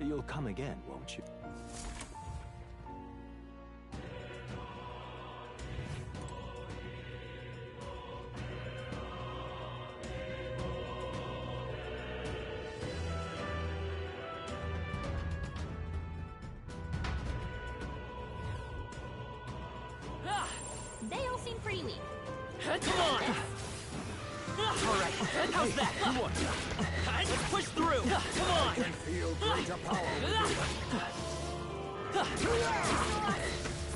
You'll come again, won't you? They all seem pretty weak. Come on! Alright, how's that? Let's push through! Come on! I can feel greater power.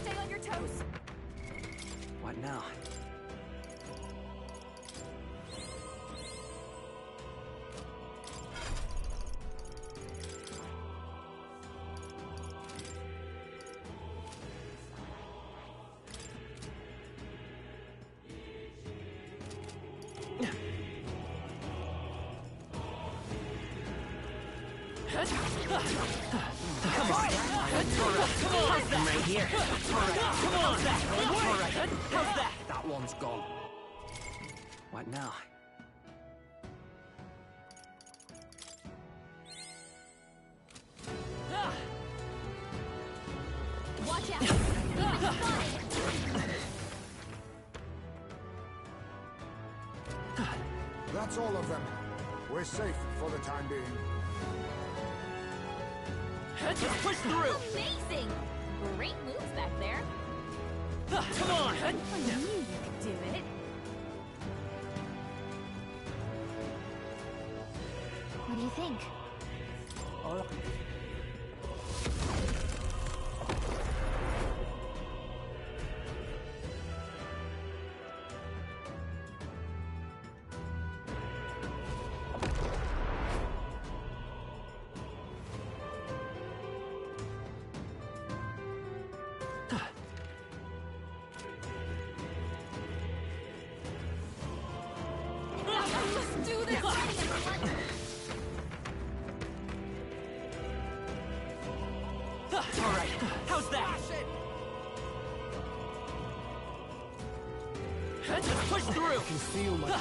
Stay on your toes. What now? Come on! Come on! I'm right here. Come on! Alright, how's that? That one's gone. What now? Watch out. Keep it spotted. That's all of them. We're safe for the time being. Let's push through! Amazing! Great moves back there. Come on! I knew you could do it. What do you think? Let's do this! Alright, how's that? Let's push through! I can feel my power.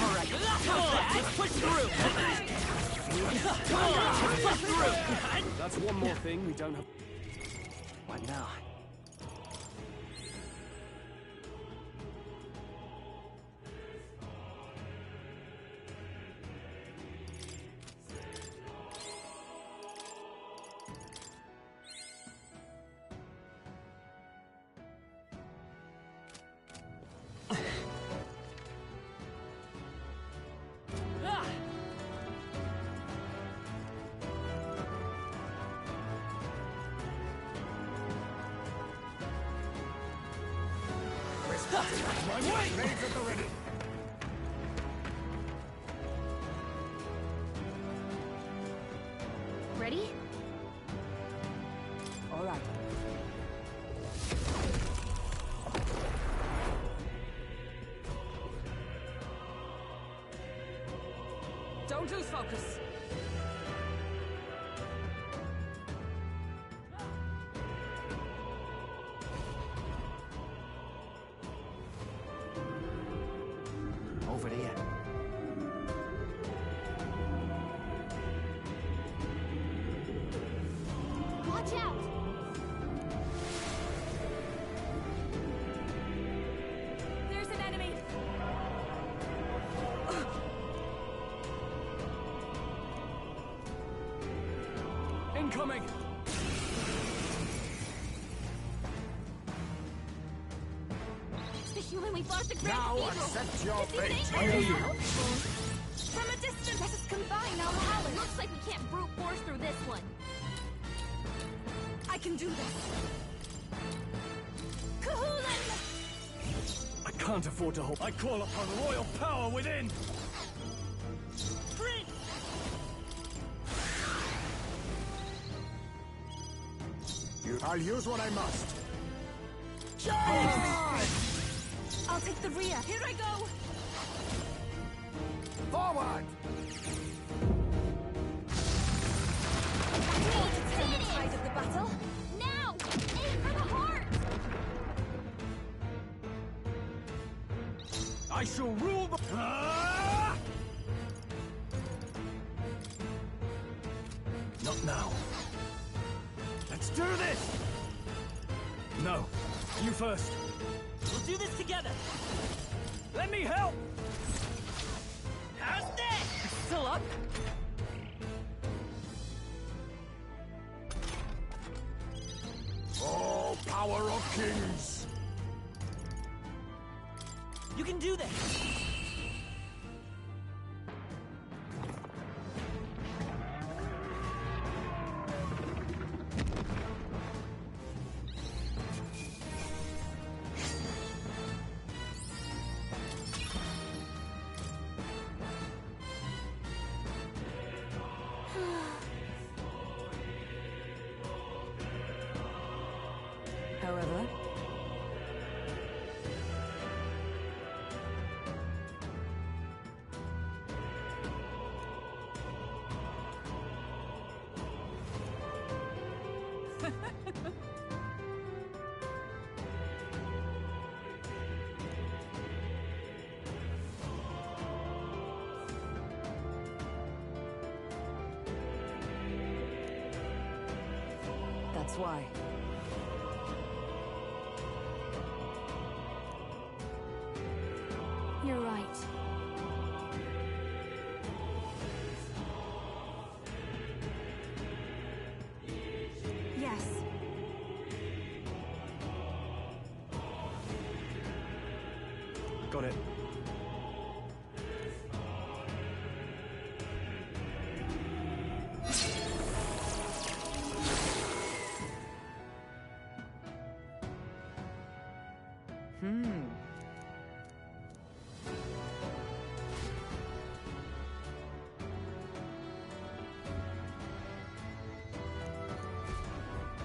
Alright, come on! Let's push through! Come on! Let's push through! That's one more thing we don't have. What now? My way! Blades at the ready. Ready? All right. Don't lose focus. Over there. Watch out! There's an enemy! Incoming! It's the human we fought at the Grand Now Cathedral! accept your Is he fate. dangerous? From a distance, let us combine our powers! Looks like we can't brute force through this one. I can do this! Kahoolan! I can't afford to hold. I call upon royal power within! Prince! I'll use what I must. I'll take the rear. Here I go! Forward! Turn the tide of the battle. Now! Aim for the heart! I shall rule the... Ah! No Not now. Let's do this! No. You first. We'll do this together! Let me help! How's this? Still up? Oh, power of kings! You can do this! However, that's why. You're right. Yes. Got it.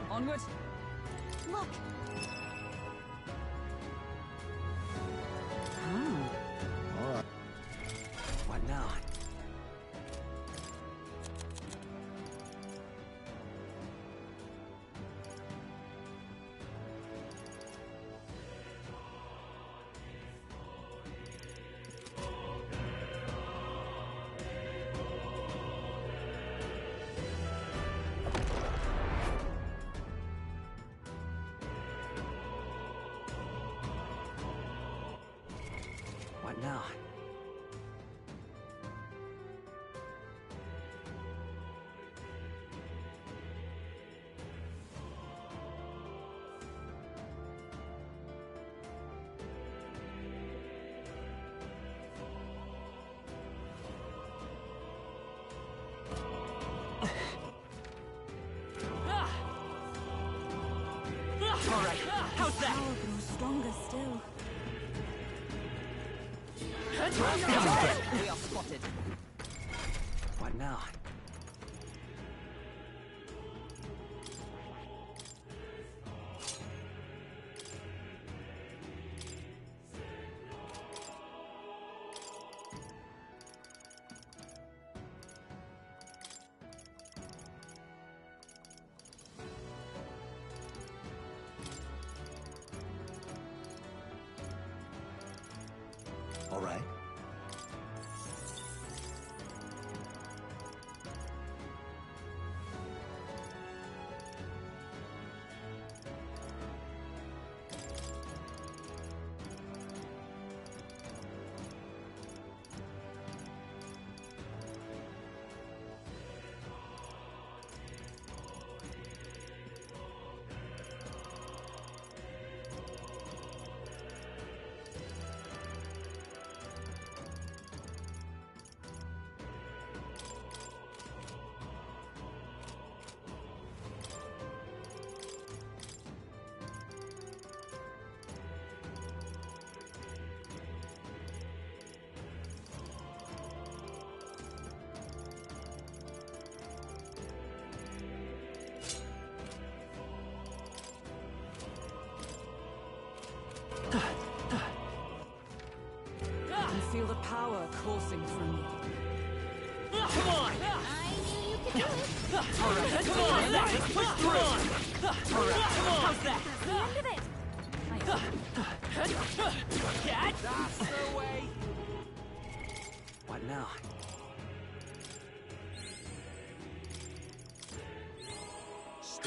Onward. Look. What now? What now? All right, how's that? Power grows stronger still. We are spotted. What now? All right. I can feel the power coursing through me. Come on! I knew you could do it. All right, come on! Let's push through! All right, come on! How's that? That's the end of it. Cat? That's the way. What now?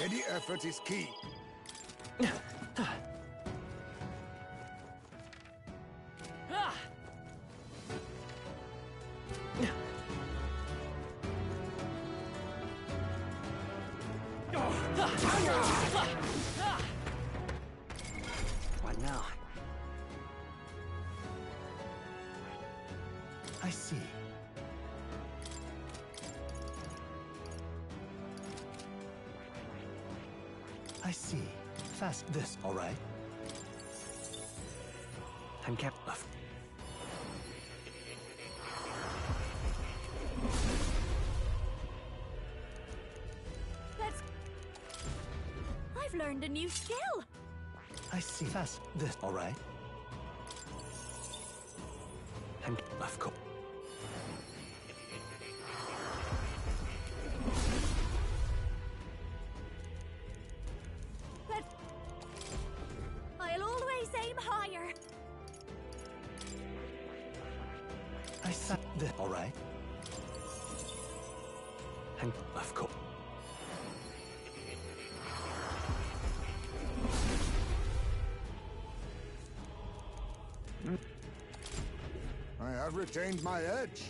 Steady effort is key. What now? I see. I see. Fast this, all right? I'm kept left. I've learned a new skill. I see. Fast this, all right? I'm left cool. I'll always aim higher. I sat this, all right? I'm left cool. I have retained my edge.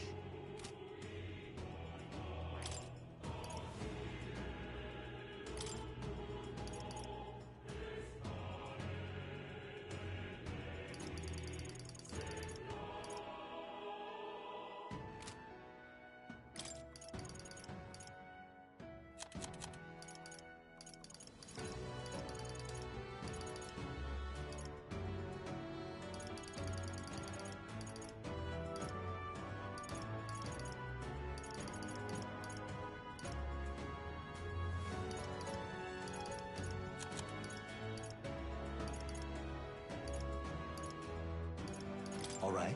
All right?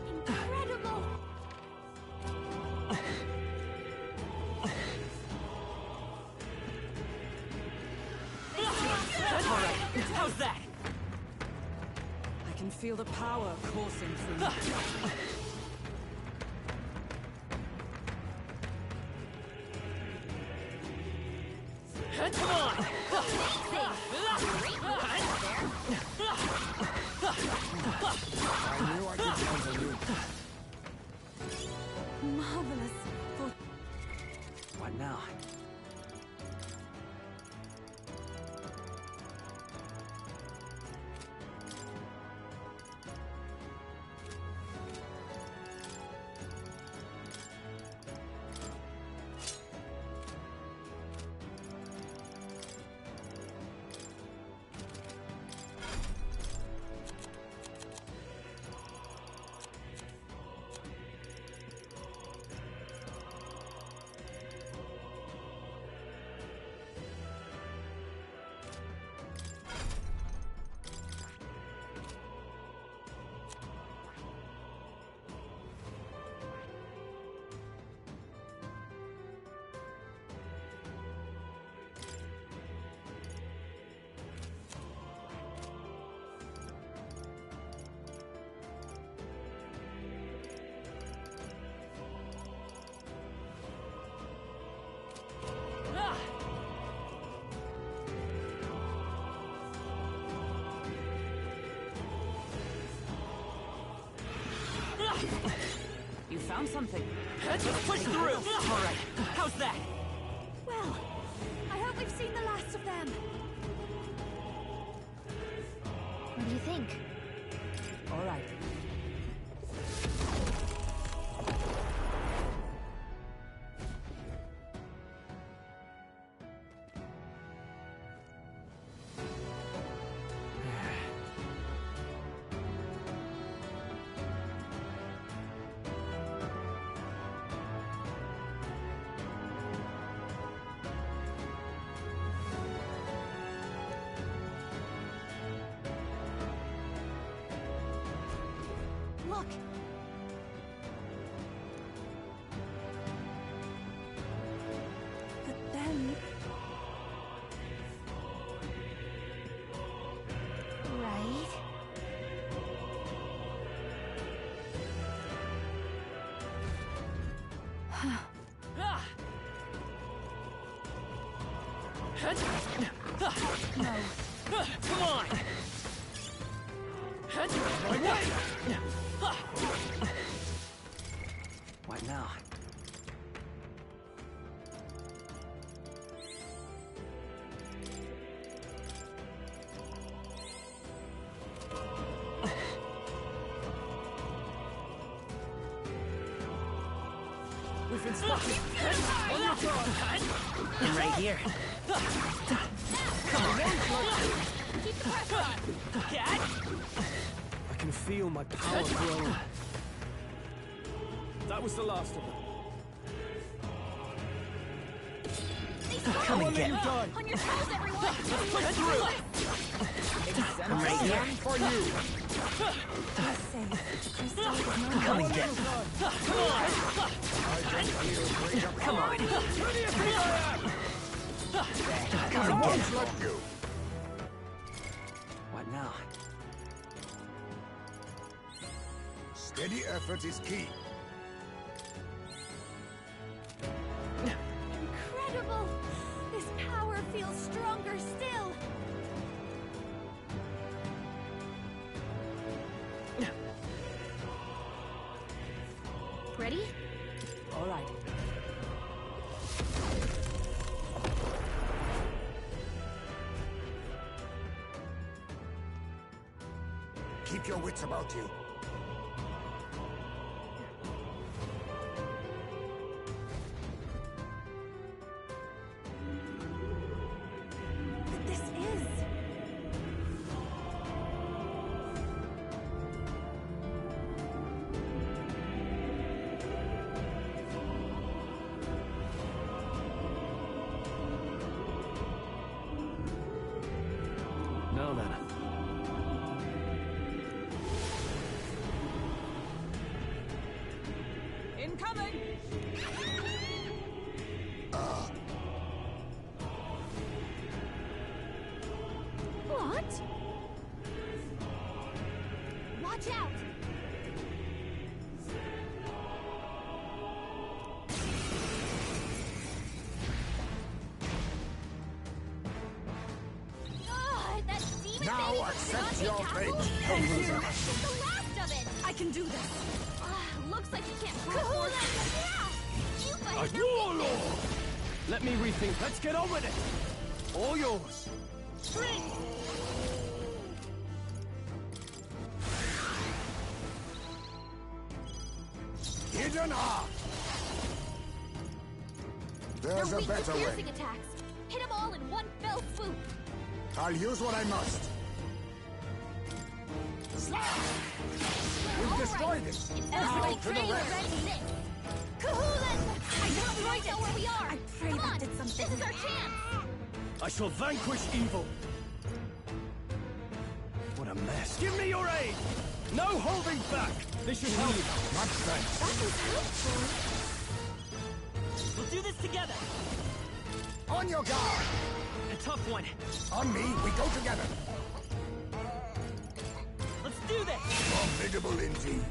Incredible. That's all right. How's that? I can feel the power coursing through me. Come on! I knew I could count on you. Marvelous. For What now? you found something. Let's push through! All right, how's that? Well, I hope we've seen the last of them. What do you think? All right. look! But then... Right? Come on! My way! What now? We've been spotted. On your guard. I'm right here. Come on! Keep the pressure on! Cat! I can feel my power growing. That was the last of them. Come and get You me. die. On your toes, everyone! Push through! I'm right here. One for you. Be safe. Crystal is not... Come and get me. Come on! I can feel greater Come on! Who do you think I am? Come and get won't me. let you. What now? Steady effort is key. Incredible! This power feels stronger still! Ready? All right. Keep your wits about you. But this is... Now then. Incoming! What? Watch out! That demon Now baby accept Refantazio your castle? fate. This is the last of it! I can do this! Looks like you can't brute force it. Yeah! You A might know warlord! Let me rethink. Let's get on with it. All yours. Hidden art. There's They're a weak to better way. piercing attacks. Hit them all in one fell swoop. I'll use what I must. We've destroyed it. It's Now everything to the trained rest. ready. Kahoolan! I don't right know where we are. I pray Come that on, did something. This is our chance. I shall vanquish evil. What a mess. Give me your aid. No holding back. This should help. Much thanks. That was helpful. We'll do this together! On your guard. A tough one. On me, we go together. Let's do this! Formidable indeed.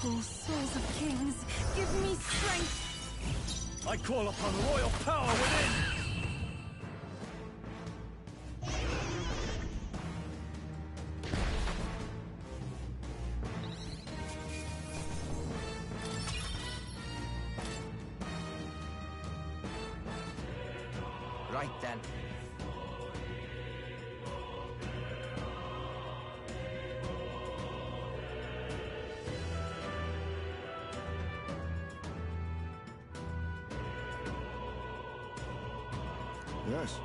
Oh, souls of kings, give me strength! I call upon royal power within. Right then. Yes.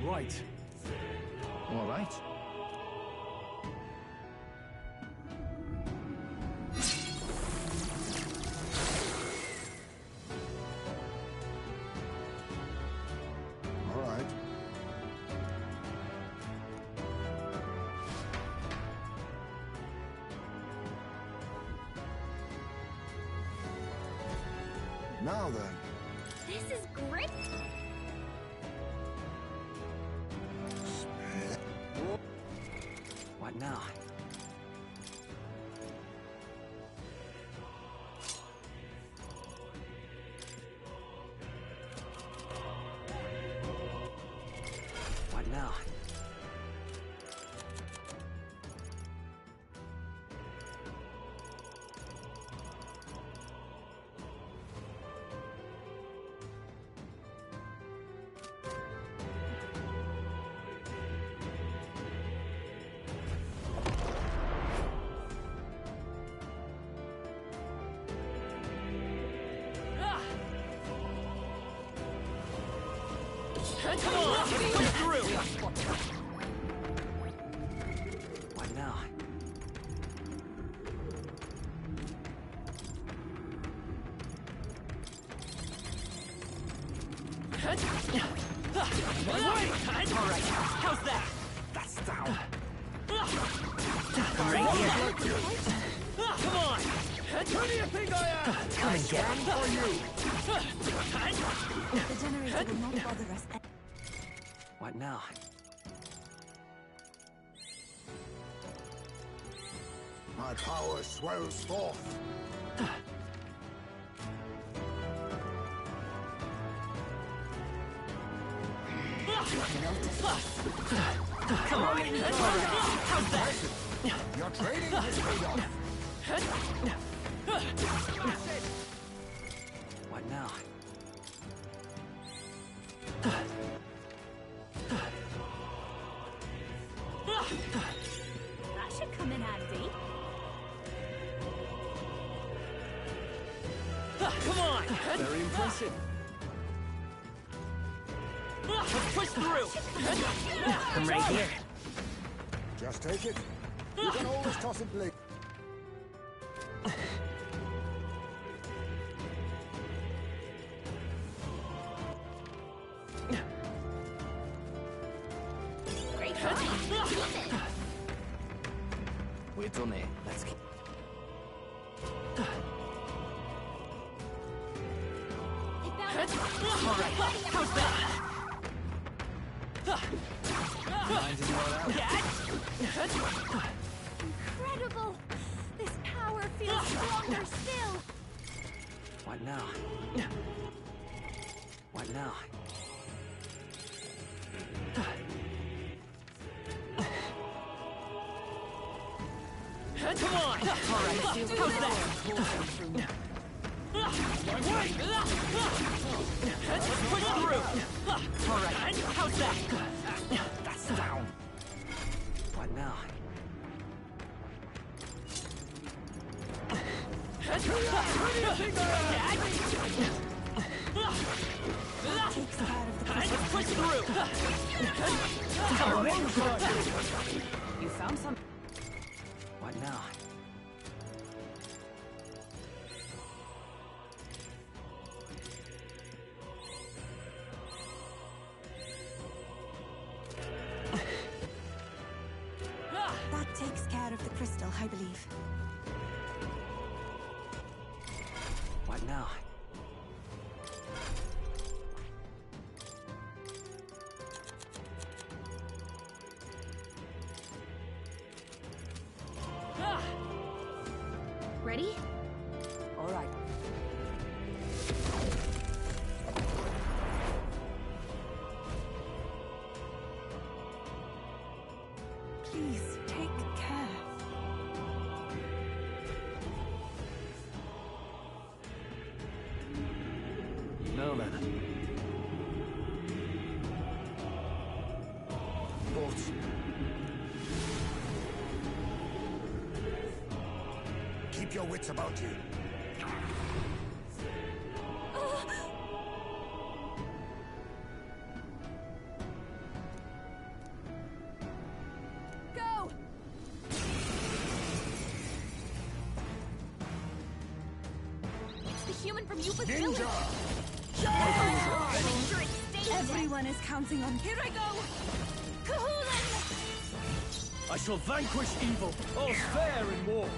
right. All right. All right. Now then. This is great! What now? What now? Come on! Let's push through! What now? Alright, how's that? That's down. Right here. Come on! Who do you think I am? Come and get me. For you. The generator will not bother us. What now? My power swells forth. Come on! How's that? Your training has paid off. What now? That should come in handy. Come on! Very impressive. Let's push through! I'm right here. Just take it. You can always toss it late. Great find. We're done here. Let's keep. Alright, how's that? Finding what out. Incredible! This power feels stronger still. What now? What now? Come on! Alright, how's that? Let's push through! Alright, how's that? That's down. What now? Let's push through! You found some. What now? That takes care of the crystal, I believe. What now? Ready? All right. Please take care. Now then. Bolt. Keep your wits about you. human from Yuba's village. Ninja! Make sure it stays Everyone is counting on. Here I go! Kahulin! I shall vanquish evil. All's fair in war.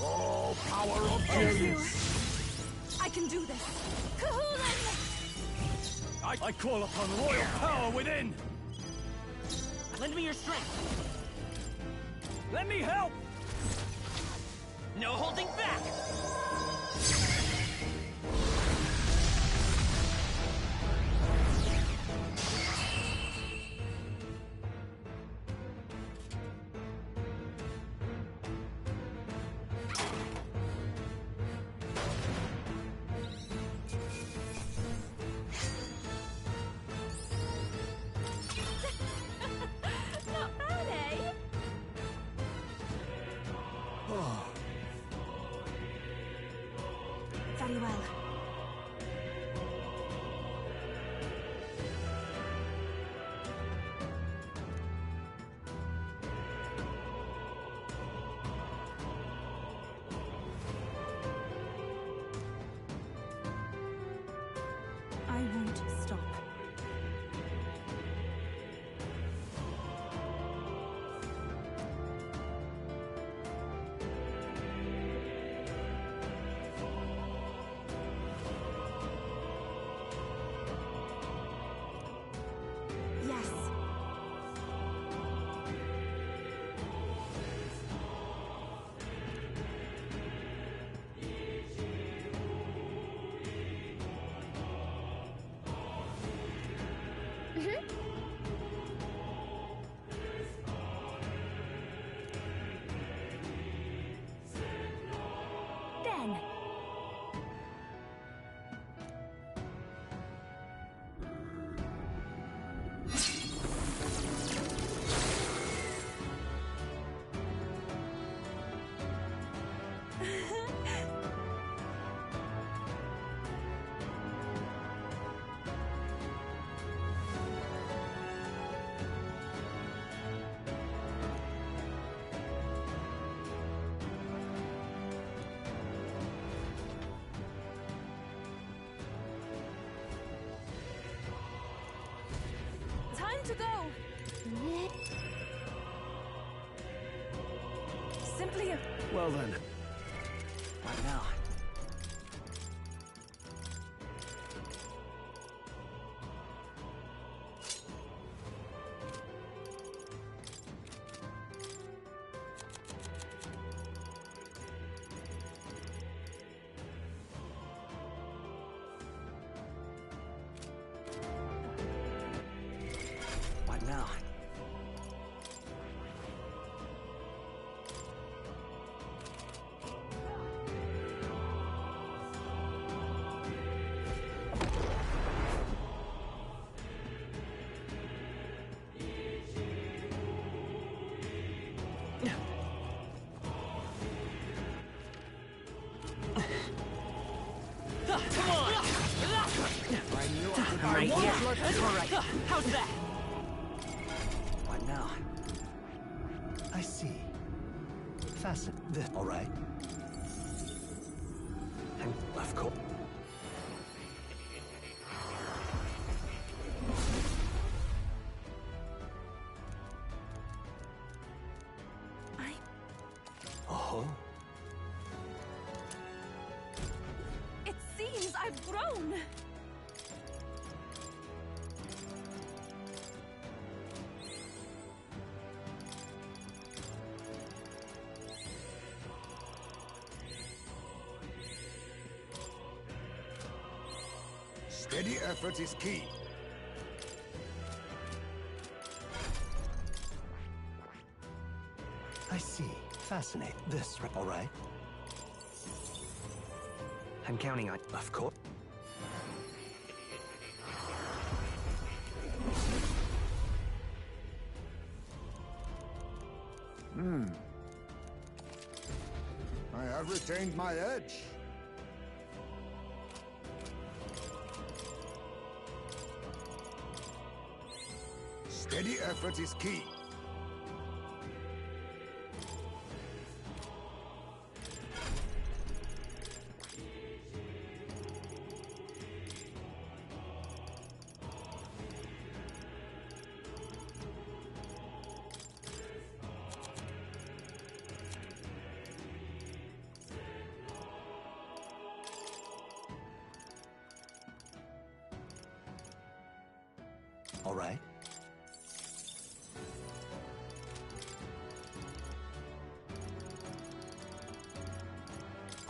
Oh, power of Thank you. Zeus! I can do this. Kahulin! I call upon royal power within. Lend me your strength. Let me help. No holding back. Not bad, eh? Very well. I won't stop. Yes. Then. Time to go. Simply a... Well then. What now? What now? Come on! I knew I could Right not here. let All right. How's that? What now? I see. Fasten this. All right. And of course. Oh. It seems I've grown. Steady effort is key. I see. Fascinate. This, all right? I'm counting on... Of course. I have retained my edge. Steady effort is key.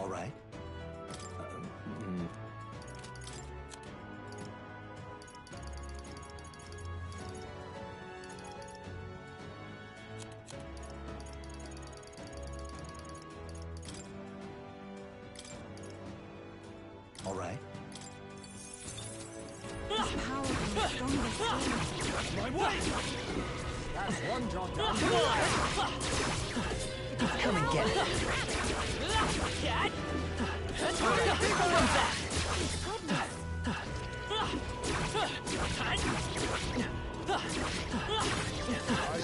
All right. All right. This power is stronger still. My way! That's one job done. Come and get it. Cat! From that!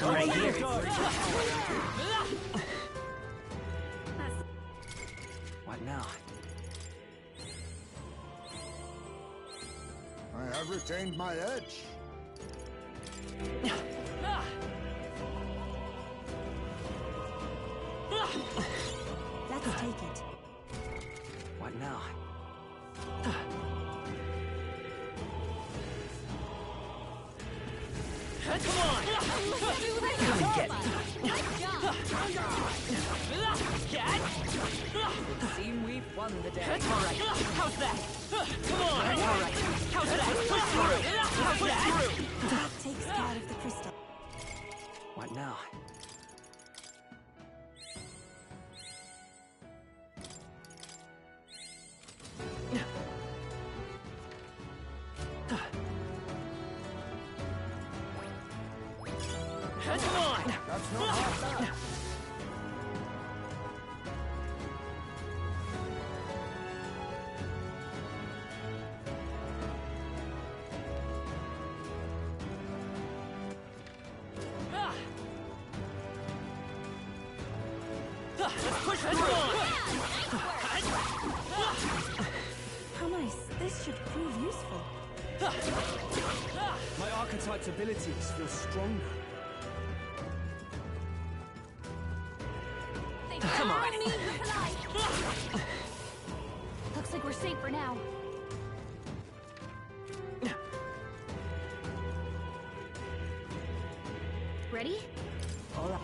Right here. What now? I have retained my edge. Let's take it. What now? Come on! Come and get it. Cat! Would seem we've won the day. Alright, how's that? Come on! Alright, how's that? Push through! How's that? That takes care of the crystal. What now? Come on! That's not half bad. Let's push through! How nice. This should prove useful. My archetype's abilities feel stronger. Come on. Looks like we're safe for now. Ready? All right.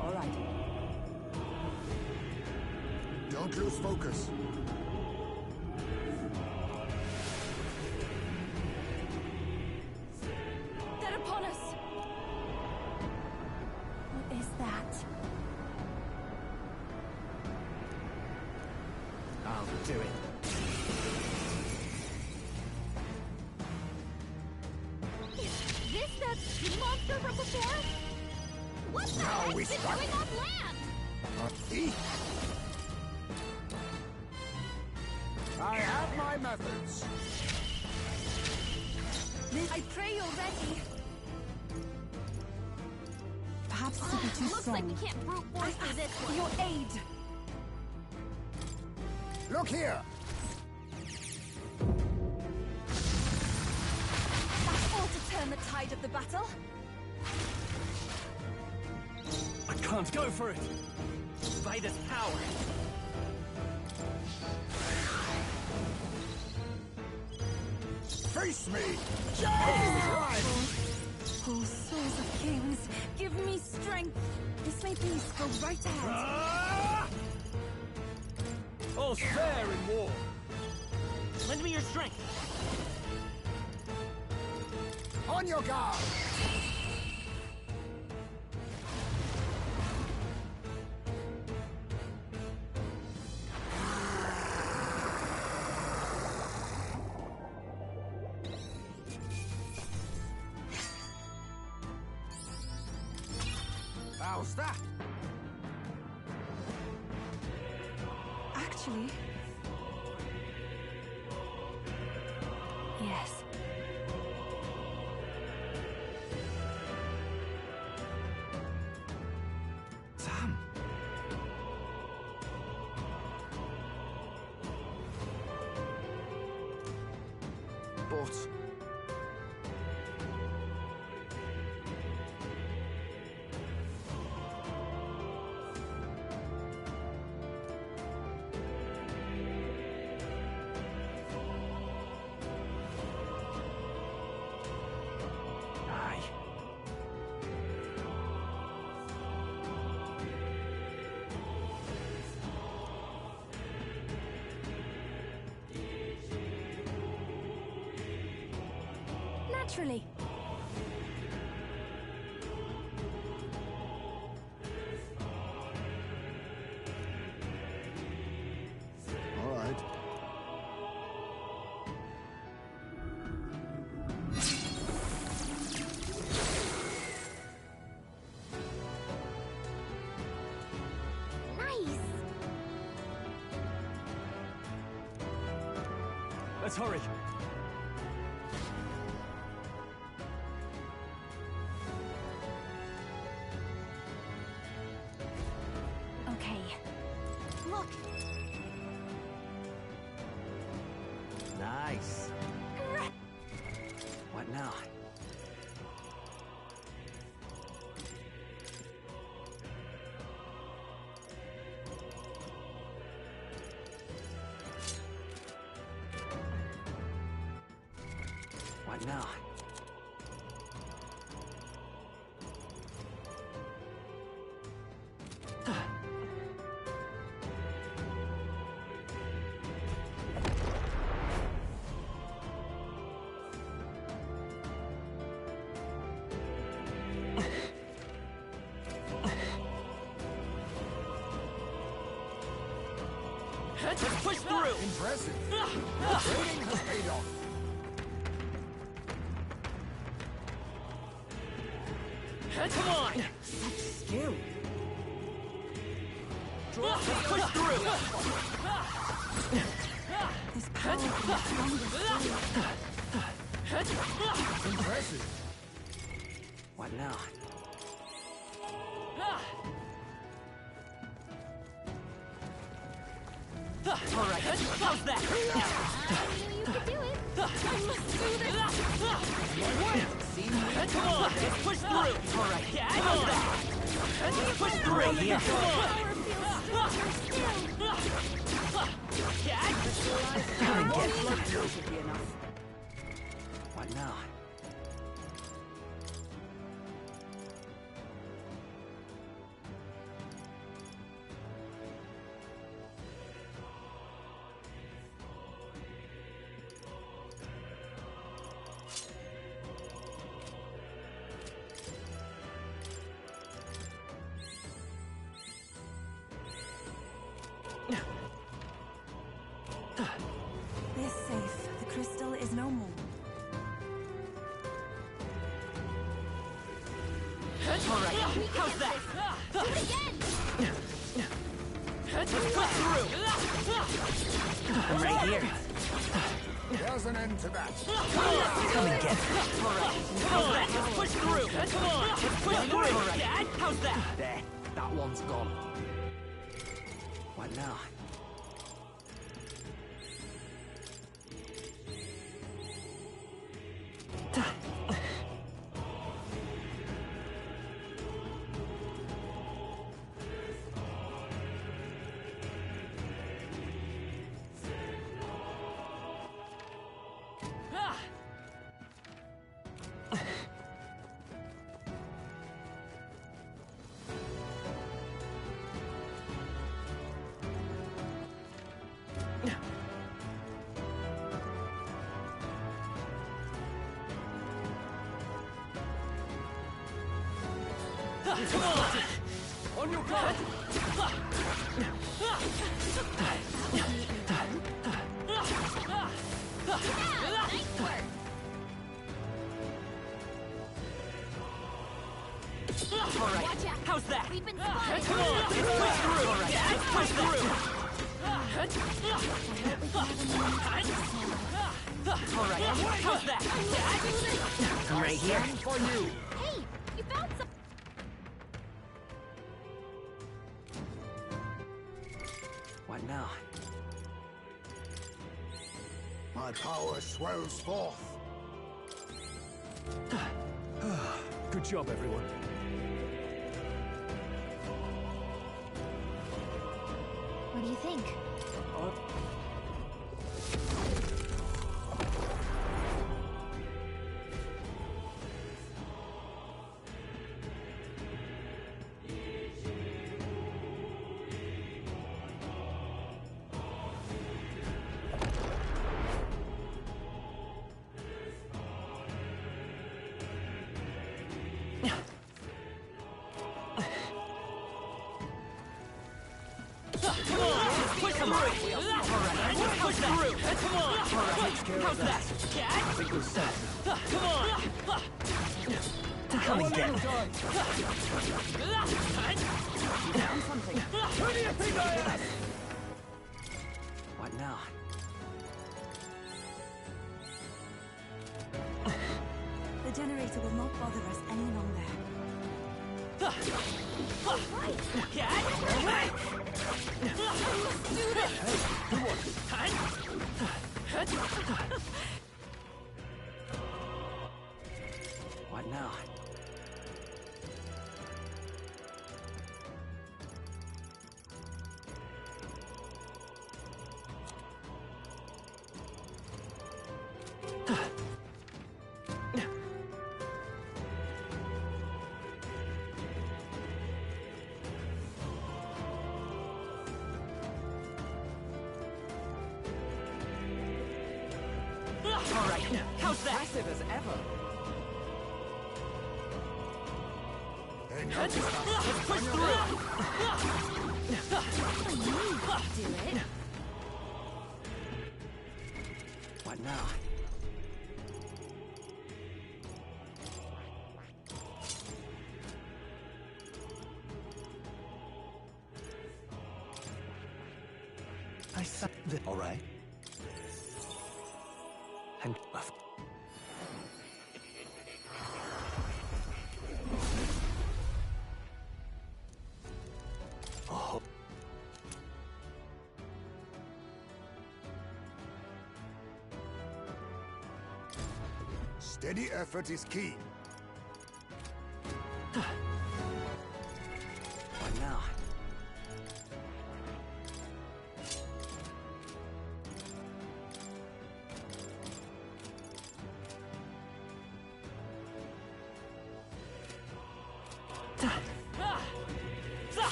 All right. Don't lose focus. They're upon us. What is that? I'll do it. Is this that sea monster from before? What the heck is it doing on land? Eat. I have my methods. I pray you're ready. Perhaps this will be too Looks like strong. we can't brute force through this one. Your aid. Look here. That's all to turn the tide of the battle. I can't go for it. By this power! Face me. Oh, souls of kings, give me strength. This may please go right ahead. Ah! All's fair in war. Lend me your strength! On your guard. How's that? Actually, yes. Sam. But naturally. All right. Nice. Let's hurry. Okay. Look. Nice. What now? What now? Let's push through! Impressive. Your training has paid off. Come on! Skill. Let's push through! This power can be stronger still. Impressive. What now? All right, how's that? I knew you could do it. I must do this! Come on, let's push through! All right, yeah, how's that? Let's push through! here. Come on! Power feels stronger still. Yeah, Come and get me. Should be enough. What now? They're safe. The crystal is no more. all right, how's that? Do it again. Let's push through! I'm right here. There's an end to that. Come and get me. All right, how's that? Let's push through! Come on, let's push through! All right, Dad, how's that? There. That one's gone. What now? Come on! On your guard! Nice work. All right, Watch out. how's that? We've been spotted. Come on, let's push through! All right, let's push through! All right, how's that? Dad? I'm right here. For you. Hey, you found some. What now? My power swells forth. Good job, everyone. What do you think? Come on! How's that? I think we're set. Come on! Come and get it. You found something. Who do you think I am? What now? The generator will not bother us any longer. What now? All right, how's that? Aggressive as ever. They noticed us. Let's push through! Do it. What now? I said that. All right. And left. Oh. Steady effort is key. What now?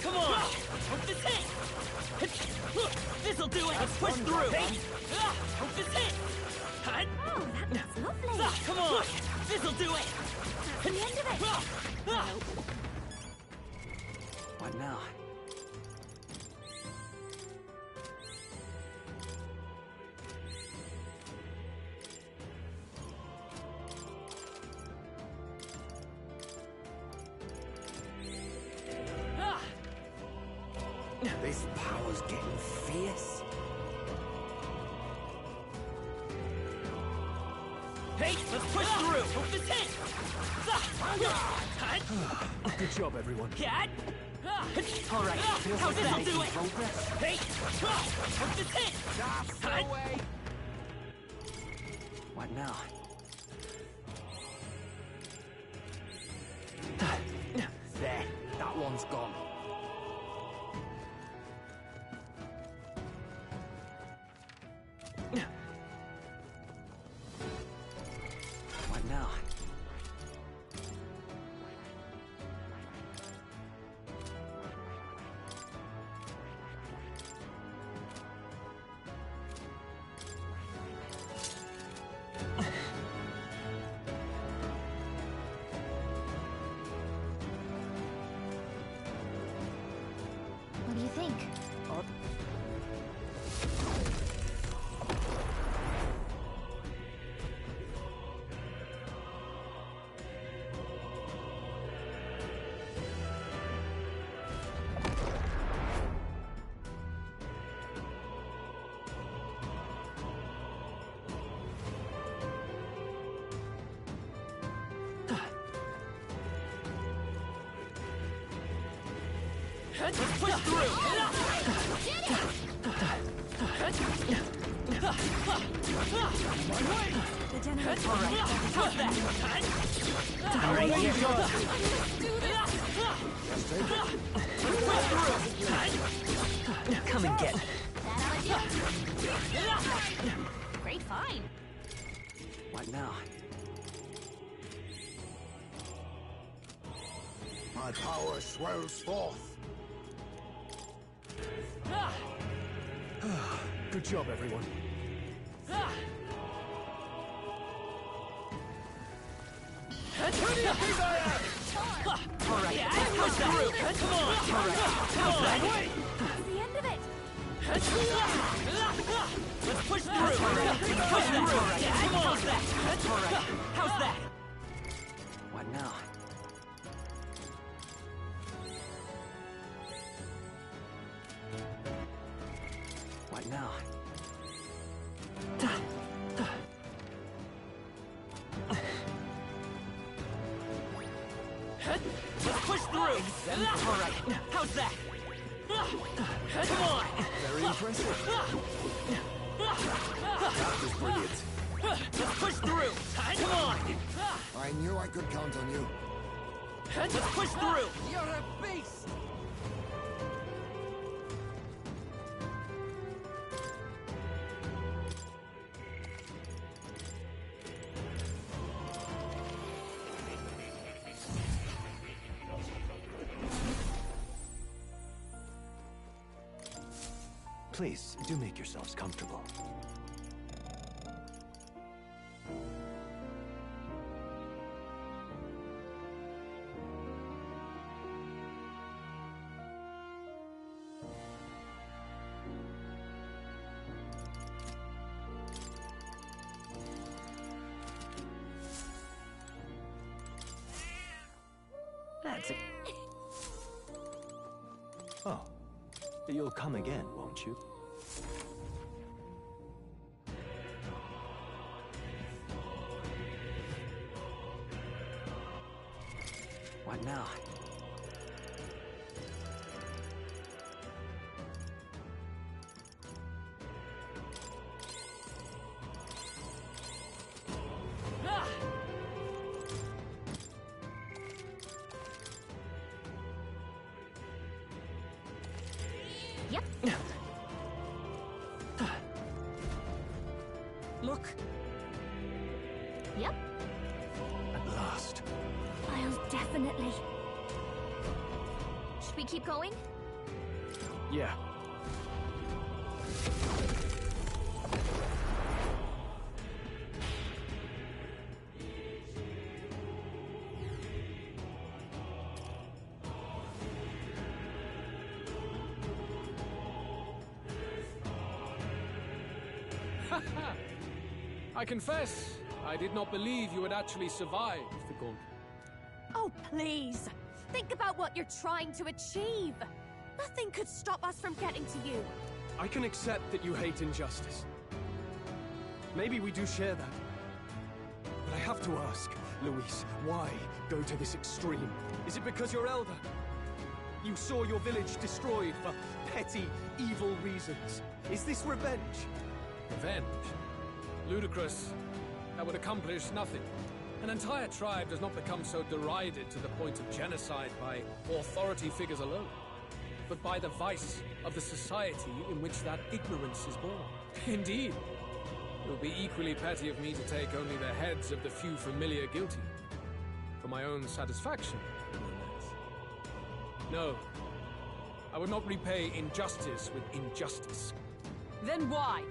Come on! Hope this hit! This'll do it! Let's push through! Hope this hit! Oh, that's lovely. Come on! This'll do it! That's the end of it. What now? This power's getting fierce. Hey, let's push through! Hope this hit! Good job, everyone. Cat! All right, how's this will do it? Hey! Hope this hit! What now? There, that one's gone. What now? What do you think? Let's push through! The generator All right, how's that? All right, here goes. Let's push through! Come and get it. That ought to do it. Great find. What now? My power swells forth. Good job, everyone. All right, push through! Come on! All right, how's that? That's the end of it. Let's push through! Alright, how's that? What now? What now? Let's push through! Alright, how's that? Come on! Very impressive. That was brilliant. Let's push through! Come on! I knew I could count on you. Let's push through! You're a beast! Please, do make yourselves comfortable. That's it. Oh, you'll come again, won't you? What now? Ah! Yep. Look! Yep. At last. I'll definitely. Should we keep going? Yeah. I confess, I did not believe you would actually survive the gauntlet. Oh, please. Think about what you're trying to achieve. Nothing could stop us from getting to you. I can accept that you hate injustice. Maybe we do share that. But I have to ask, Luis, why go to this extreme? Is it because you're elder? You saw your village destroyed for petty, evil reasons. Is this revenge? Revenge? Ludicrous. That would accomplish nothing. An entire tribe does not become so derided to the point of genocide by authority figures alone, but by the vice of the society in which that ignorance is born. Indeed. It would be equally petty of me to take only the heads of the few familiar guilty. For my own satisfaction, no less. No. I would not repay injustice with injustice. Then why?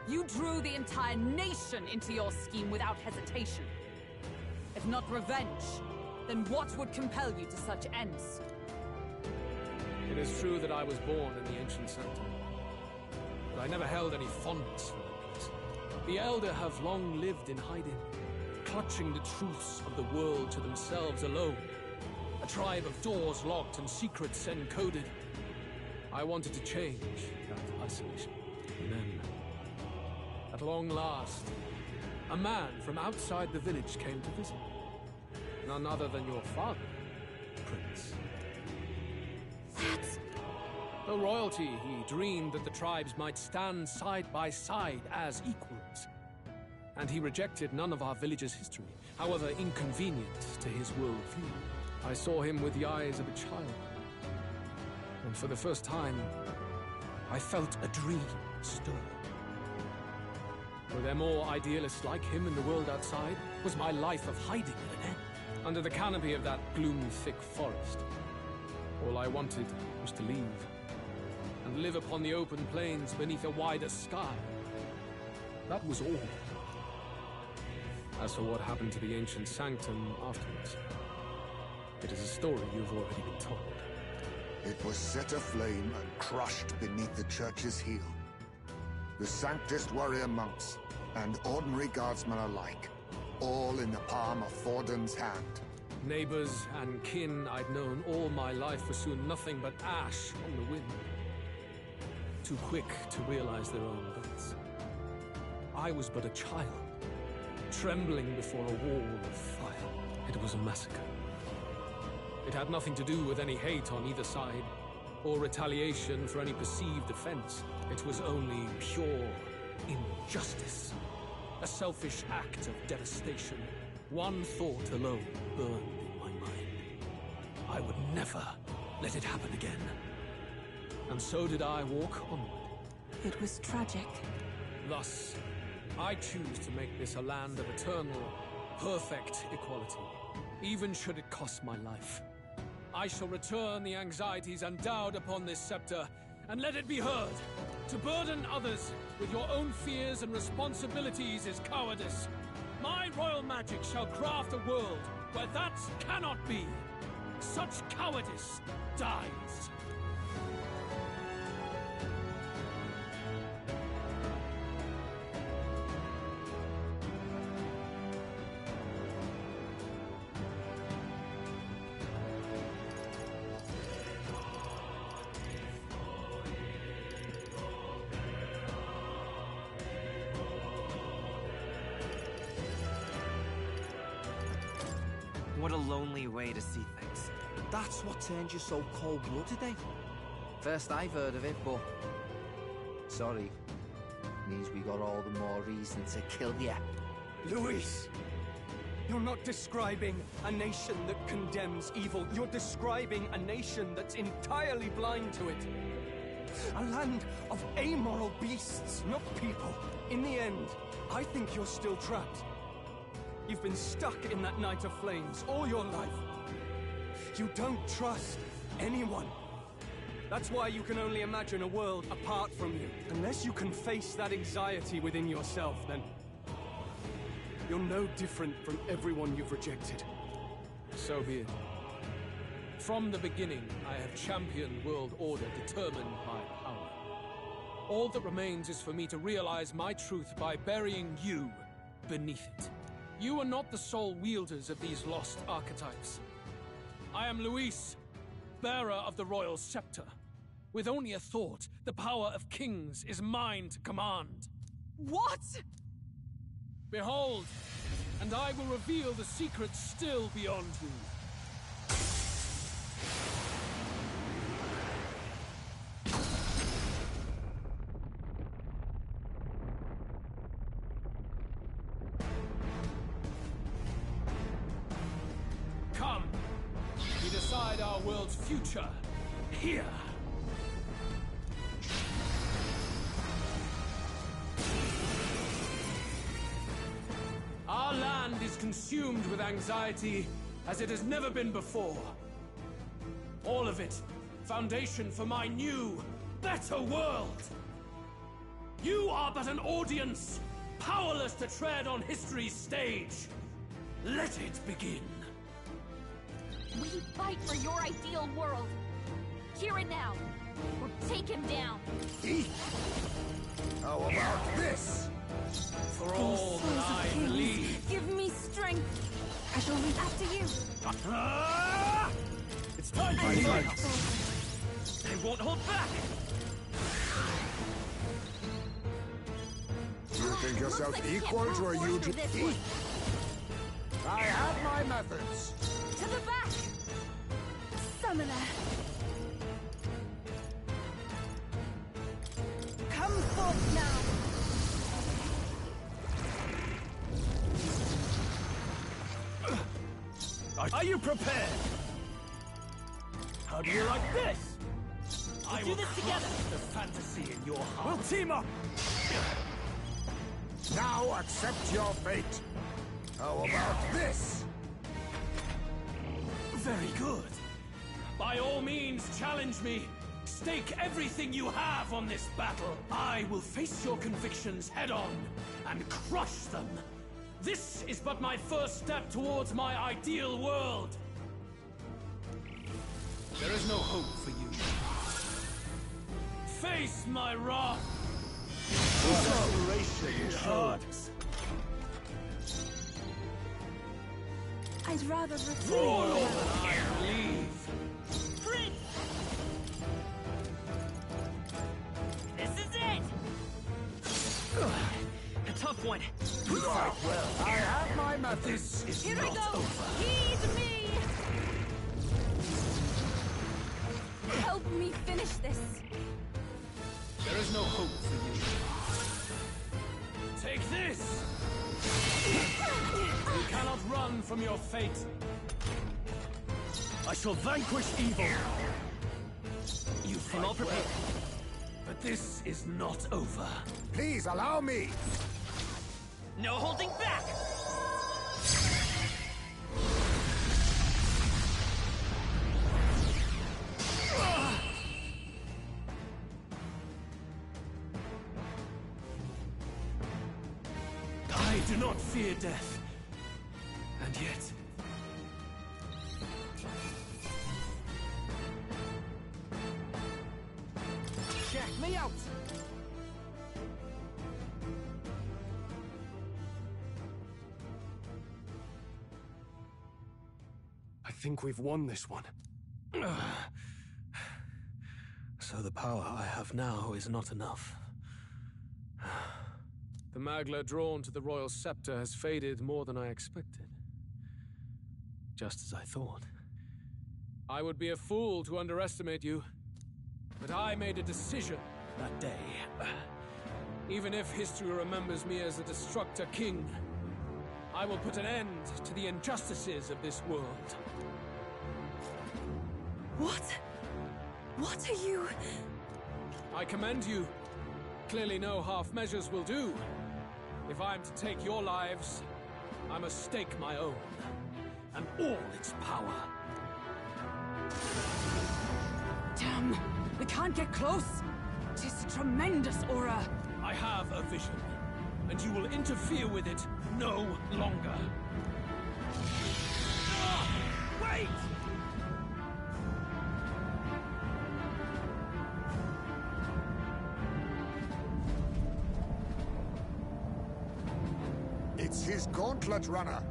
You drew the entire nation into your scheme without hesitation. If not revenge, then what would compel you to such ends? It is true that I was born in the ancient sanctum, but I never held any fondness for that place. The Elder have long lived in hiding, clutching the truths of the world to themselves alone. A tribe of doors locked and secrets encoded. I wanted to change that isolation. And then, at long last, a man from outside the village came to visit. None other than your father, Prince. That's... Though royalty, he dreamed that the tribes might stand side by side as equals. And he rejected none of our village's history, however inconvenient to his worldview. I saw him with the eyes of a child. And for the first time, I felt a dream stir. Were there more idealists like him in the world outside? Was my life of hiding at an end? Under the canopy of that gloom-thick forest, all I wanted was to leave, and live upon the open plains beneath a wider sky. That was all. As for what happened to the ancient sanctum afterwards, it is a story you've already been told. It was set aflame and crushed beneath the church's heel. The Sanctist warrior monks and ordinary guardsmen alike all in the palm of Forden's hand. Neighbors and kin I'd known all my life were soon nothing but ash on the wind. Too quick to realize their own deaths. I was but a child, trembling before a wall of fire. It was a massacre. It had nothing to do with any hate on either side, or retaliation for any perceived offense. It was only pure injustice. A selfish act of devastation. One thought alone burned in my mind. I would never let it happen again. And so did I walk onward. It was tragic. Thus, I choose to make this a land of eternal, perfect equality, even should it cost my life. I shall return the anxieties endowed upon this scepter, and let it be heard. To burden others with your own fears and responsibilities is cowardice. My royal magic shall craft a world where that cannot be. Such cowardice dies. What a lonely way to see things. That's what turned you so cold-blooded, eh? First I've heard of it, but... Sorry. Means we got all the more reason to kill ya. Luis! You're not describing a nation that condemns evil. You're describing a nation that's entirely blind to it. A land of amoral beasts, not people. In the end, I think you're still trapped. You've been stuck in that night of flames all your life. You don't trust anyone. That's why you can only imagine a world apart from you. Unless you can face that anxiety within yourself, then you're no different from everyone you've rejected. So be it. From the beginning, I have championed world order determined by power. All that remains is for me to realize my truth by burying you beneath it. You are not the sole wielders of these lost archetypes. I am Luis, bearer of the royal scepter. With only a thought, the power of kings is mine to command. What? Behold, and I will reveal the secrets still beyond you. Come, we decide our world's future here. Our land is consumed with anxiety as it has never been before. All of it, foundation for my new, better world. You are but an audience, powerless to tread on history's stage. Let it begin. We fight for your ideal world. Here and now. Or take him down. How about this? For all that I believe. Give me strength. I shall reach after you. It's time to fight. They won't hold back! You think yourself Looks like we equal can't to a move huge... through this one. I have my methods. To the back! Summoner. Come forth now. Are you prepared? How do you like this? I will do this together. crush the fantasy in your heart. We'll team up! Now accept your fate. How about this? Very good. By all means, challenge me. Stake everything you have on this battle. I will face your convictions head-on and crush them. This is but my first step towards my ideal world. There is no hope for you. Face my wrath. Desperation shows. I'd rather Royal retain. and I leave. This is it! A tough one. You fight well. I have my methods. This is Here I not go! over. Heed me! Help me finish this. There is no hope for you. Take this! You cannot run from your fate. I shall vanquish evil. You fight all prepared. well. But this is not over. Please allow me. No holding back! I do not fear death. And yet... Check me out! I think we've won this one. So the power I have now is not enough. The Magla drawn to the royal scepter has faded more than I expected. Just as I thought. I would be a fool to underestimate you, but I made a decision that day. Even if history remembers me as a destructor king, I will put an end to the injustices of this world. What? What are you? I commend you. Clearly no half measures will do. If I am to take your lives, I must stake my own, and all its power. Damn! We can't get close! Tis a tremendous aura! I have a vision, and you will interfere with it no longer. Wait! It's his gauntlet runner.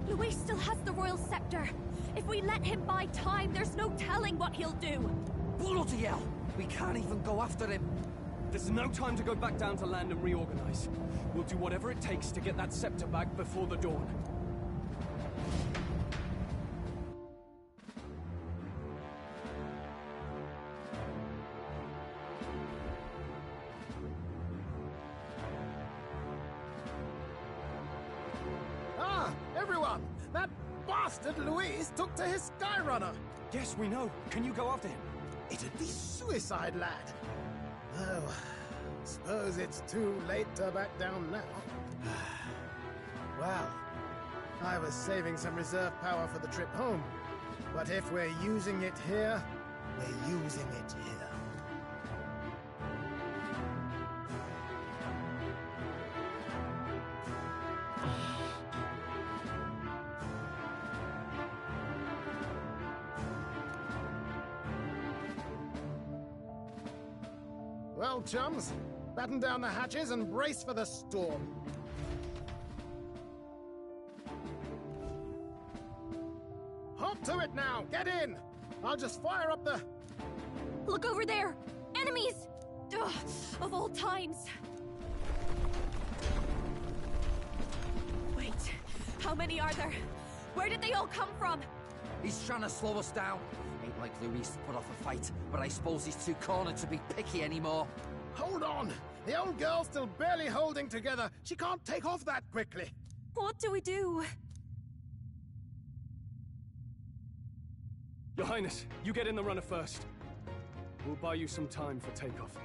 Luis still has the royal scepter. If we let him buy time, there's no telling what he'll do. Bloody hell! We can't even go after him. There's no time to go back down to land and reorganize. We'll do whatever it takes to get that scepter back before the dawn. Ah, everyone! That bastard Luis took to his Skyrunner! Yes, we know. Can you go after him? It'd be suicide, lad. Oh, suppose it's too late to back down now. Well, I was saving some reserve power for the trip home. But if we're using it here, we're using it here. Well, chums, batten down the hatches and brace for the storm. Hop to it now! Get in! I'll just fire up the... Look over there! Enemies! Ugh, of all times! Wait, how many are there? Where did they all come from? He's trying to slow us down. Ain't like Luis to put off a fight, but I suppose he's too cornered to be picky anymore. Hold on! The old girl's still barely holding together. She can't take off that quickly. What do we do? Your Highness, you get in the runner first. We'll buy you some time for takeoff.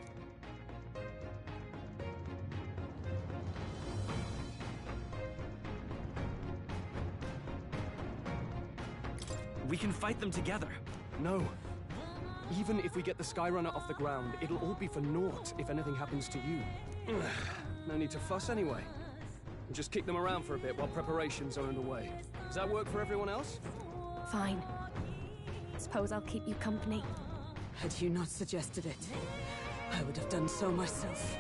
We can fight them together. No. Even if we get the Skyrunner off the ground, it'll all be for naught if anything happens to you. No need to fuss anyway. We'll just kick them around for a bit while preparations are underway. Does that work for everyone else? Fine. Suppose I'll keep you company. Had you not suggested it, I would have done so myself.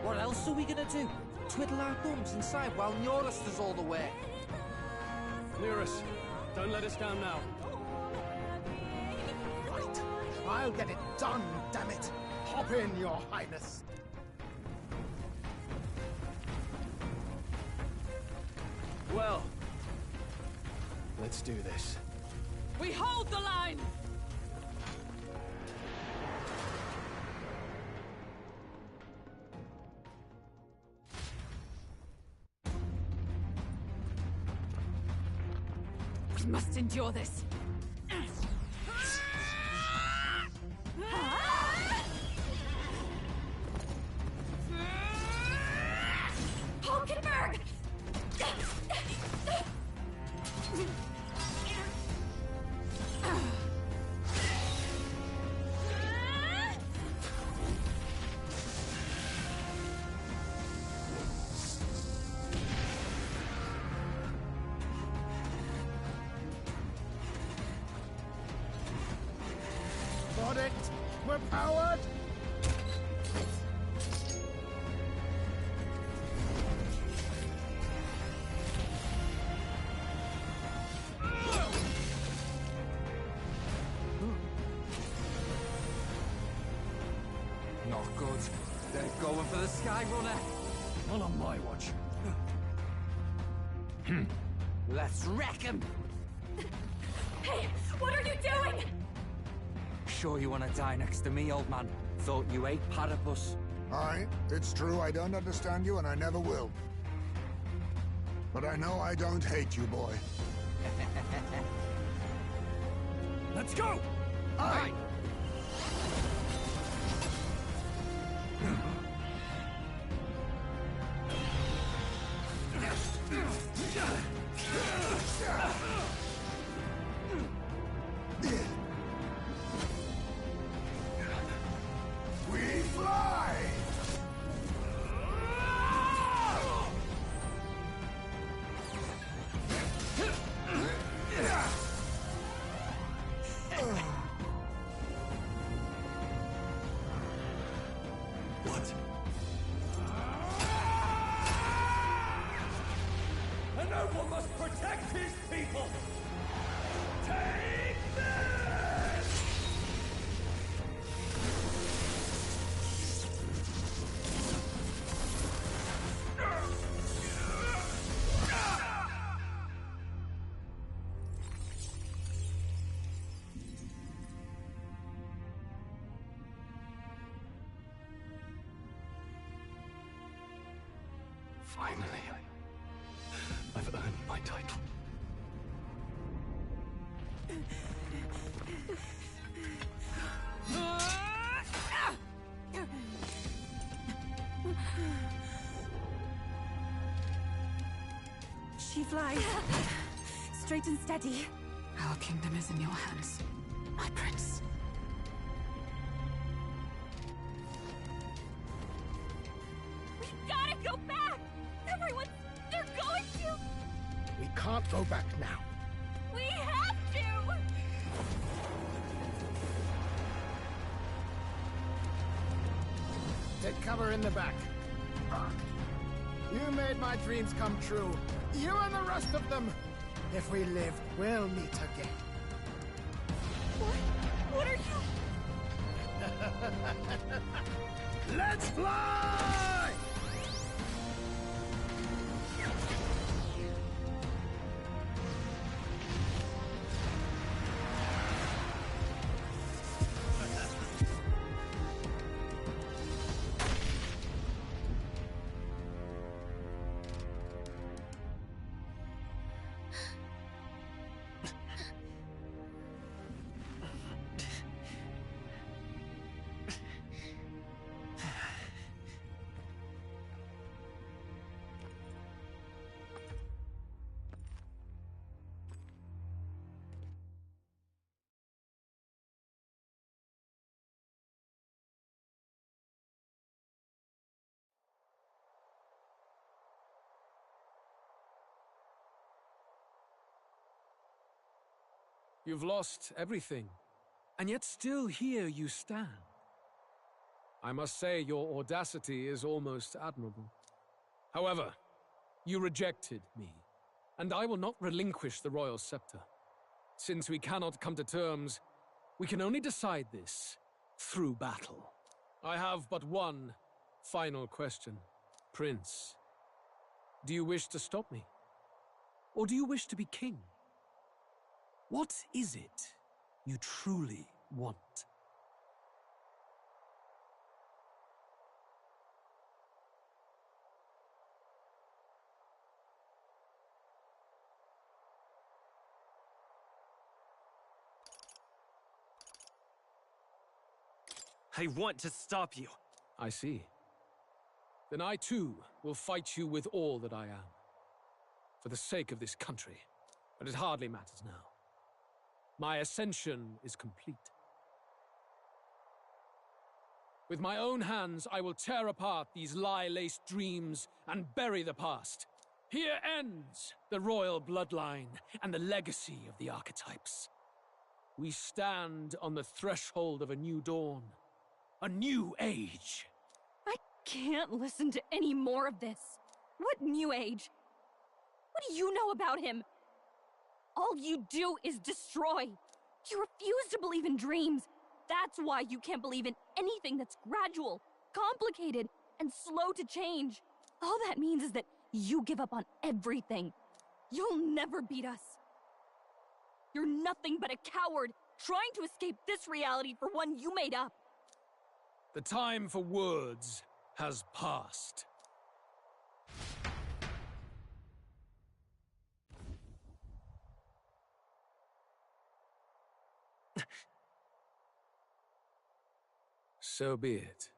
What else are we gonna do? Twiddle our thumbs inside while Norris does all the work? Lyris, don't let us down now. Right. I'll get it done, damn it. Hop in, Your Highness. Well, let's do this. We hold the line! We must endure this. Hulkenberg! Got it. We're powered. Not good. They're going for the Sky Runner. Not on my watch. Let's wreck him. Hey, what are you doing? Sure you want to die next to me, old man? Thought you ate platypus. Aye, it's true I don't understand you and I never will. But I know I don't hate you, boy. Let's go! Aye! We fly! What? A noble must protect his people! Take this! Finally, I've earned my title. She flies. Straight and steady. Our kingdom is in your hands, my prince. We gotta go back! Everyone, they're going to! We can't go back now. We have to! Take cover in the back. You made my dreams come true. You and the rest of them. If we live, we'll meet again. What are you... Let's fly! You've lost everything, and yet still here you stand. I must say your audacity is almost admirable. However, you rejected me, and I will not relinquish the royal scepter. Since we cannot come to terms, we can only decide this through battle. I have but one final question. Prince, do you wish to stop me? Or do you wish to be king? What is it you truly want? I want to stop you. I see. Then I too will fight you with all that I am. For the sake of this country. But it hardly matters now. My ascension is complete. With my own hands, I will tear apart these lie-laced dreams and bury the past. Here ends the royal bloodline and the legacy of the archetypes. We stand on the threshold of a new dawn. A new age. I can't listen to any more of this. What new age? What do you know about him? All you do is destroy. You refuse to believe in dreams. That's why you can't believe in anything that's gradual, complicated, and slow to change. All that means is that you give up on everything. You'll never beat us. You're nothing but a coward trying to escape this reality for one you made up. The time for words has passed. So be it.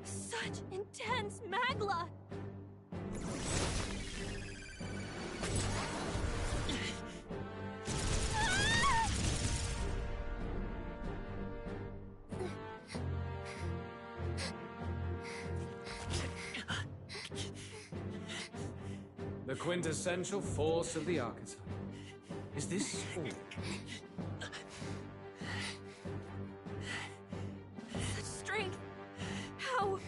Such intense magla! The quintessential force of the archetype. Is this all? Such strength! How?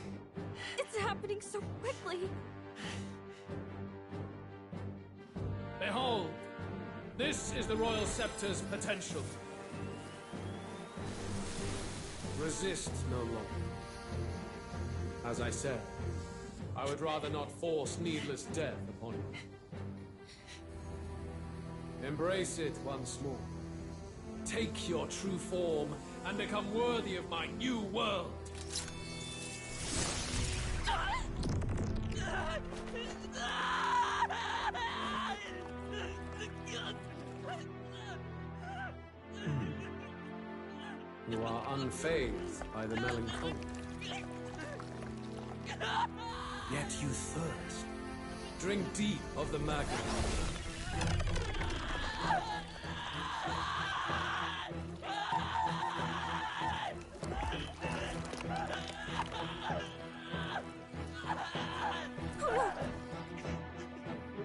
It's happening so quickly! Behold! This is the Royal Scepter's potential. Resist no longer. As I said, I would rather not force needless death upon you. Embrace it once more. Take your true form and become worthy of my new world. You are unfazed by the melancholy. Yet you thirst. Drink deep of the magma.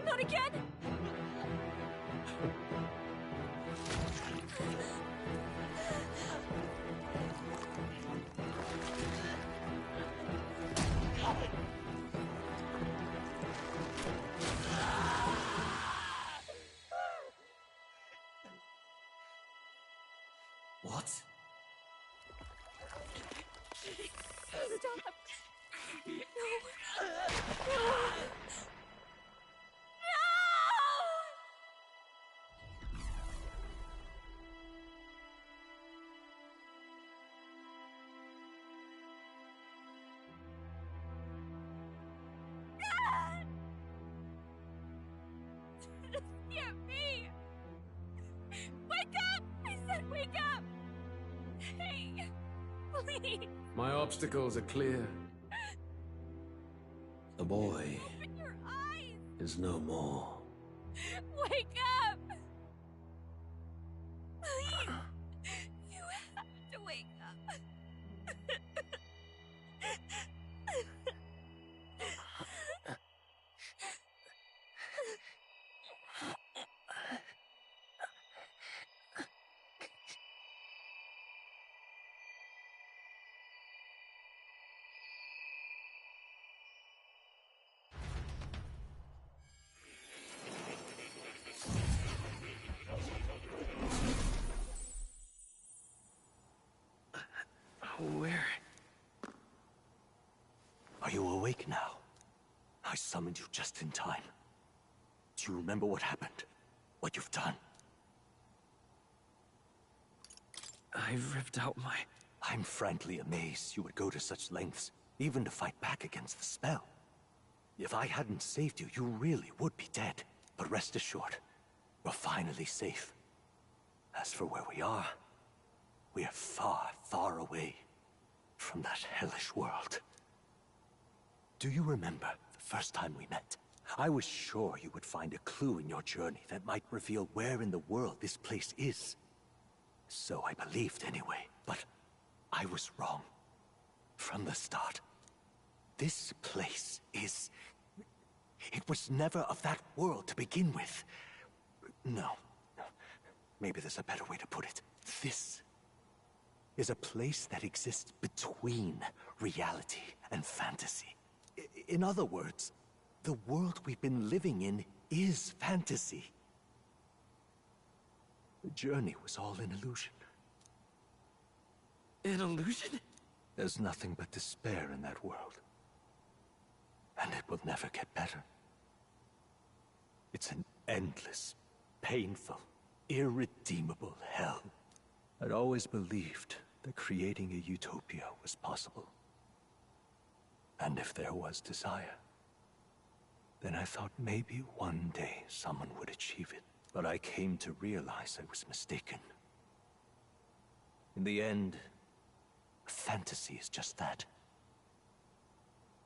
Not again! What? Stop! No! No! This can't be! Wake up! I said wake up! Hey! Please! My obstacles are clear. The boy Open your eyes! is no more. Wake up! Please! You have to wake up! Where? Are you awake now? I summoned you just in time. Do you remember what happened? What you've done? I ripped out my... I'm frankly amazed you would go to such lengths, even to fight back against the spell. If I hadn't saved you, you really would be dead. But rest assured, we're finally safe. As for where we are far, far away from that hellish world. Do you remember the first time we met? I was sure you would find a clue in your journey that might reveal where in the world this place is. So I believed anyway, but I was wrong. From the start. This place is... It was never of that world to begin with. No. Maybe there's a better way to put it. This is a place that exists between reality and fantasy. In other words, the world we've been living in is fantasy. The journey was all an illusion. An illusion? There's nothing but despair in that world. And it will never get better. It's an endless, painful, irredeemable hell. I'd always believed that creating a utopia was possible. And if there was desire, then I thought maybe one day someone would achieve it. But I came to realize I was mistaken. In the end, a fantasy is just that.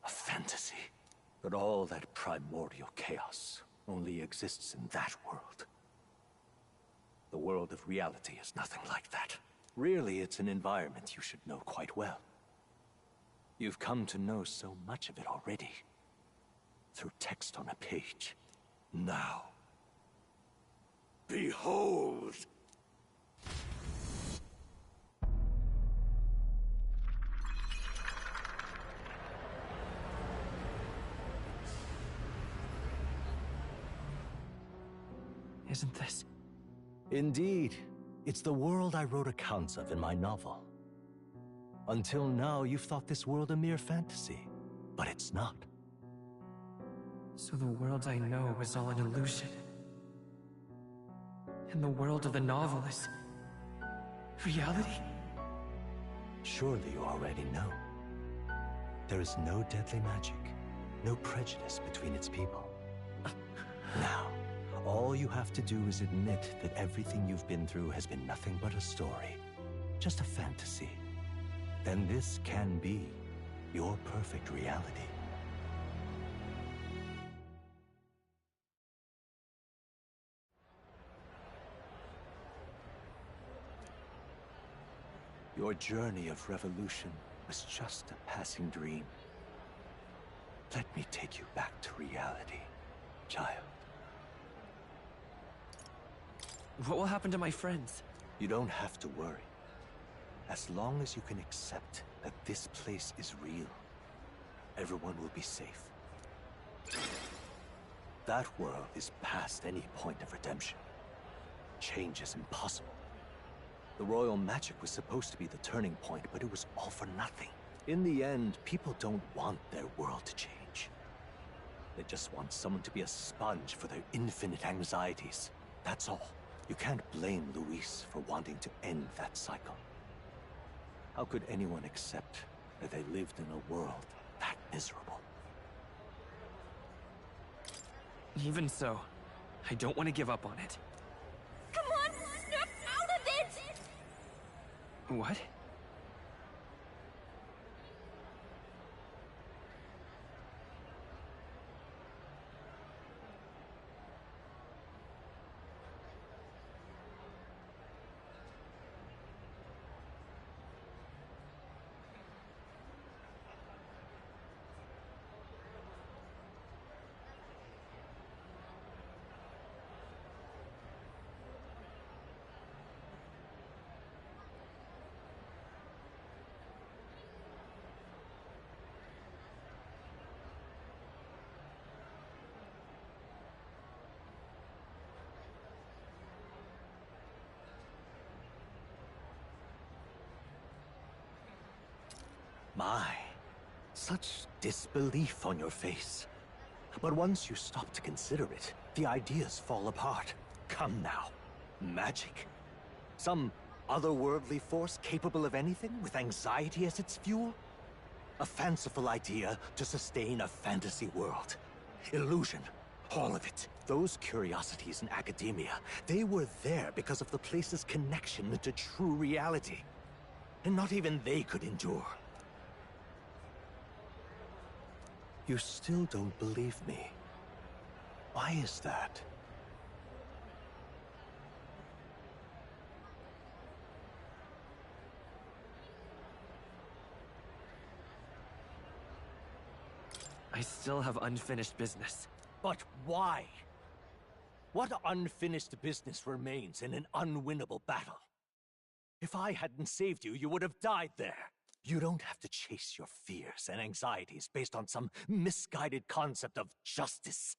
A fantasy. But all that primordial chaos only exists in that world. The world of reality is nothing like that. Really, it's an environment you should know quite well. You've come to know so much of it already. Through text on a page. Now, behold! Isn't this? Indeed. It's the world I wrote accounts of in my novel. Until now, you've thought this world a mere fantasy. But it's not. So the world I know is all an illusion. And the world of the novel is... reality? Surely you already know. There is no deadly magic, no prejudice between its people. Now, all you have to do is admit that everything you've been through has been nothing but a story, just a fantasy. Then this can be your perfect reality. Your journey of revolution was just a passing dream. Let me take you back to reality, child. What will happen to my friends? You don't have to worry. As long as you can accept that this place is real, everyone will be safe. That world is past any point of redemption. Change is impossible. The royal magic was supposed to be the turning point, but it was all for nothing. In the end, people don't want their world to change. They just want someone to be a sponge for their infinite anxieties. That's all. You can't blame Luis for wanting to end that cycle. How could anyone accept that they lived in a world that miserable? Even so, I don't want to give up on it. Come on, snap out of it! What? My, such disbelief on your face. But once you stop to consider it, the ideas fall apart. Come now. Magic? Some otherworldly force capable of anything with anxiety as its fuel? A fanciful idea to sustain a fantasy world. Illusion. All of it. Those curiosities in academia, they were there because of the place's connection to true reality. And not even they could endure. You still don't believe me. Why is that? I still have unfinished business. But why? What unfinished business remains in an unwinnable battle? If I hadn't saved you, you would have died there. You don't have to chase your fears and anxieties based on some misguided concept of justice.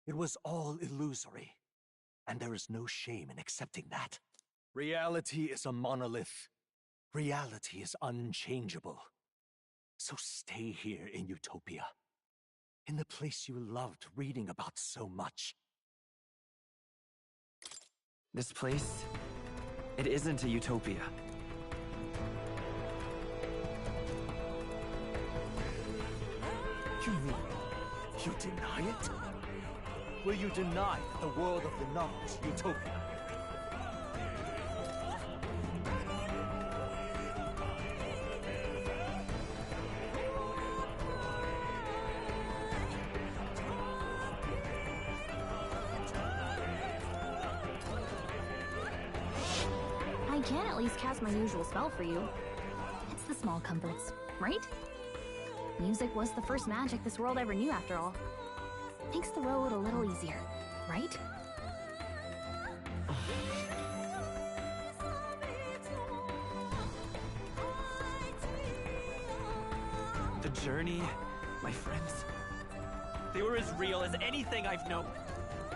It was all illusory, and there is no shame in accepting that. Reality is a monolith. Reality is unchangeable. So stay here in Utopia, in the place you loved reading about so much. This place, it isn't a utopia. You mean, you deny it? Will you deny that the world of the novel is utopia? I can at least cast my usual spell for you. It's the small comforts, right? Music was the first magic this world ever knew, after all. Makes the road a little easier, right? The journey, my friends, they were as real as anything I've known.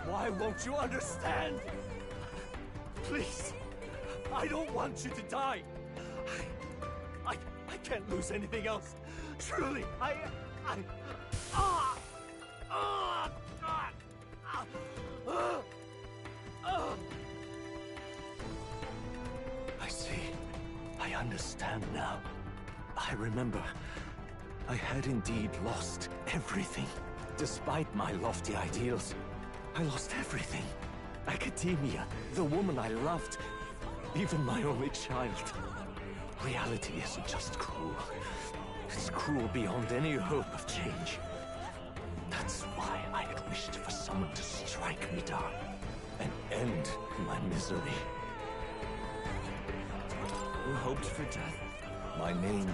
Why won't you understand? Please, I don't want you to die. I can't lose anything else. Truly, I see. I understand now. I remember. I had indeed lost everything. Despite my lofty ideals, I lost everything. Academia, the woman I loved, even my only child. Reality isn't just cruel. It's cruel beyond any hope of change. That's why I had wished for someone to strike me down and end my misery. You hoped for death? My name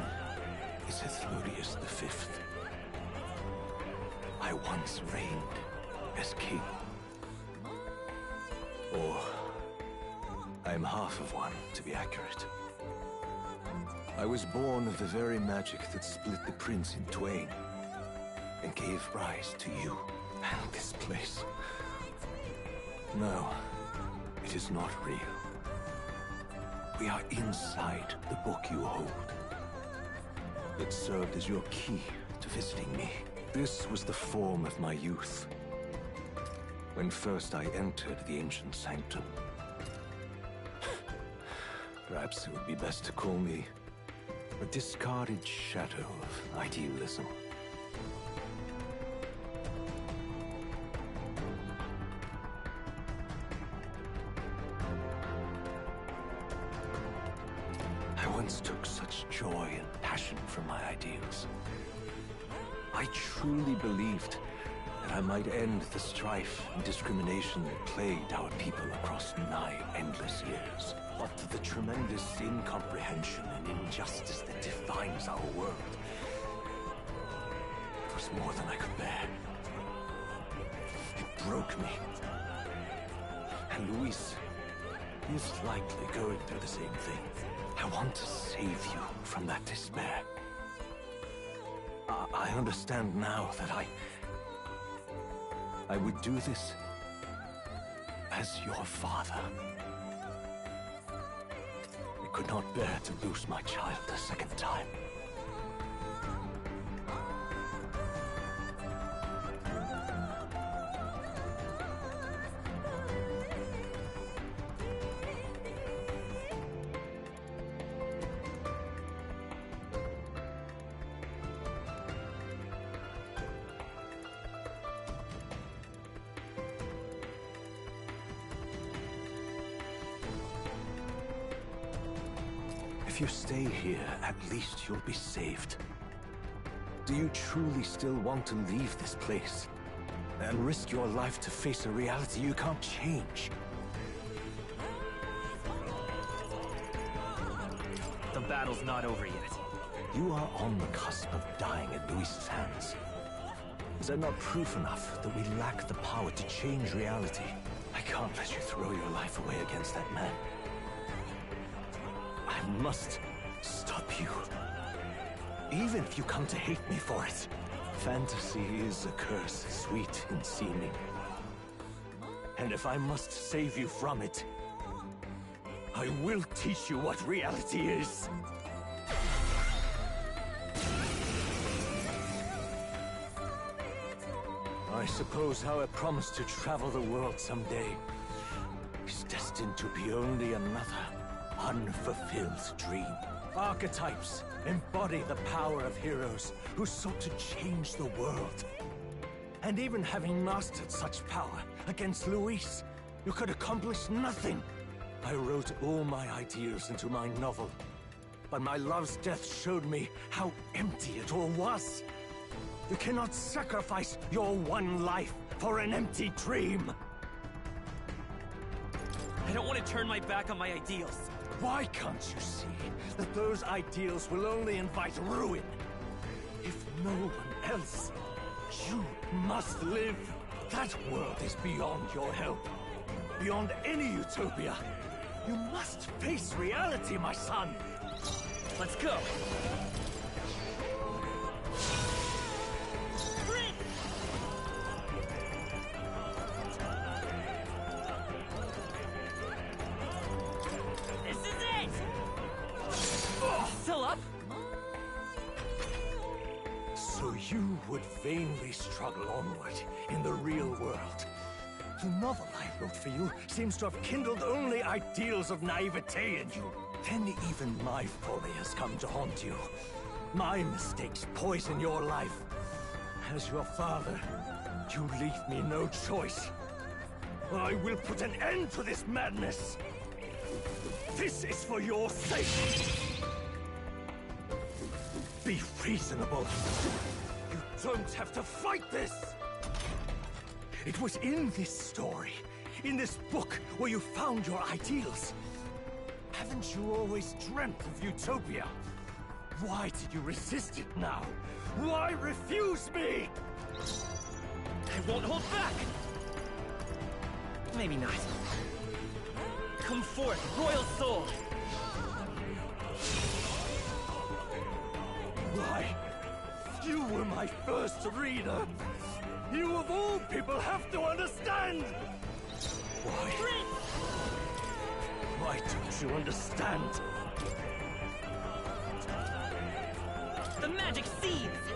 is Ethludius V. I once reigned as king. Or, I'm half of one, to be accurate. I was born of the very magic that split the prince in twain and gave rise to you and this place. No, it is not real. We are inside the book you hold. It served as your key to visiting me. This was the form of my youth, when first I entered the ancient sanctum. Perhaps it would be best to call me a discarded shadow of idealism. I once took such joy and passion from my ideals. I truly believed that I might end the strife and discrimination that plagued our people across 9 endless years. But the tremendous incomprehension and injustice that defines our world, it was more than I could bear. It broke me. And Luis is likely going through the same thing. I want to save you from that despair. I understand now that I would do this as your father. I could not bear to lose my child a second time. you stay here, at least you'll be saved. Do you truly still want to leave this place and risk your life to face a reality you can't change? The battle's not over yet. You are on the cusp of dying at Luis's hands. Is that not proof enough that we lack the power to change reality? I can't let you throw your life away against that man. I must stop you. Even if you come to hate me for it. Fantasy is a curse, sweet in seeming. And if I must save you from it, I will teach you what reality is. I suppose our promise to travel the world someday is destined to be only another unfulfilled dream. Archetypes embody the power of heroes who sought to change the world. And even having mastered such power against Luis, you could accomplish nothing. I wrote all my ideals into my novel, but my love's death showed me how empty it all was. You cannot sacrifice your one life for an empty dream. I don't want to turn my back on my ideals. Why can't you see that those ideals will only invite ruin? If no one else, you must live. That world is beyond your help. Beyond any utopia. You must face reality, my son. Let's go. Still up? So you would vainly struggle onward in the real world. The novel I wrote for you seems to have kindled only ideals of naivete in you. Then even my folly has come to haunt you. My mistakes poison your life. As your father, you leave me no choice. I will put an end to this madness. This is for your sake. Be reasonable. You don't have to fight this! It was in this story, in this book, where you found your ideals. Haven't you always dreamt of utopia? Why did you resist it now? Why refuse me? I won't hold back! Maybe not. Come forth, royal soul! Why? You were my first reader! You of all people have to understand! Why? Why don't you understand? The magic seeds!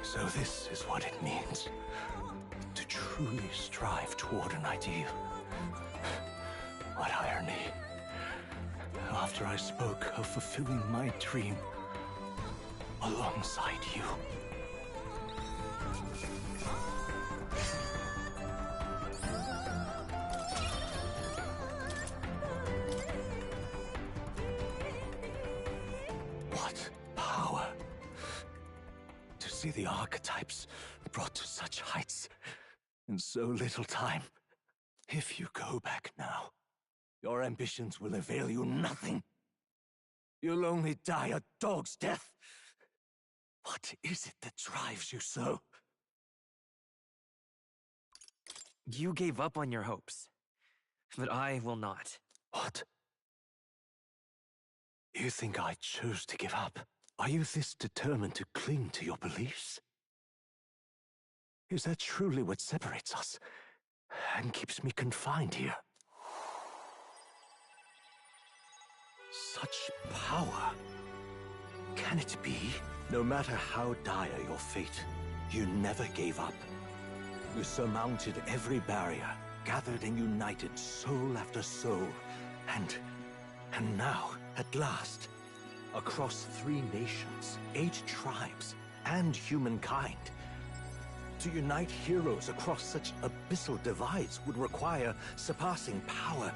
So this is what it means to truly strive toward an ideal. What irony. After I spoke of fulfilling my dream alongside you. What power to see the archetypes brought to such heights in so little time. If you go back now, your ambitions will avail you nothing. You'll only die a dog's death. What is it that drives you so? You gave up on your hopes, but I will not. What? You think I chose to give up? Are you this determined to cling to your beliefs? Is that truly what separates us and keeps me confined here? Such power. Can it be? No matter how dire your fate, you never gave up. You surmounted every barrier, gathered and united soul after soul, and now, at last, across 3 nations, 8 tribes, and humankind, To unite heroes across such abyssal divides would require surpassing power.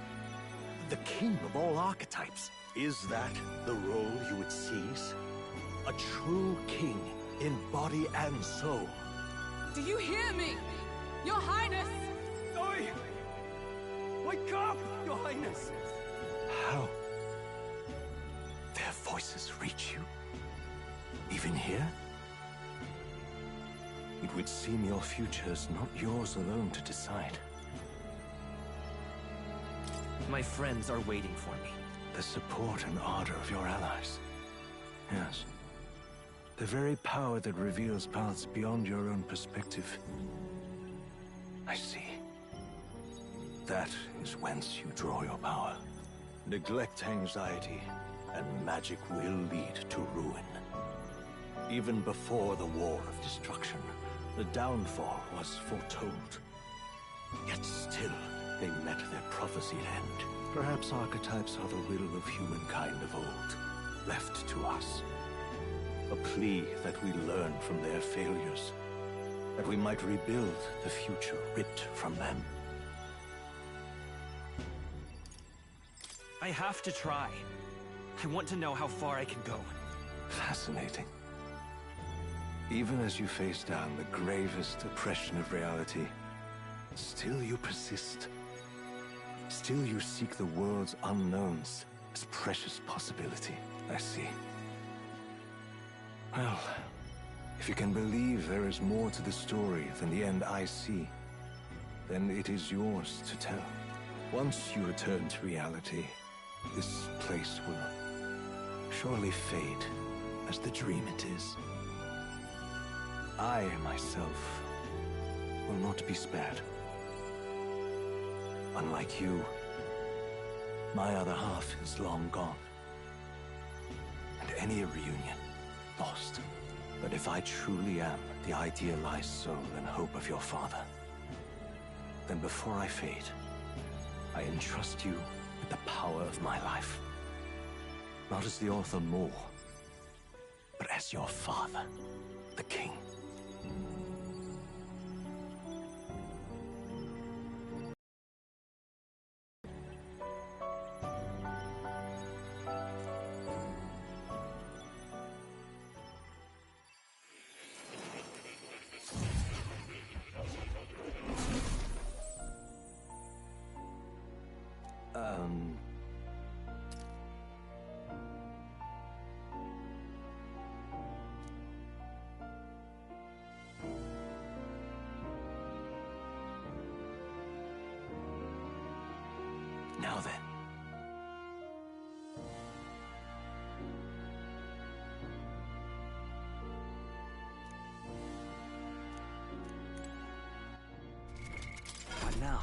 The king of all archetypes. Is that the role you would seize? A true king in body and soul. Do you hear me? Your Highness! Oi! Wake up, Your Highness! How? Their voices reach you? Even here? It would seem your future is not yours alone to decide. My friends are waiting for me. The support and ardor of your allies. Yes. The very power that reveals paths beyond your own perspective. I see. That is whence you draw your power. Neglect anxiety, and magic will lead to ruin. Even before the War of Destruction, the downfall was foretold. Yet still, they met their prophesied end. Perhaps archetypes are the will of humankind of old, left to us. A plea that we learn from their failures, that we might rebuild the future ripped from them. I have to try. I want to know how far I can go. Fascinating. Even as you face down the gravest oppression of reality, still you persist. Still you seek the world's unknowns as precious possibility. I see. Well, if you can believe there is more to the story than the end I see, then it is yours to tell. Once you return to reality, this place will surely fade as the dream it is. I, myself, will not be spared. Unlike you, my other half is long gone. And any reunion, lost. But if I truly am the idealized soul and hope of your father, then before I fade, I entrust you with the power of my life. Not as the author more, but as your father, the king. Now then. What now?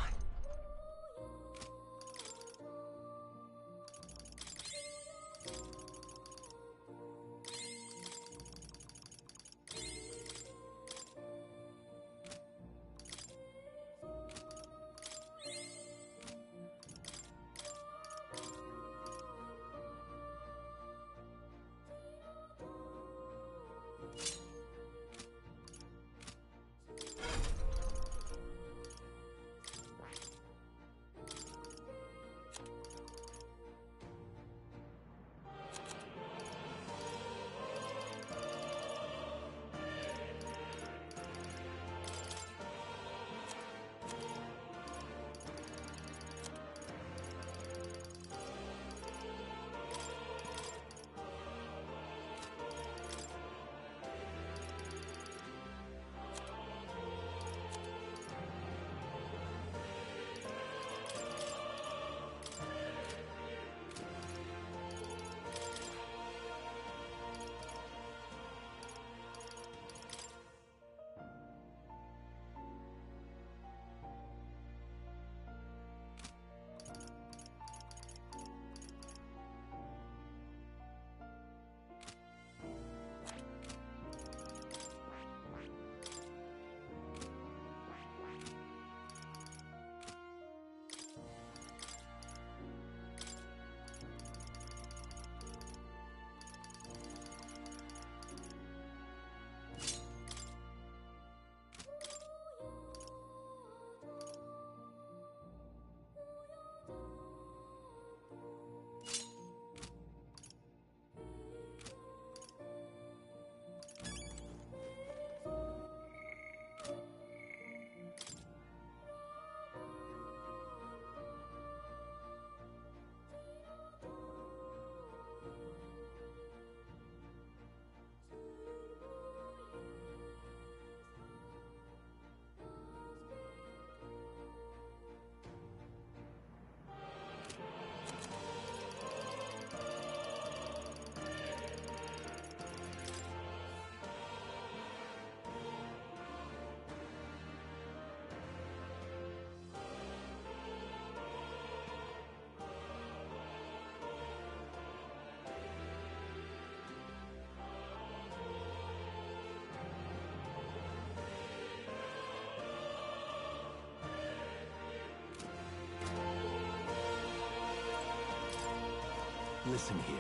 Listen here.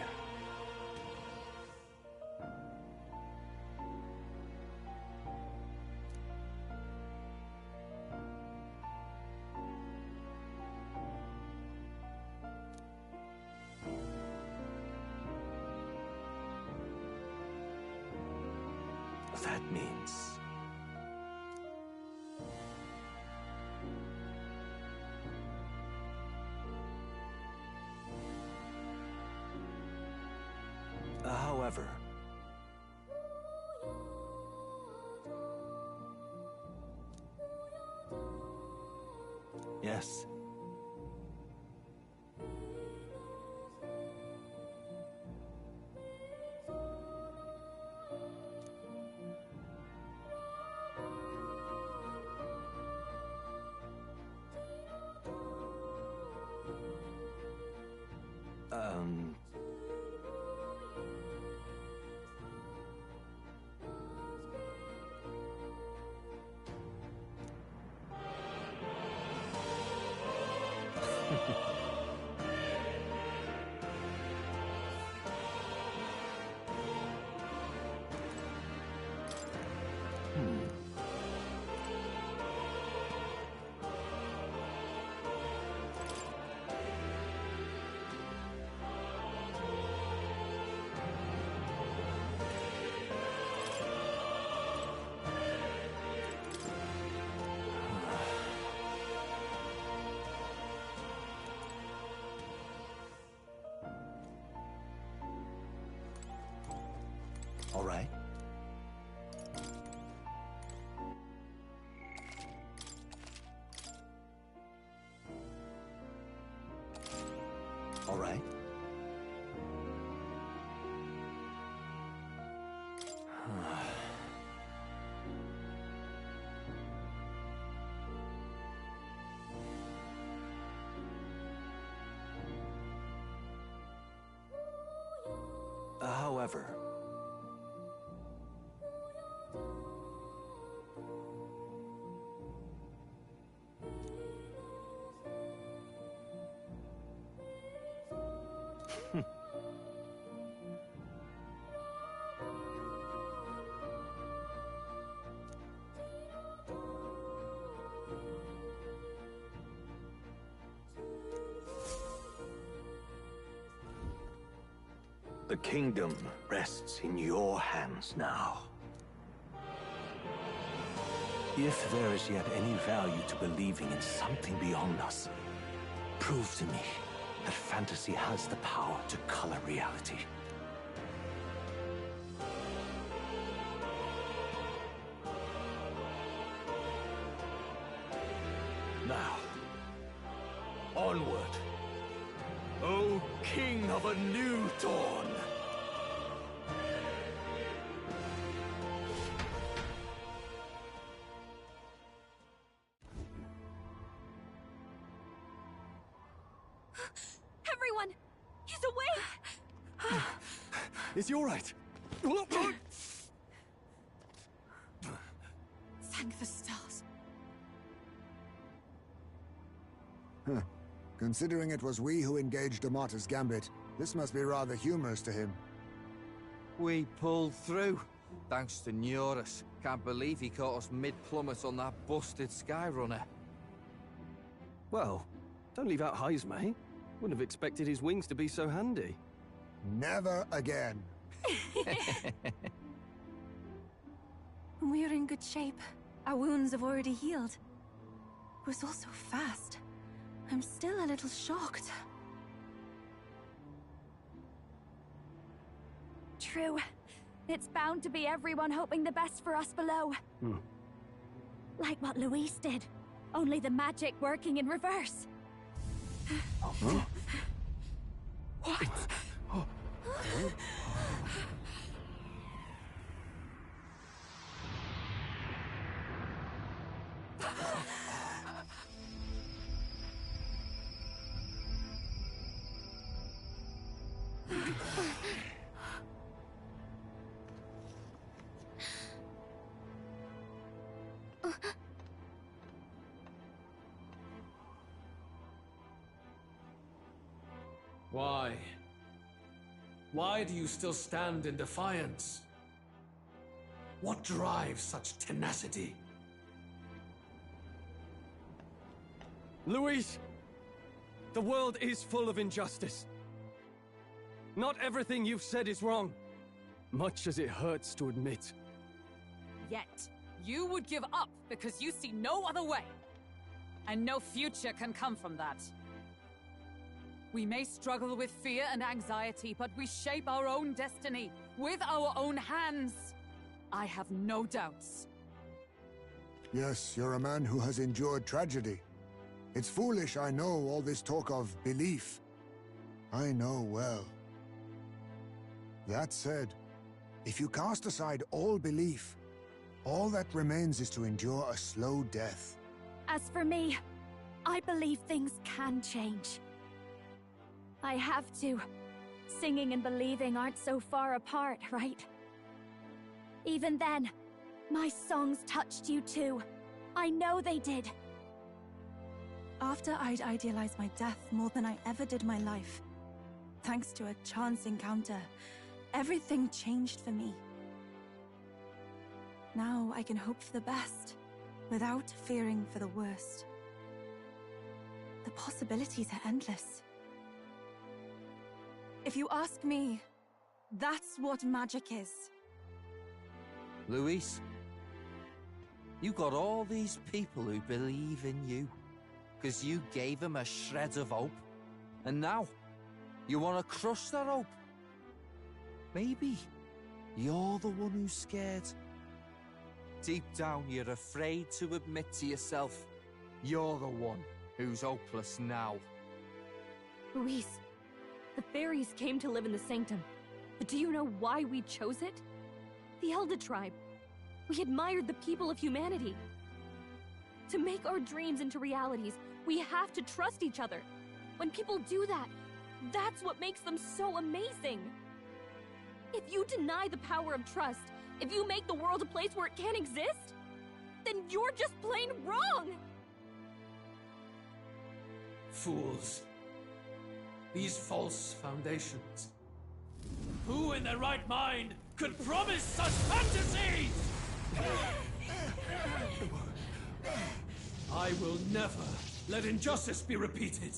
That means... However... Yes. All right. All right. However... The kingdom rests in your hands now. If there is yet any value to believing in something beyond us, prove to me that fantasy has the power to color reality. Now, onward, O King of a new dawn! Everyone! He's awake! Is he all right? Thank the stars. Huh. Considering it was we who engaged Amata's gambit, this must be rather humorous to him. We pulled through, thanks to Neurus. Can't believe he caught us mid-plummet on that busted Skyrunner. Well, don't leave out Heismay. Wouldn't have expected his wings to be so handy. Never again. We're in good shape. Our wounds have already healed. It was all so fast. I'm still a little shocked. True. It's bound to be everyone hoping the best for us below. Like what Luis did. Only the magic working in reverse. What? Why? Why do you still stand in defiance? What drives such tenacity? Luis, the world is full of injustice. Not everything you've said is wrong, much as it hurts to admit. Yet, you would give up because you see no other way. And no future can come from that. We may struggle with fear and anxiety, but we shape our own destiny with our own hands. I have no doubts. Yes, you're a man who has endured tragedy. It's foolish, I know, all this talk of belief. I know well. That said, if you cast aside all belief, all that remains is to endure a slow death. As for me, I believe things can change. I have to. Singing and believing aren't so far apart, right? Even then, my songs touched you too. I know they did. After I'd idealized my death more than I ever did my life, thanks to a chance encounter, everything changed for me. Now I can hope for the best, without fearing for the worst. The possibilities are endless. If you ask me, that's what magic is. Luis, you got all these people who believe in you, because you gave them a shred of hope. And now, you want to crush that hope. Maybe you're the one who's scared. Deep down, you're afraid to admit to yourself, you're the one who's hopeless now. Luis, the fairies came to live in the Sanctum. But do you know why we chose it? The Elder Tribe. We admired the people of humanity. To make our dreams into realities, we have to trust each other. When people do that, that's what makes them so amazing. If you deny the power of trust, if you make the world a place where it can't exist, then you're just plain wrong! Fools. These false foundations. Who in their right mind could promise such fantasies? I will never let injustice be repeated.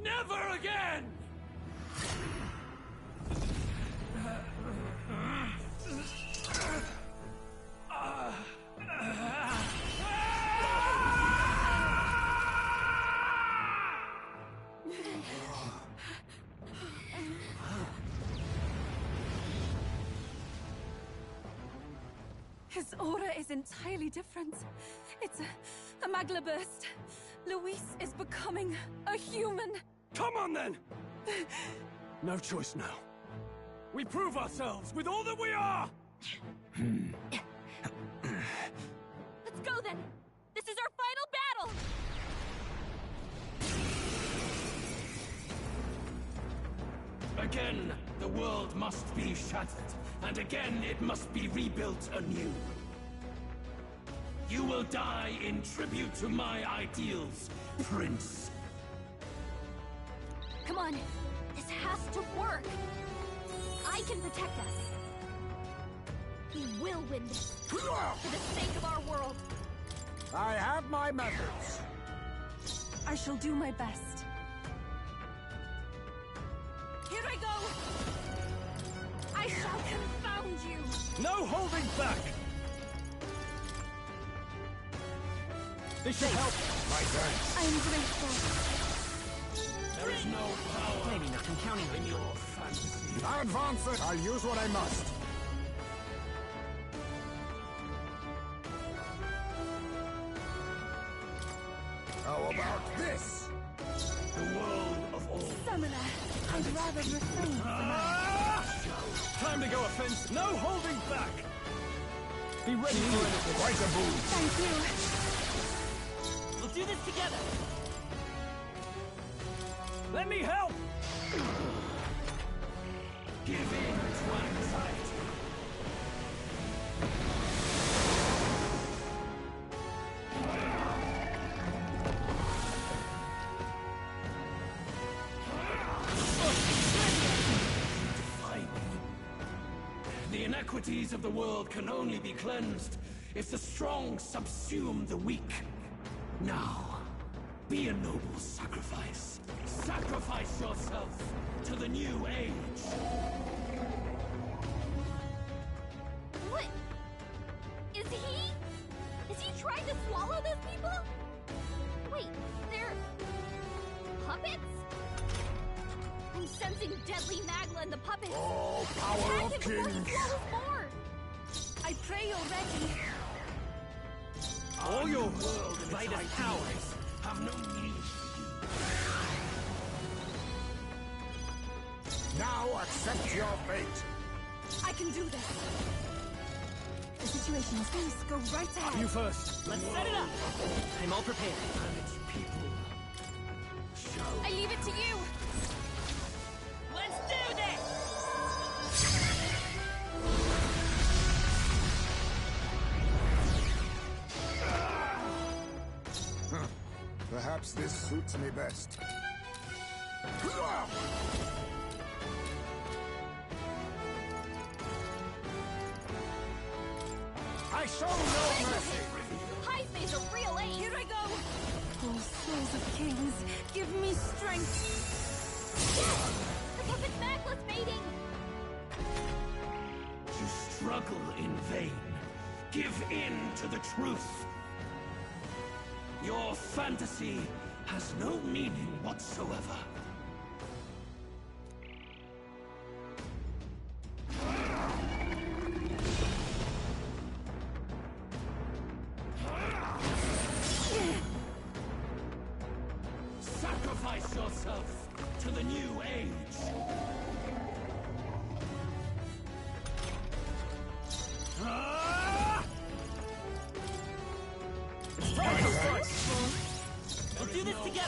Never again! His aura is entirely different. It's a magla burst. Luis is becoming a human. Come on then! No choice now. We prove ourselves with all that we are! Let's go then! This is our final battle! Again, the world must be shattered, and again it must be rebuilt anew. You will die in tribute to my ideals, Prince. Come on, this has to work! I can protect us. We will win this, for the sake of our world. I have my methods. I shall do my best. Here I go! I shall confound you! No holding back! This should help. My turn. I am grateful. There is no power Maybe not counting in your fantasy. I'll advance it. I'll use what I must. How about this? The world of all. Summoner, I'd rather refrain from Time to go offense. No holding back! Be ready for anything. Quite a boon. Thank you. We'll do this together. Let me help! Give in to anxiety. iniquities of the world can only be cleansed if the strong subsume the weak. Now, be a noble sacrifice. Sacrifice yourself to the new age. What? Is he trying to swallow those people? Wait, they're puppets? I'm sensing deadly magma in the puppets. Oh, power Attack of him before he kings! swallows more. I pray you're ready. All your world and its powers have no need for you. Now accept your fate. I can do this. The situation is loose. Go right ahead. You first. Let's set it up! I'm all prepared. And its people shall... I leave it to you. Let's do this! Perhaps this suits me best. I show no mercy! Hype's a real ace. Here I go. Oh, souls of kings, give me strength. The puppet's necklace fading. You struggle in vain. Give in to the truth. Your fantasy has no meaning whatsoever. Sacrifice yourself to the new age. We'll do this together!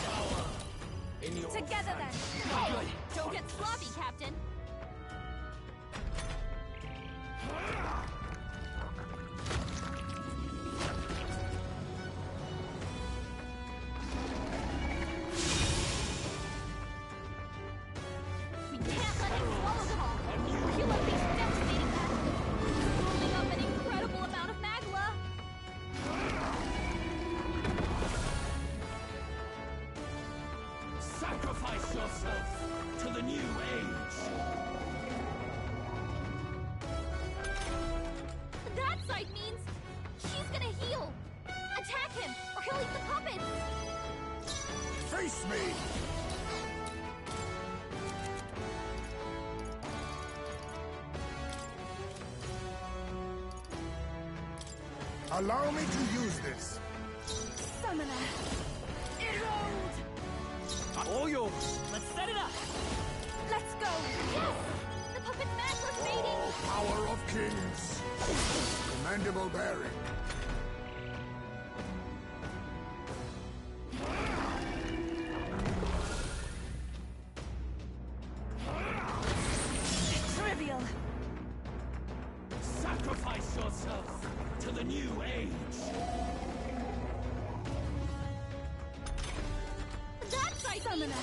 Together then. Hey, don't get sloppy, Captain. We can't let him swallow them all, or he'll unleash devastating magma, building up an incredible amount of magma. Sacrifice yourself to the new age. That sight means she's gonna heal. Attack him, or he'll eat the puppets. Face me! Allow me to use this. Summoner. Erode. All yours. Let's set it up! Let's go. Yes! The puppet's necklace fading. Oh, power of kings! Commendable bearing. Trivial. Sacrifice yourself to the new age. That sight Summoner.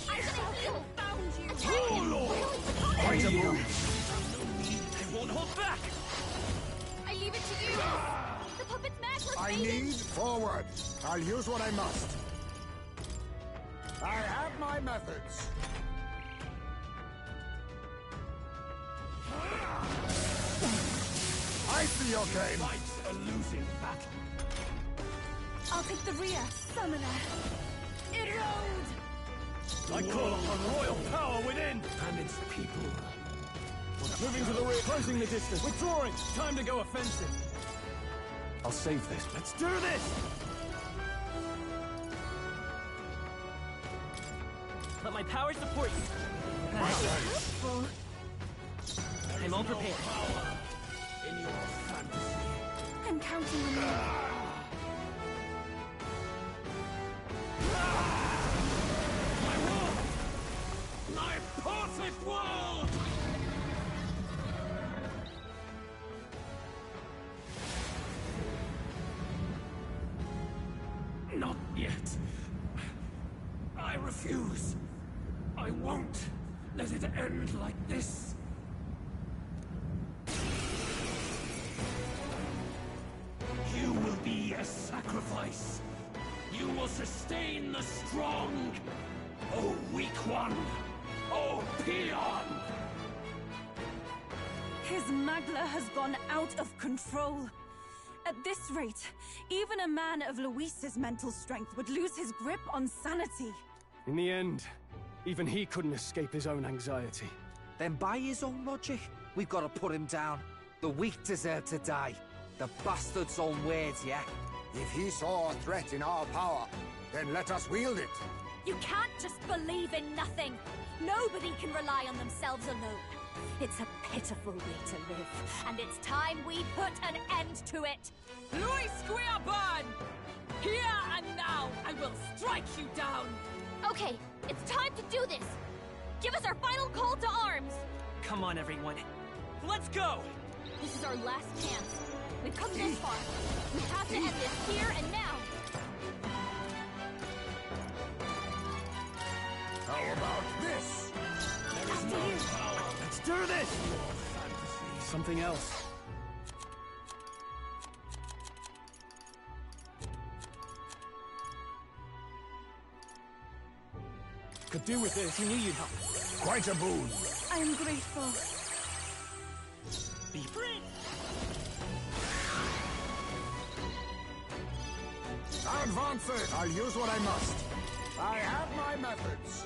I'm gonna heal. Found you. Attack him, or he'll eat the puppets. Quite a move. I won't hold back! I leave it to you. The puppet's necklace I fading. need forward. I'll use what I must. I have my methods. I see your game. Fights a losing battle. I'll take the rear. Summoner. Erode. I call upon royal power within. And its people. Moving to the rear, closing the distance. Withdrawing. Time to go offensive. I'll save this. Let's do this. Let my power support you. Helpful. I'm all prepared. Power in your fantasy. I'm counting on you. My world! My perfect world! Not yet. I refuse. I won't let it end like this. sustain the strong. O weak one! O peon! His Magla has gone out of control. At this rate, even a man of Luis's mental strength would lose his grip on sanity. In the end, even he couldn't escape his own anxiety. Then by his own logic, we've got to put him down. The weak deserve to die. The bastard's own words, yeah? If he saw a threat in our power, then let us wield it. You can't just believe in nothing. Nobody can rely on themselves alone. It's a pitiful way to live, and it's time we put an end to it. Luis Squeaburn! Here and now, I will strike you down! Okay, it's time to do this. Give us our final call to arms. Come on, everyone. Let's go! This is our last chance. We've come this far. We have to end this here and now. How about this? There is no power. Let's do this! Something else. Could do with this. You knew you'd help. Quite a boon. I am grateful. Be free! Advance! I'll use what I must. I have my methods.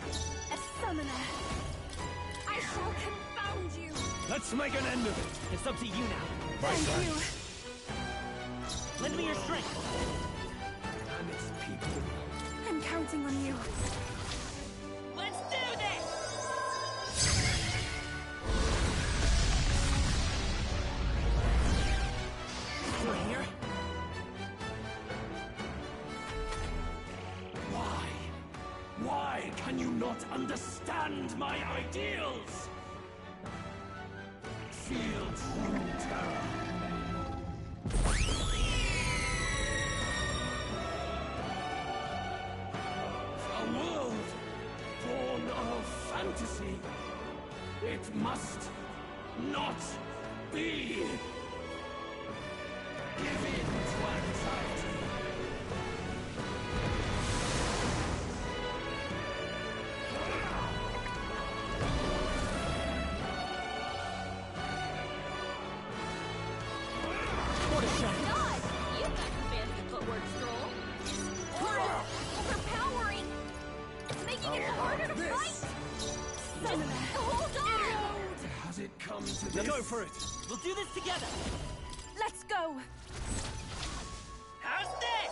A summoner. I shall confound you. Let's make an end of it. It's up to you now. Thank you. Lend me your strength. And its people. I'm counting on you. Let's do this! Still here? Why can you not understand my ideals? Feel true terror. A world born of fantasy. It must not be. Give in to anxiety. God, you got a fancy footwork stroll. Overpowering. Making it harder to fight. Hold on. Has it come to this? Let's go for it. We'll do this together! Let's go. How's this?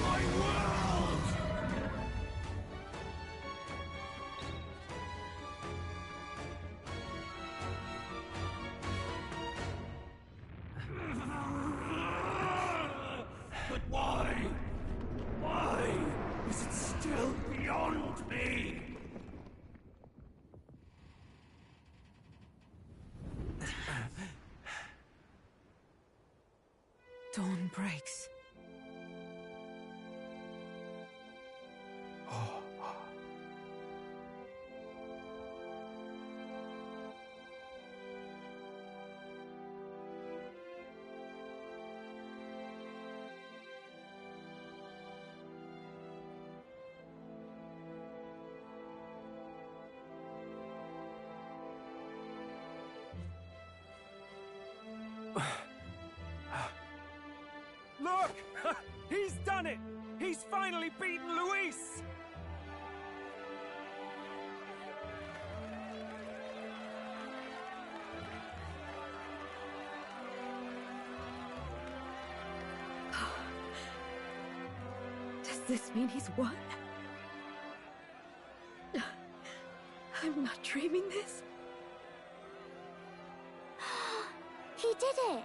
My world! But why? Why is it still beyond me? Dawn breaks. Look! He's done it! He's finally beaten Luis! Does this mean he's won? I'm not dreaming this. He did it!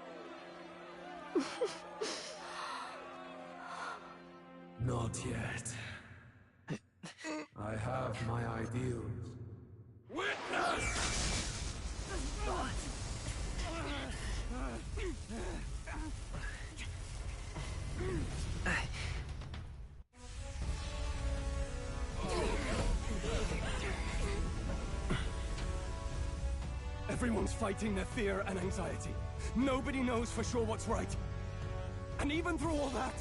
Not yet. I have my ideals. Witness! Everyone's fighting their fear and anxiety. Nobody knows for sure what's right. And even through all that,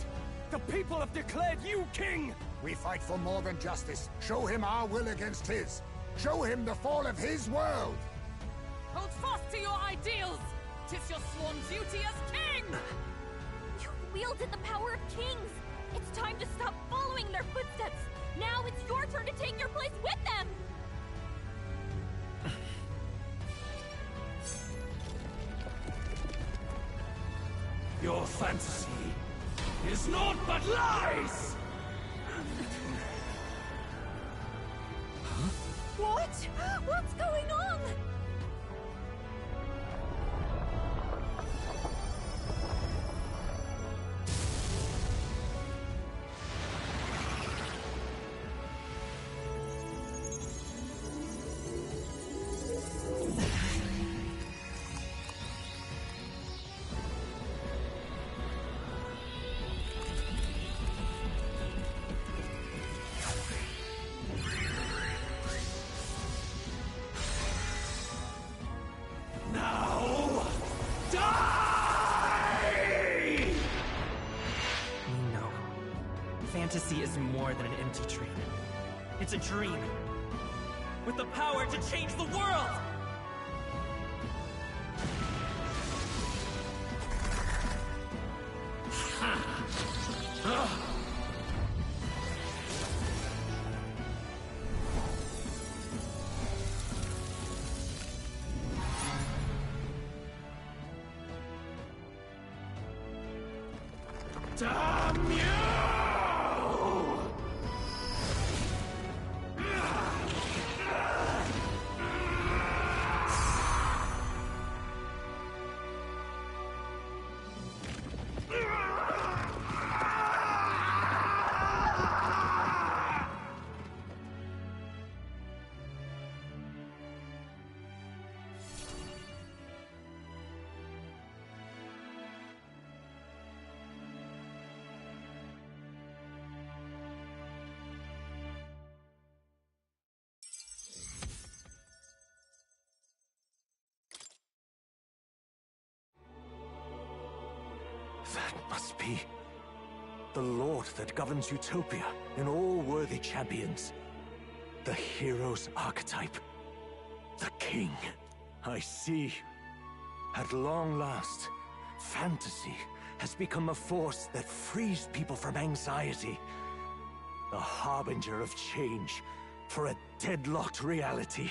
the people have declared you king! We fight for more than justice. Show him our will against his. Show him the fall of his world! Hold fast to your ideals! 'Tis your sworn duty as king! You've wielded the power of kings! It's time to stop following in their footsteps! Now it's your turn to take your place with them! Your fantasy is naught but lies! What? What's going on? Fantasy is more than an empty dream. It's a dream with the power to change the world! Damn you! That must be the Lord that governs Utopia in all worthy champions. The hero's archetype. The king. I see. At long last, fantasy has become a force that frees people from anxiety. A harbinger of change for a deadlocked reality.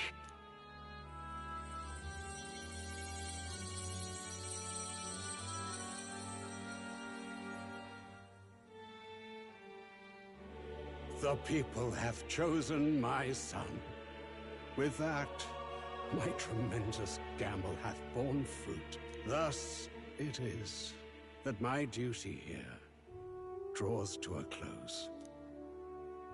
The people have chosen my son. With that, my tremendous gamble hath borne fruit. Thus it is that my duty here draws to a close.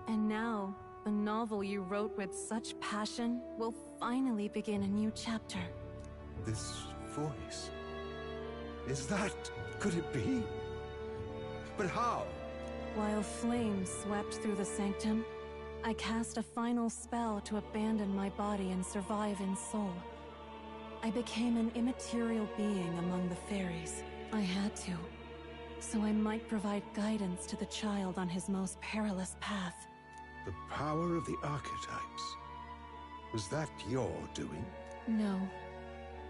And now, the novel you wrote with such passion will finally begin a new chapter. This voice... could it be? But how? While flames swept through the sanctum, I cast a final spell to abandon my body and survive in soul. I became an immaterial being among the fairies. I had to, so I might provide guidance to the child on his most perilous path. The power of the archetypes. Was that your doing? No.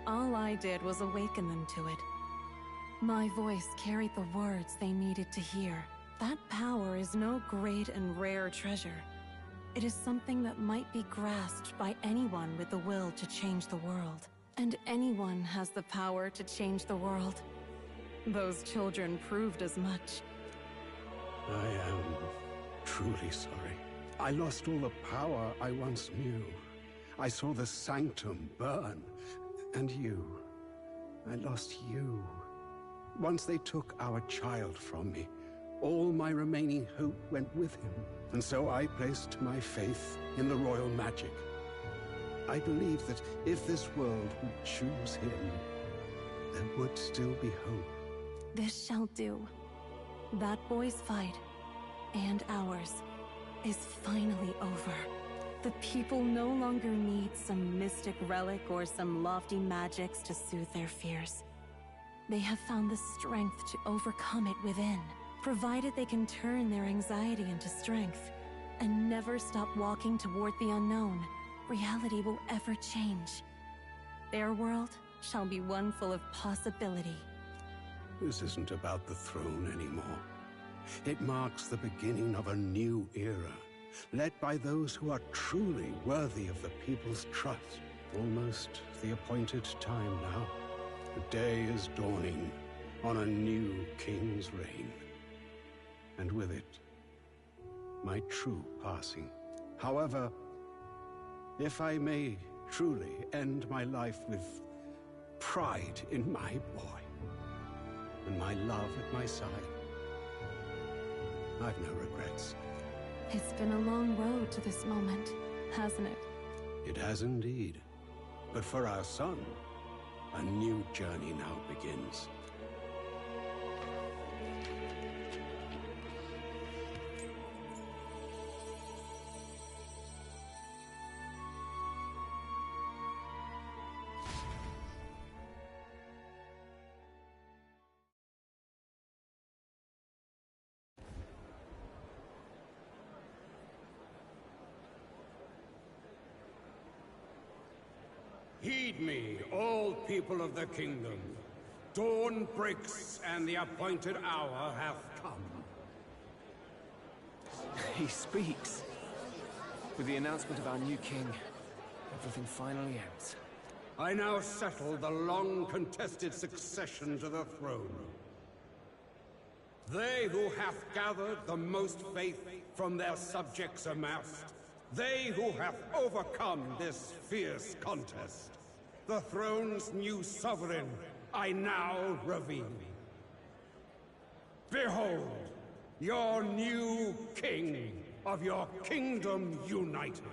All I did was awaken them to it. My voice carried the words they needed to hear. That power is no great and rare treasure. It is something that might be grasped by anyone with the will to change the world. And anyone has the power to change the world. Those children proved as much. I am truly sorry. I lost all the power I once knew. I saw the sanctum burn. And you. I lost you. Once they took our child from me, all my remaining hope went with him. And so I placed my faith in the royal magic. I believed that if this world would choose him, there would still be hope. This shall do. That boy's fight, and ours, is finally over. The people no longer need some mystic relic or some lofty magics to soothe their fears. They have found the strength to overcome it within, provided they can turn their anxiety into strength and never stop walking toward the unknown. Reality will ever change. Their world shall be one full of possibility. This isn't about the throne anymore. It marks the beginning of a new era, led by those who are truly worthy of the people's trust. Almost the appointed time now. The day is dawning on a new king's reign. And with it, my true passing. However, if I may truly end my life with pride in my boy, and my love at my side, I've no regrets. It's been a long road to this moment, hasn't it? It has indeed. But for our son, a new journey now begins. Heed me, all people of the kingdom. Dawn breaks, and the appointed hour hath come. He speaks. With the announcement of our new king, everything finally ends. I now settle the long-contested succession to the throne. They who hath gathered the most faith from their subjects amassed, they who have overcome this fierce contest, the throne's new sovereign, I now reveal. Behold, your new king of your kingdom united.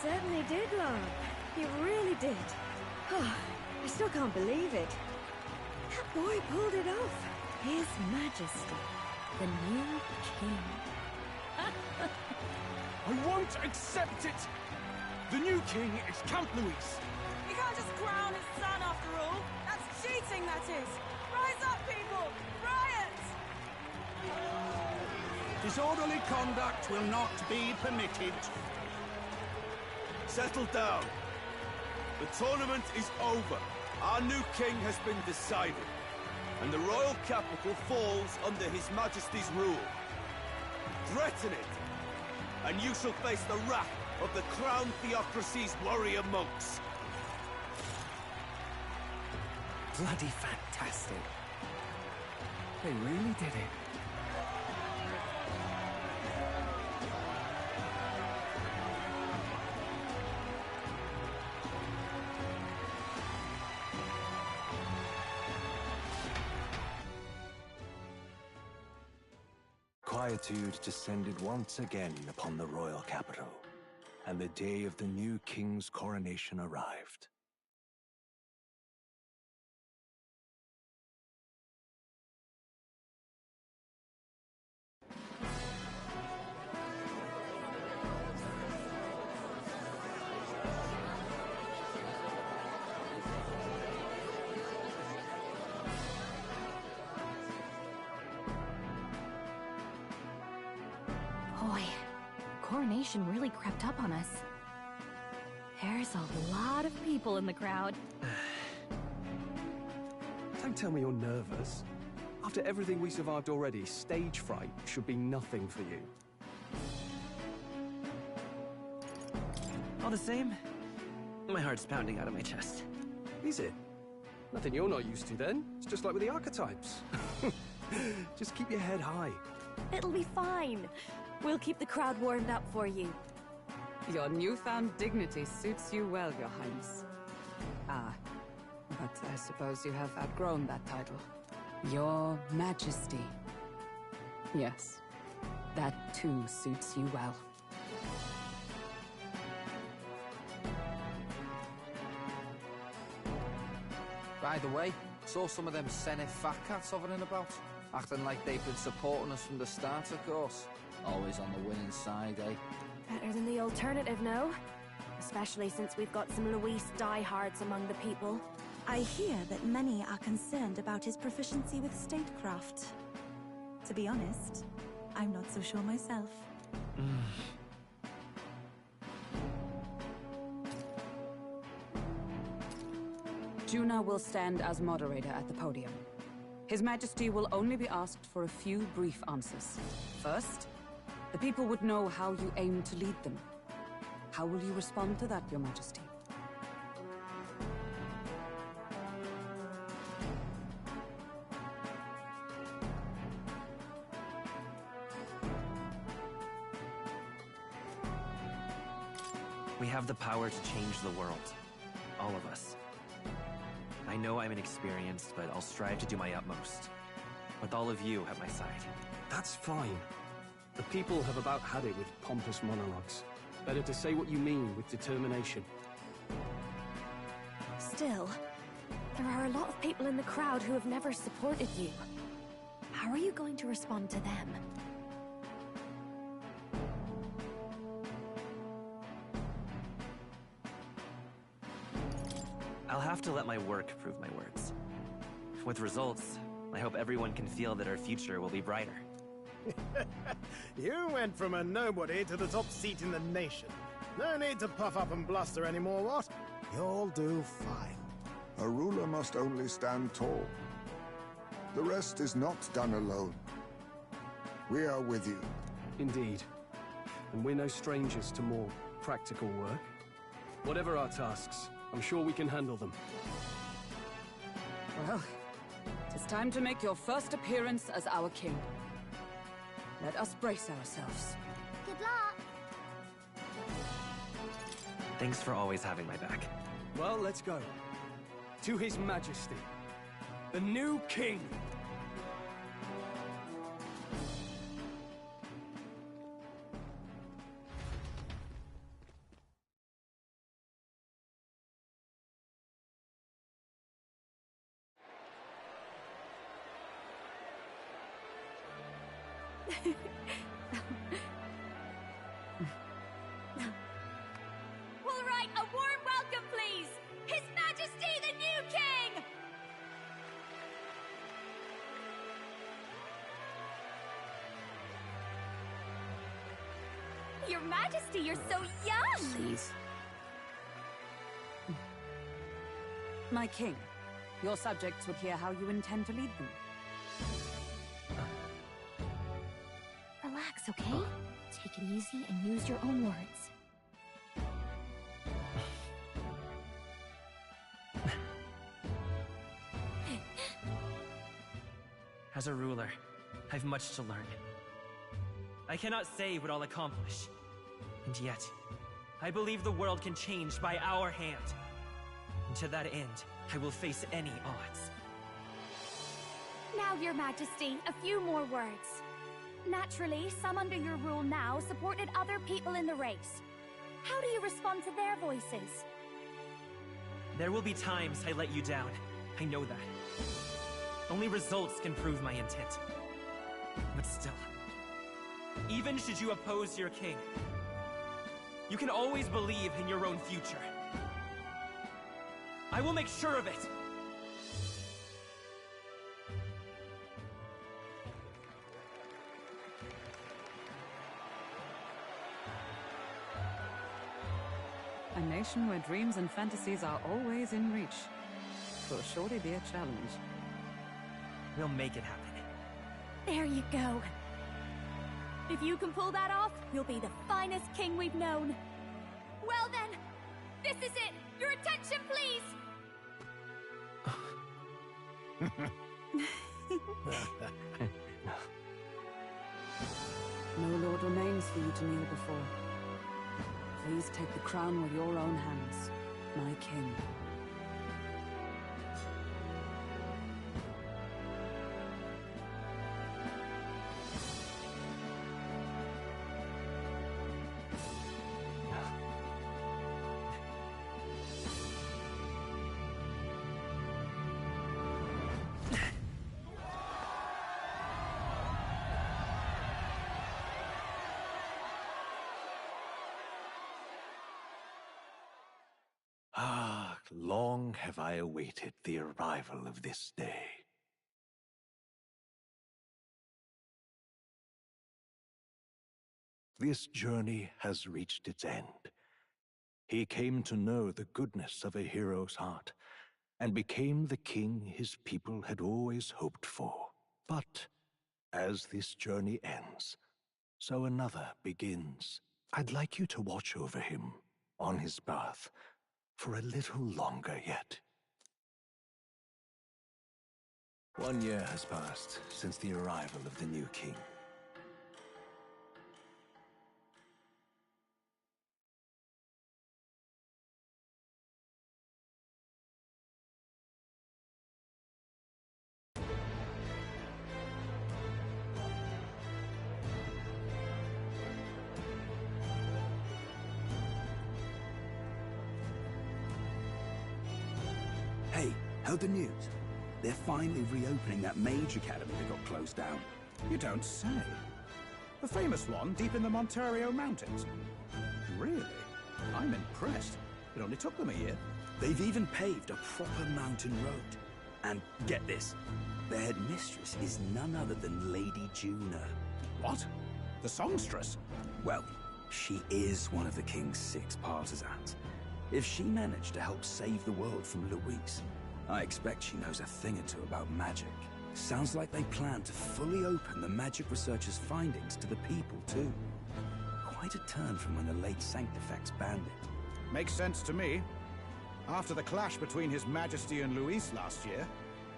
Certainly did, Lord. He really did. Oh, I still can't believe it. That boy pulled it off. His Majesty, the new king. I won't accept it! The new king is Count Luis. You can't just crown his son after all. That's cheating, that is. Rise up, people! Riot! Disorderly conduct will not be permitted. Settle down. The tournament is over. Our new king has been decided, and the royal capital falls under His Majesty's rule. Threaten it, and you shall face the wrath of the crown theocracy's warrior monks. Bloody fantastic. They really did it. Quietude descended once again upon the royal capital, and the day of the new king's coronation arrived. Boy, coronation really crept up on us. There's a lot of people in the crowd. Don't tell me you're nervous. After everything we survived already, stage fright should be nothing for you. All the same, my heart's pounding out of my chest. Is it? Nothing you're not used to then. It's just like with the archetypes. Just keep your head high. It'll be fine. We'll keep the crowd warmed up for you. Your newfound dignity suits you well, Your Highness. Ah, but I suppose you have outgrown that title. Your Majesty. Yes, that too suits you well. By the way, saw some of them Senate fat cats hovering about, acting like they've been supporting us from the start, of course. Always on the winning side, eh? Better than the alternative, no? Especially since we've got some Luis diehards among the people. I hear that many are concerned about his proficiency with statecraft. To be honest, I'm not so sure myself. Juna will stand as moderator at the podium. His Majesty will only be asked for a few brief answers. First, the people would know how you aim to lead them. How will you respond to that, Your Majesty? We have the power to change the world. All of us. I know I'm inexperienced, but I'll strive to do my utmost. With all of you at my side. That's fine. The people have about had it with pompous monologues. Better to say what you mean with determination. Still, there are a lot of people in the crowd who have never supported you. How are you going to respond to them? I'll have to let my work prove my words. With results, I hope everyone can feel that our future will be brighter. You went from a nobody to the top seat in the nation. No need to puff up and bluster anymore, what? You'll do fine. A ruler must only stand tall. The rest is not done alone. We are with you. Indeed. And we're no strangers to more practical work. Whatever our tasks, I'm sure we can handle them. Well, it is time to make your first appearance as our king. Let us brace ourselves. Good luck! Thanks for always having my back. Well, let's go. To His Majesty, the new king! All right, a warm welcome, please! His Majesty the new king! Your Majesty, you're so young! Please. My king, your subjects would hear how you intend to lead them. Relax, okay? Take it easy and use your own words. As a ruler, I've much to learn. I cannot say what I'll accomplish. And yet, I believe the world can change by our hand. And to that end, I will face any odds. Now, Your Majesty, a few more words. Naturally, some under your rule now supported other people in the race. How do you respond to their voices? There will be times I let you down. I know that. Only results can prove my intent. But still, even should you oppose your king, you can always believe in your own future. I will make sure of it! A nation where dreams and fantasies are always in reach. Will surely be a challenge. We'll make it happen. There you go. If you can pull that off, you'll be the finest king we've known. Well then, this is it! Your attention, please! No lord remains for you to kneel before. Please take the crown with your own hands, my king. long have I awaited the arrival of this day. This journey has reached its end. He came to know the goodness of a hero's heart, and became the king his people had always hoped for. But as this journey ends, so another begins. I'd like you to watch over him on his path for a little longer yet. 1 year has passed since the arrival of the new king. Hey, heard the news? They're finally reopening that mage academy that got closed down. You don't say. The famous one deep in the Montario Mountains. Really? I'm impressed. It only took them a year. They've even paved a proper mountain road. And get this, the headmistress is none other than Lady Juna. What? The songstress? Well, she is one of the king's 6 partisans. If she managed to help save the world from Luis, I expect she knows a thing or two about magic. Sounds like they plan to fully open the magic researchers' findings to the people, too. Quite a turn from when the late Sanctifex banned it. Makes sense to me. After the clash between His Majesty and Luis last year,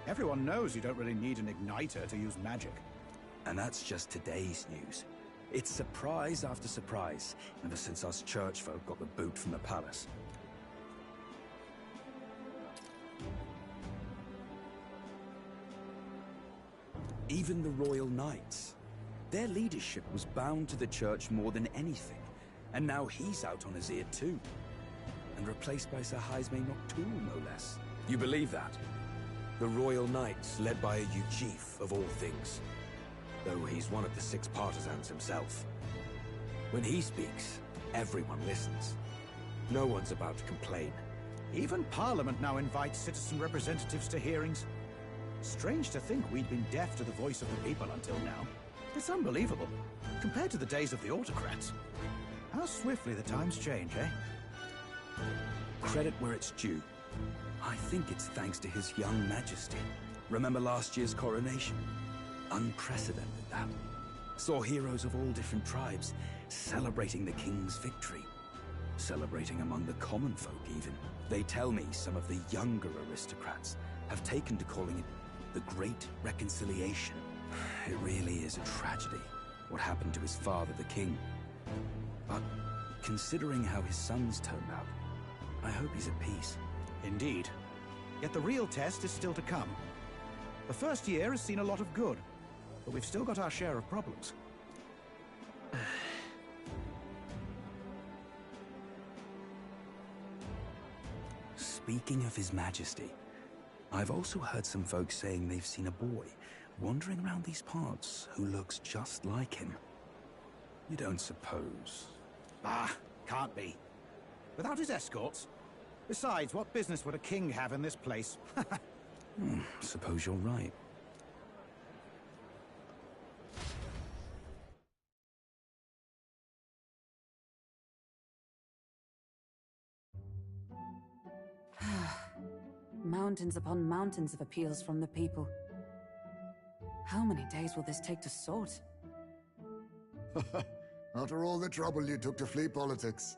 everyone knows you don't really need an igniter to use magic. And that's just today's news. It's surprise after surprise, ever since us church folk got the boot from the palace. Even the Royal Knights. Their leadership was bound to the church more than anything, and now he's out on his ear too. And replaced by Sir Jaime Noctul, no less. You believe that? The Royal Knights, led by a Ujif of all things. Though he's one of the 6 partisans himself. When he speaks, everyone listens. No one's about to complain. Even Parliament now invites citizen representatives to hearings. Strange to think we'd been deaf to the voice of the people until now. It's unbelievable, compared to the days of the autocrats. How swiftly the times change, eh? Credit where it's due. I think it's thanks to His young majesty. Remember last year's coronation? Unprecedented, that. Saw heroes of all different tribes celebrating the king's victory. Celebrating among the common folk, even. They tell me some of the younger aristocrats have taken to calling it the Great Reconciliation. It really is a tragedy, what happened to his father, the king. But considering how his sons turned out, I hope he's at peace. Indeed. Yet the real test is still to come. The first year has seen a lot of good, but we've still got our share of problems. Speaking of His Majesty, I've also heard some folks saying they've seen a boy wandering around these parts who looks just like him. You don't suppose? Ah, can't be. Without his escorts? Besides, what business would a king have in this place? Suppose you're right. Mountains upon mountains of appeals from the people. How many days will this take to sort? After all the trouble you took to flee politics.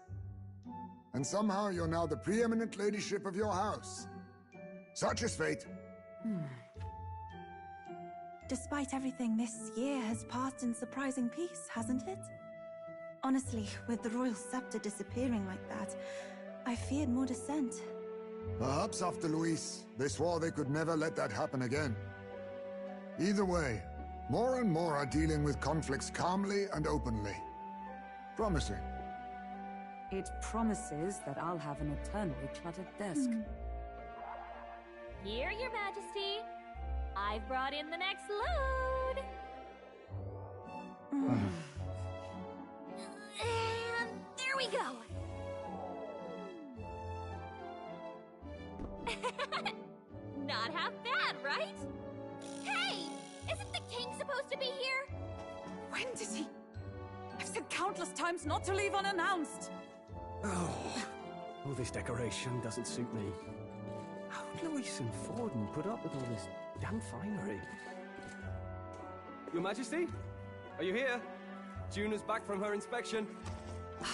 And somehow you're now the preeminent ladyship of your house. Such is fate. Despite everything, this year has passed in surprising peace, hasn't it? Honestly, with the royal scepter disappearing like that, I feared more dissent. Perhaps after Luis, they swore they could never let that happen again. Either way, more and more are dealing with conflicts calmly and openly. Promising. It promises that I'll have an eternally cluttered desk. Here, Your Majesty. I've brought in the next load. And there we go. to be here? When did he? I've said countless times not to leave unannounced. Oh, all this decoration doesn't suit me. How would Luis and Forden put up with all this damn finery? Your Majesty? Are you here? Juna's back from her inspection.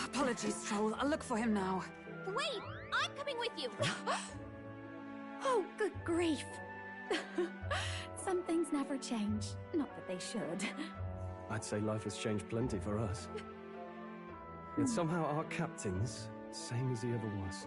Apologies, Troll. I'll look for him now. Wait! I'm coming with you! Oh, good grief. Some things never change. Not that they should. I'd say life has changed plenty for us. Yet somehow our captain's same as he ever was.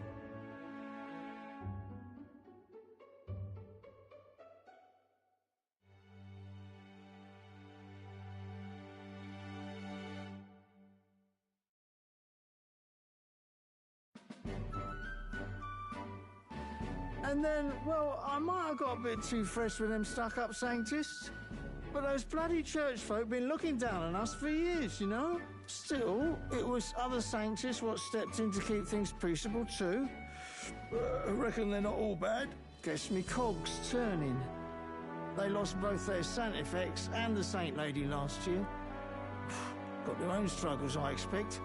And then, well, I might have got a bit too fresh with them stuck-up Sanctists. But those bloody church folk been looking down on us for years, you know? Still, it was other Sanctists what stepped in to keep things peaceable too. I reckon they're not all bad. Guess me cogs turning. They lost both their Santifex and the Saint Lady last year. Got their own struggles, I expect.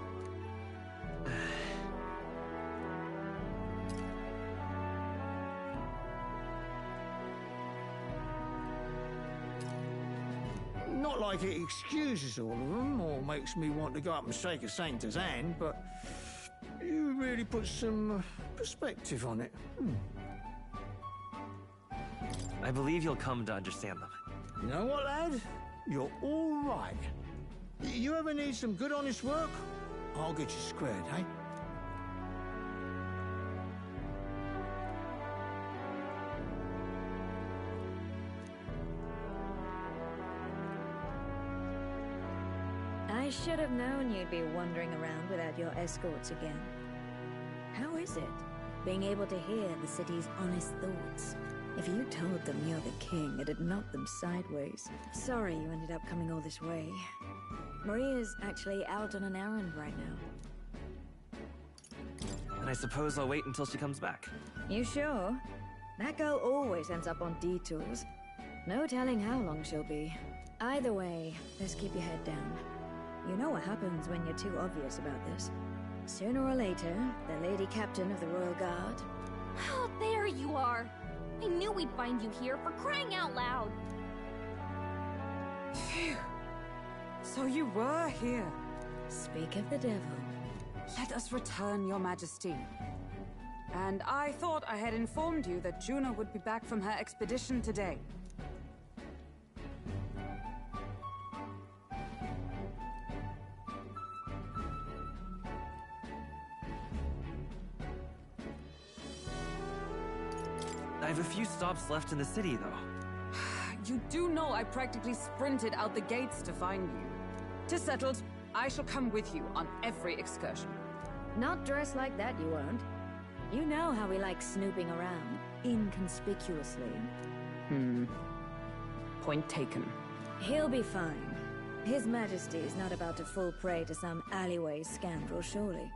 Not like it excuses all of them or makes me want to go up and shake a saint's hand, but you really put some perspective on it. I believe you'll come to understand them. You know what, lad? You're all right. You ever need some good, honest work? I'll get you squared, eh? I should have known you'd be wandering around without your escorts again. How is it, being able to hear the city's honest thoughts? If you told them you're the king, it'd knock them sideways. Sorry you ended up coming all this way. Maria's actually out on an errand right now. And I suppose I'll wait until she comes back. You sure? That girl always ends up on detours. No telling how long she'll be. Either way, just keep your head down. You know what happens when you're too obvious about this. Sooner or later, the Lady Captain of the Royal Guard... Oh, there you are! I knew we'd find you here, for crying out loud! Phew. So you were here. Speak of the devil. Let us return, Your Majesty. And I thought I had informed you that Juna would be back from her expedition today. I have a few stops left in the city, though. You do know I practically sprinted out the gates to find you. 'Tis settled. I shall come with you on every excursion. Not dressed like that, you won't. You know how we like snooping around, inconspicuously. Point taken. He'll be fine. His Majesty is not about to fall prey to some alleyway scandal, surely.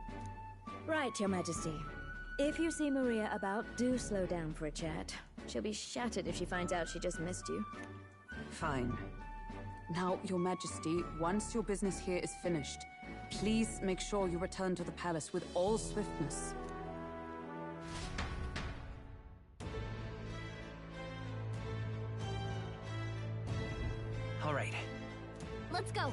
Right, Your Majesty. If you see Maria about, do slow down for a chat. She'll be shattered if she finds out she just missed you. Fine. Now, Your Majesty, once your business here is finished, please make sure you return to the palace with all swiftness. All right. Let's go!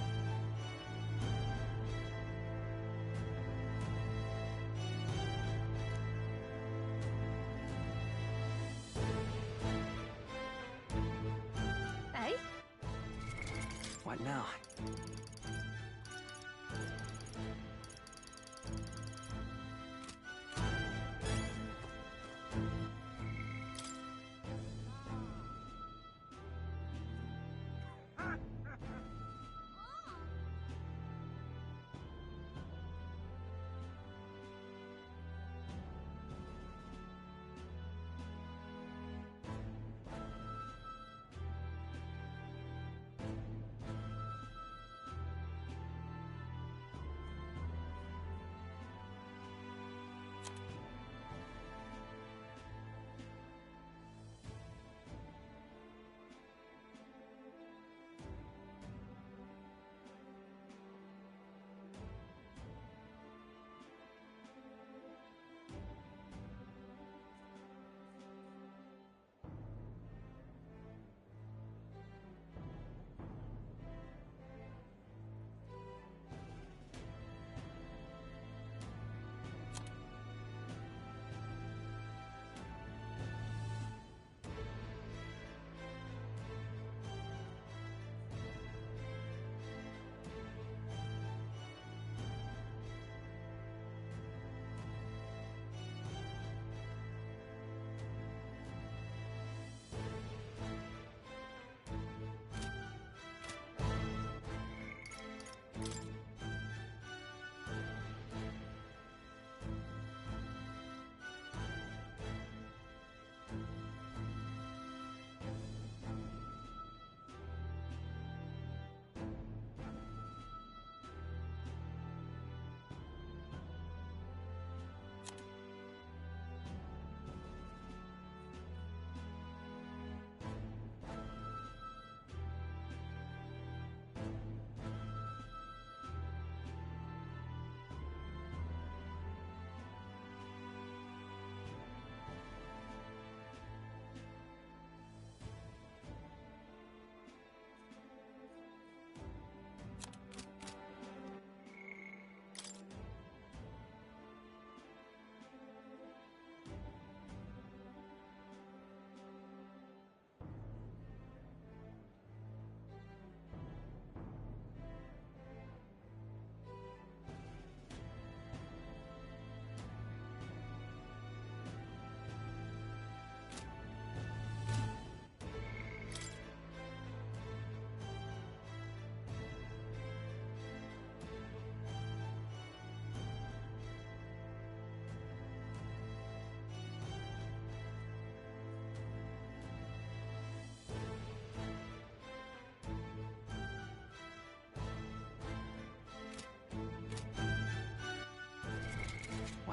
Hey? What now?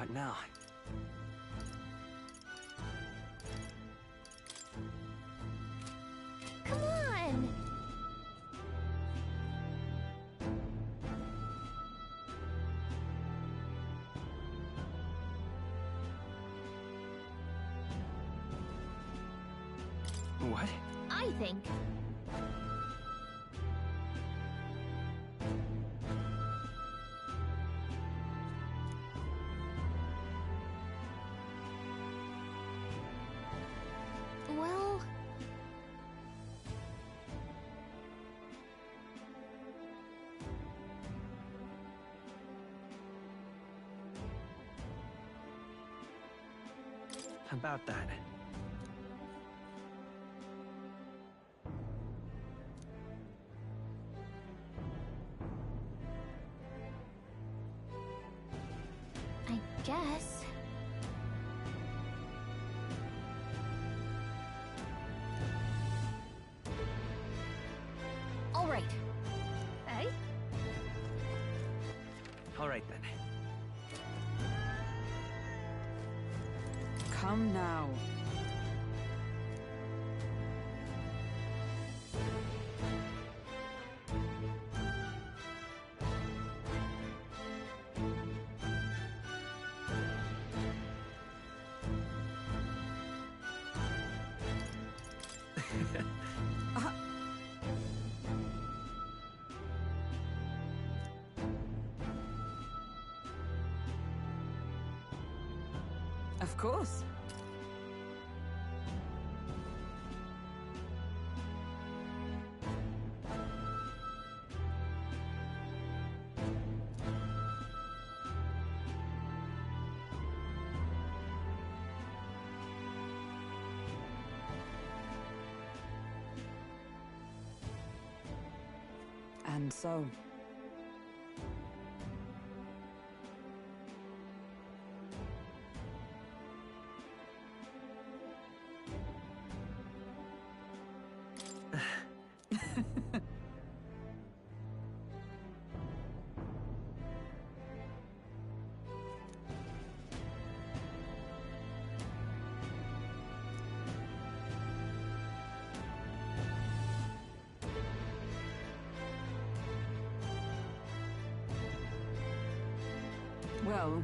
What now? Come on! What? I think. Well... About that. I guess. All right. Hey? All right then. Come now. Of course. And so... Well...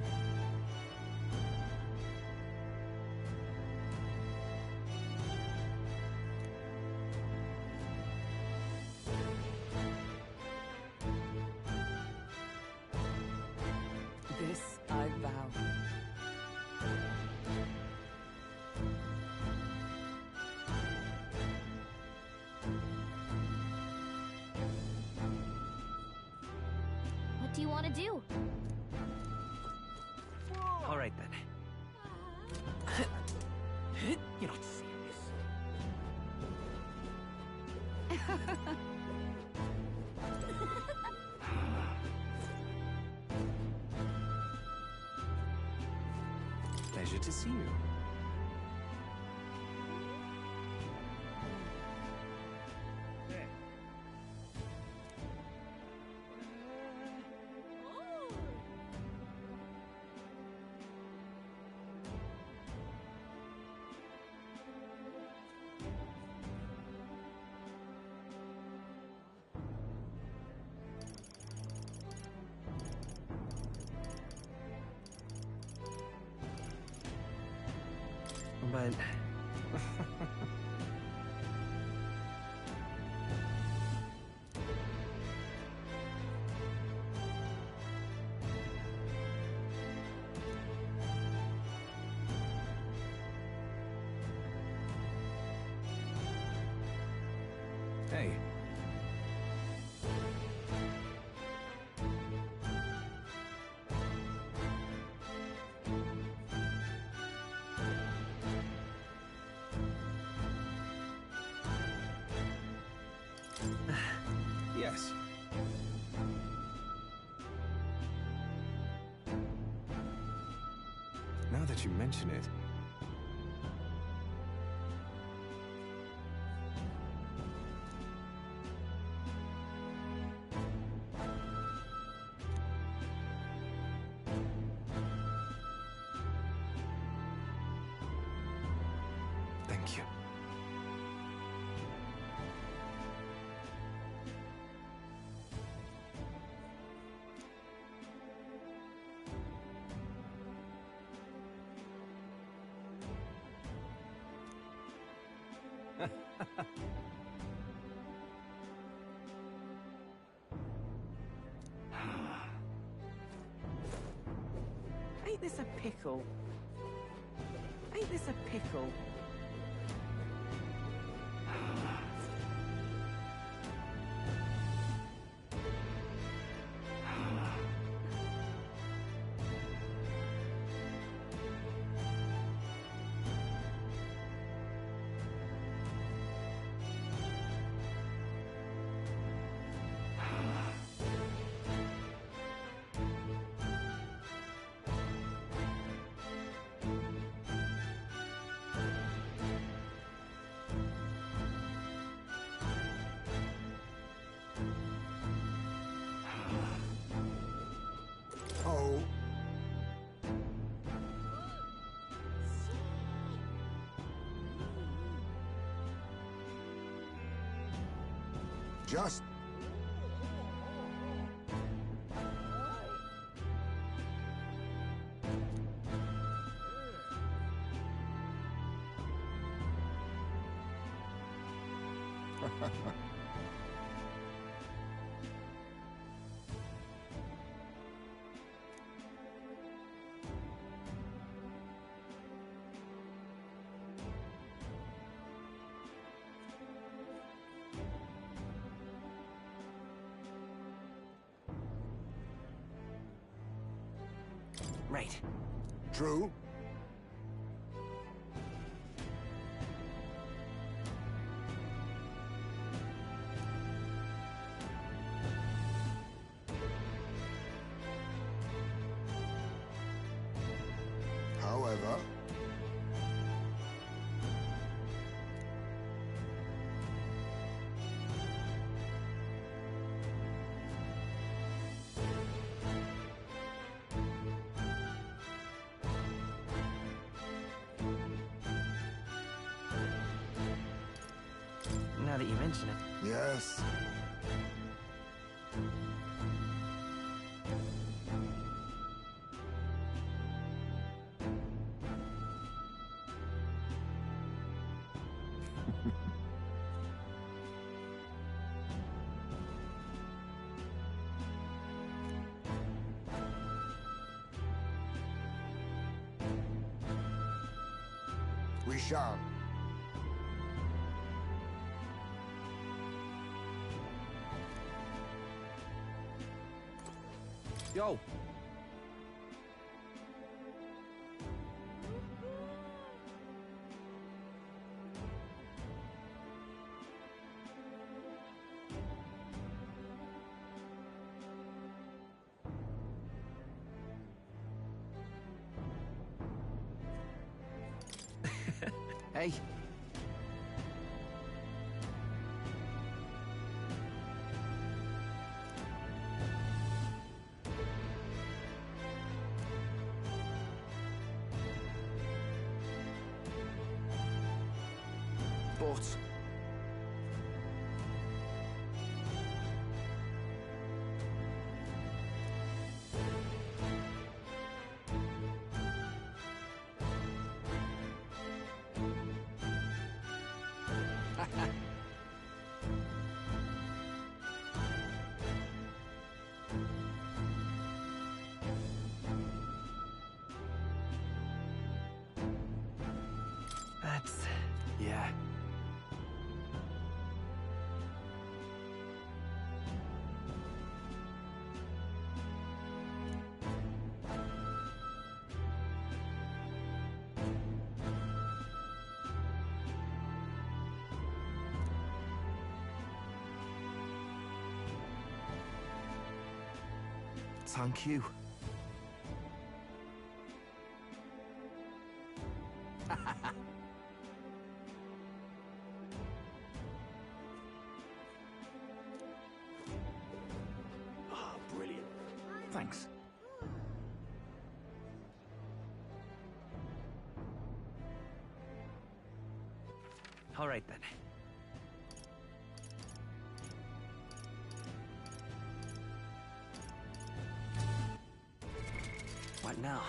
This I vow. What do you want to do? All right then. You're not serious. Pleasure to see you. But... Hey. Yes. Now that you mention it... Thank you. Ain't this a pickle? Ain't this a pickle? Oh. Just... Right. True. However... Now that you mention it. Yes. We shall. Yo. Hey. But... That's... yeah. Thank you. Ah, brilliant. Thanks. All right then. What now?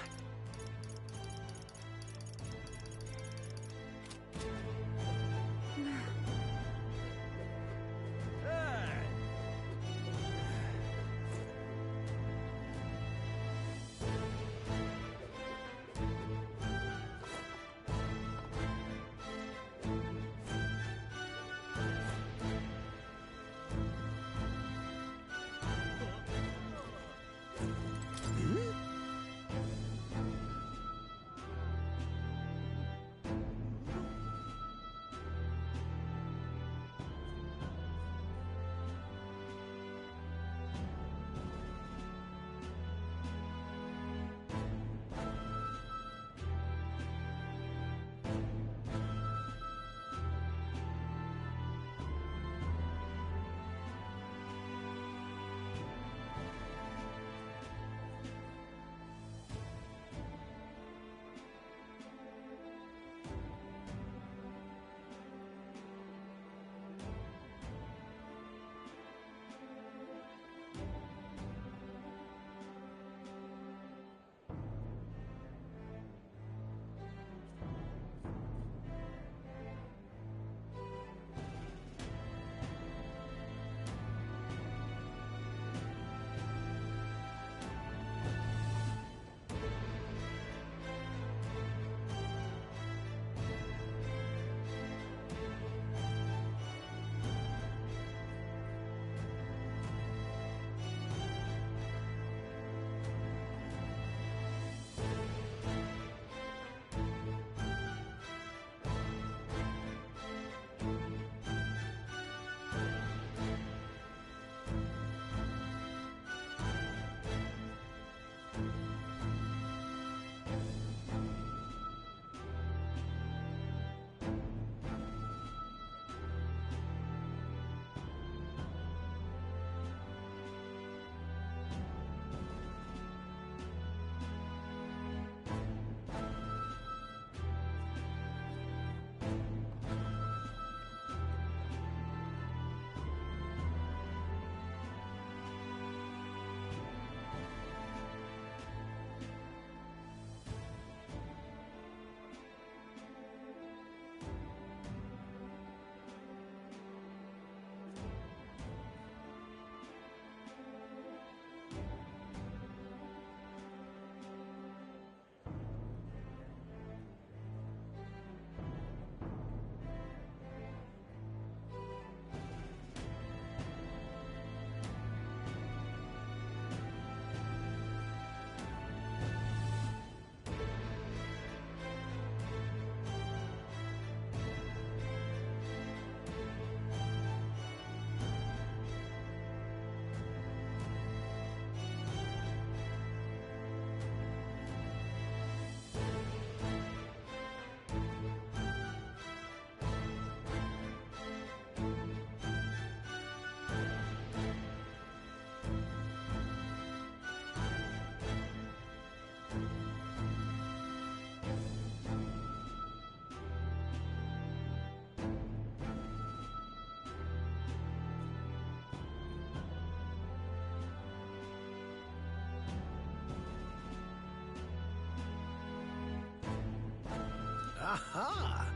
Aha!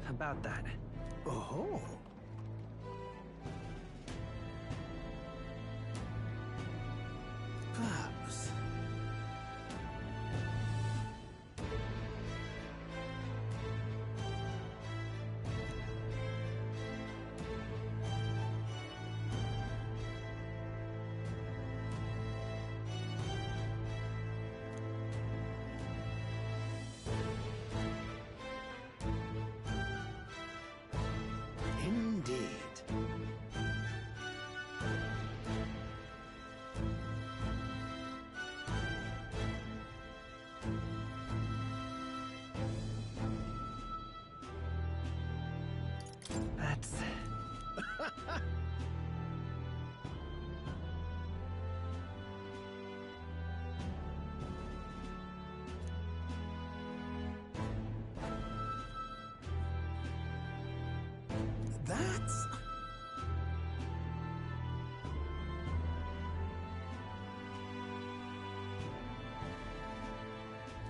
About that. Oh. Perhaps. that?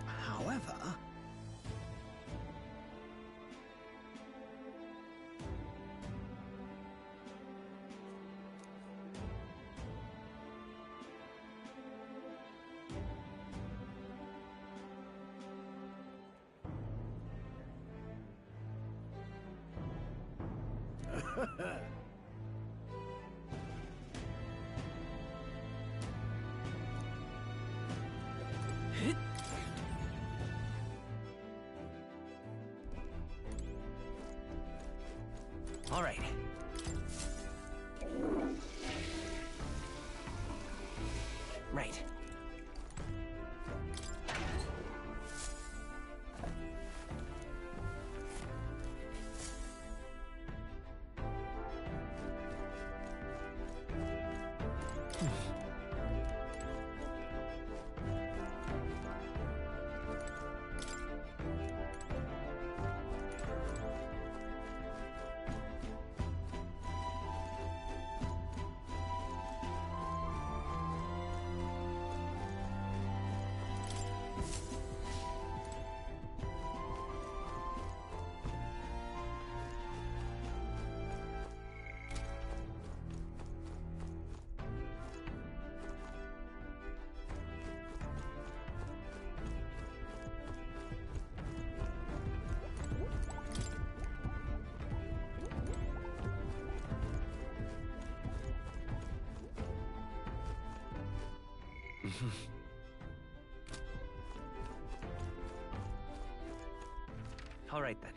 However... All right. Right. All right then.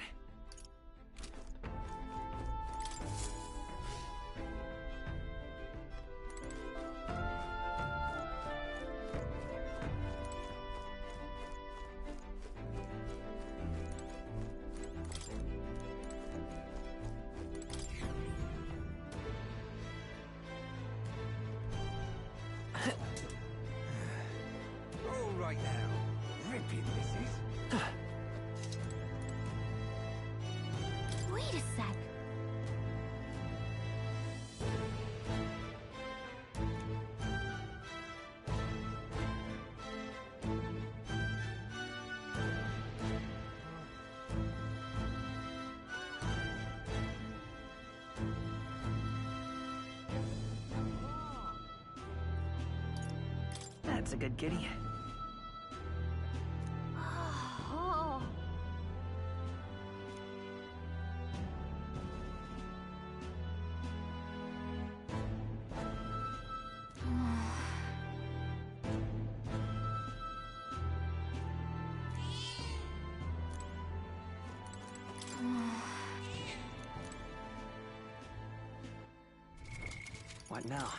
All right now. Ripping this is. Wait a sec. That's a good kitty. Oh. What now?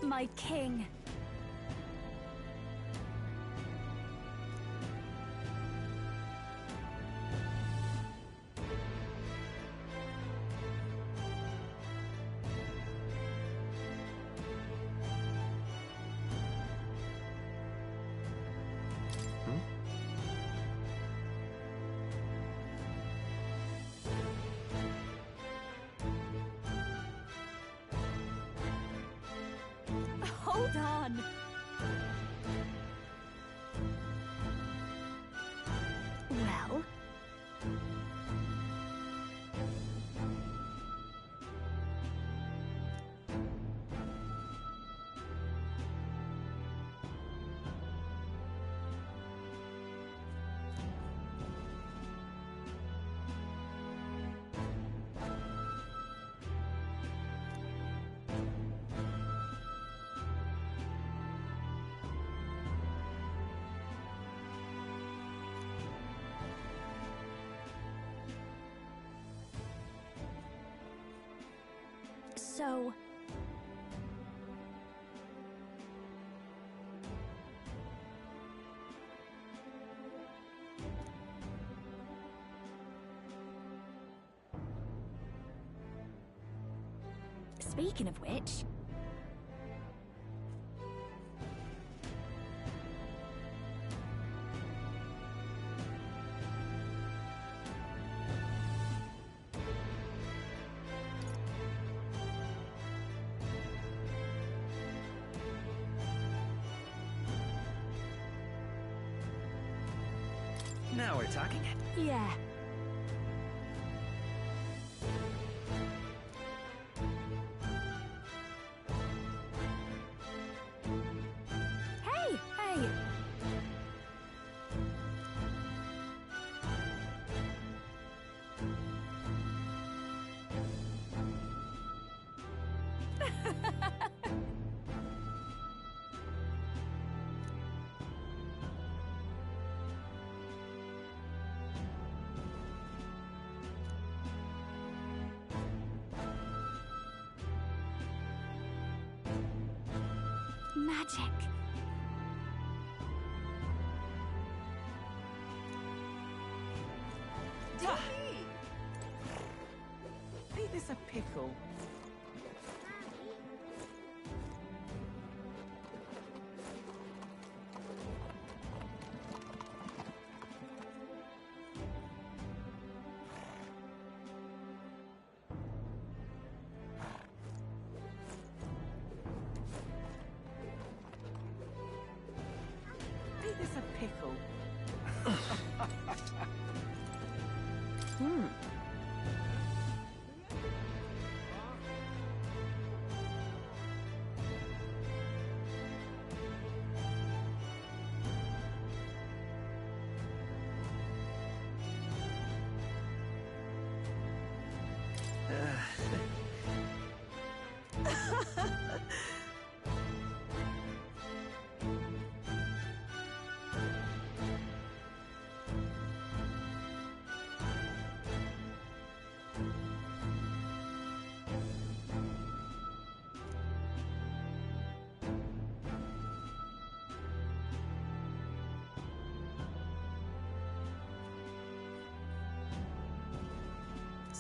My king. Hold on. Well... So... Speaking of which... Now we're talking. Yeah. Hey! Hey! Magic. Ain't this a pickle? Ain't this a pickle? Hmm.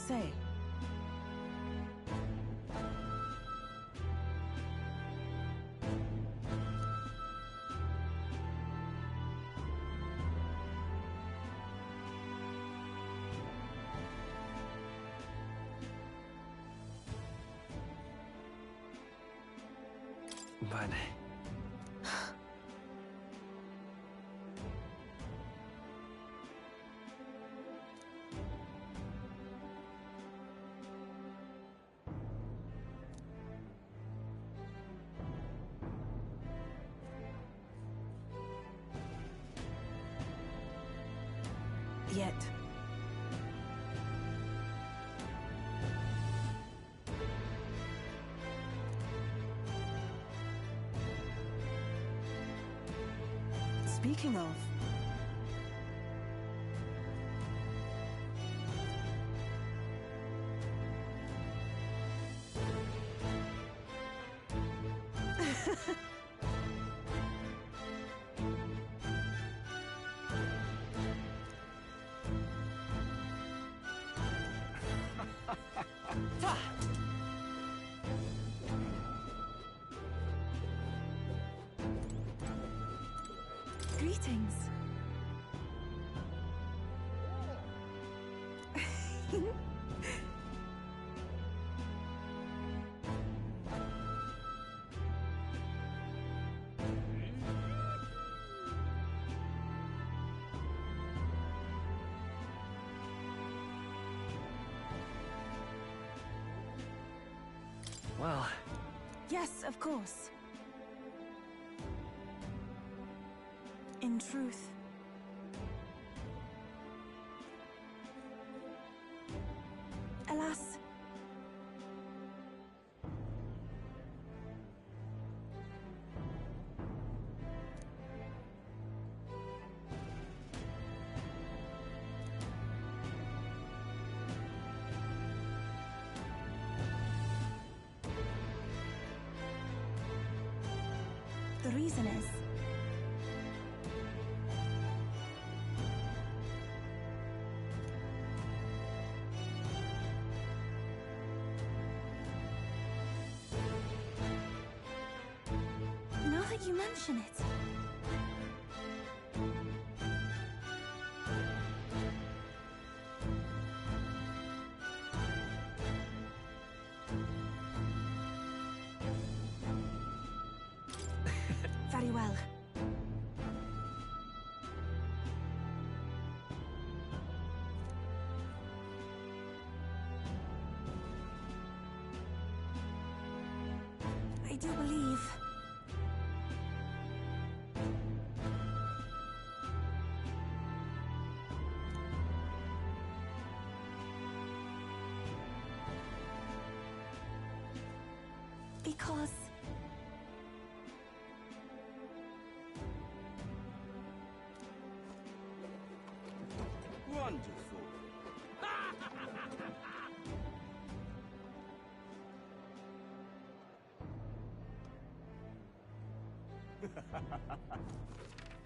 Say. But... Yet. Speaking of... Greetings. Well... Yes, of course. In truth... Alas... The reason is... did you mention it? Very well. I do believe... Because... Wonderful.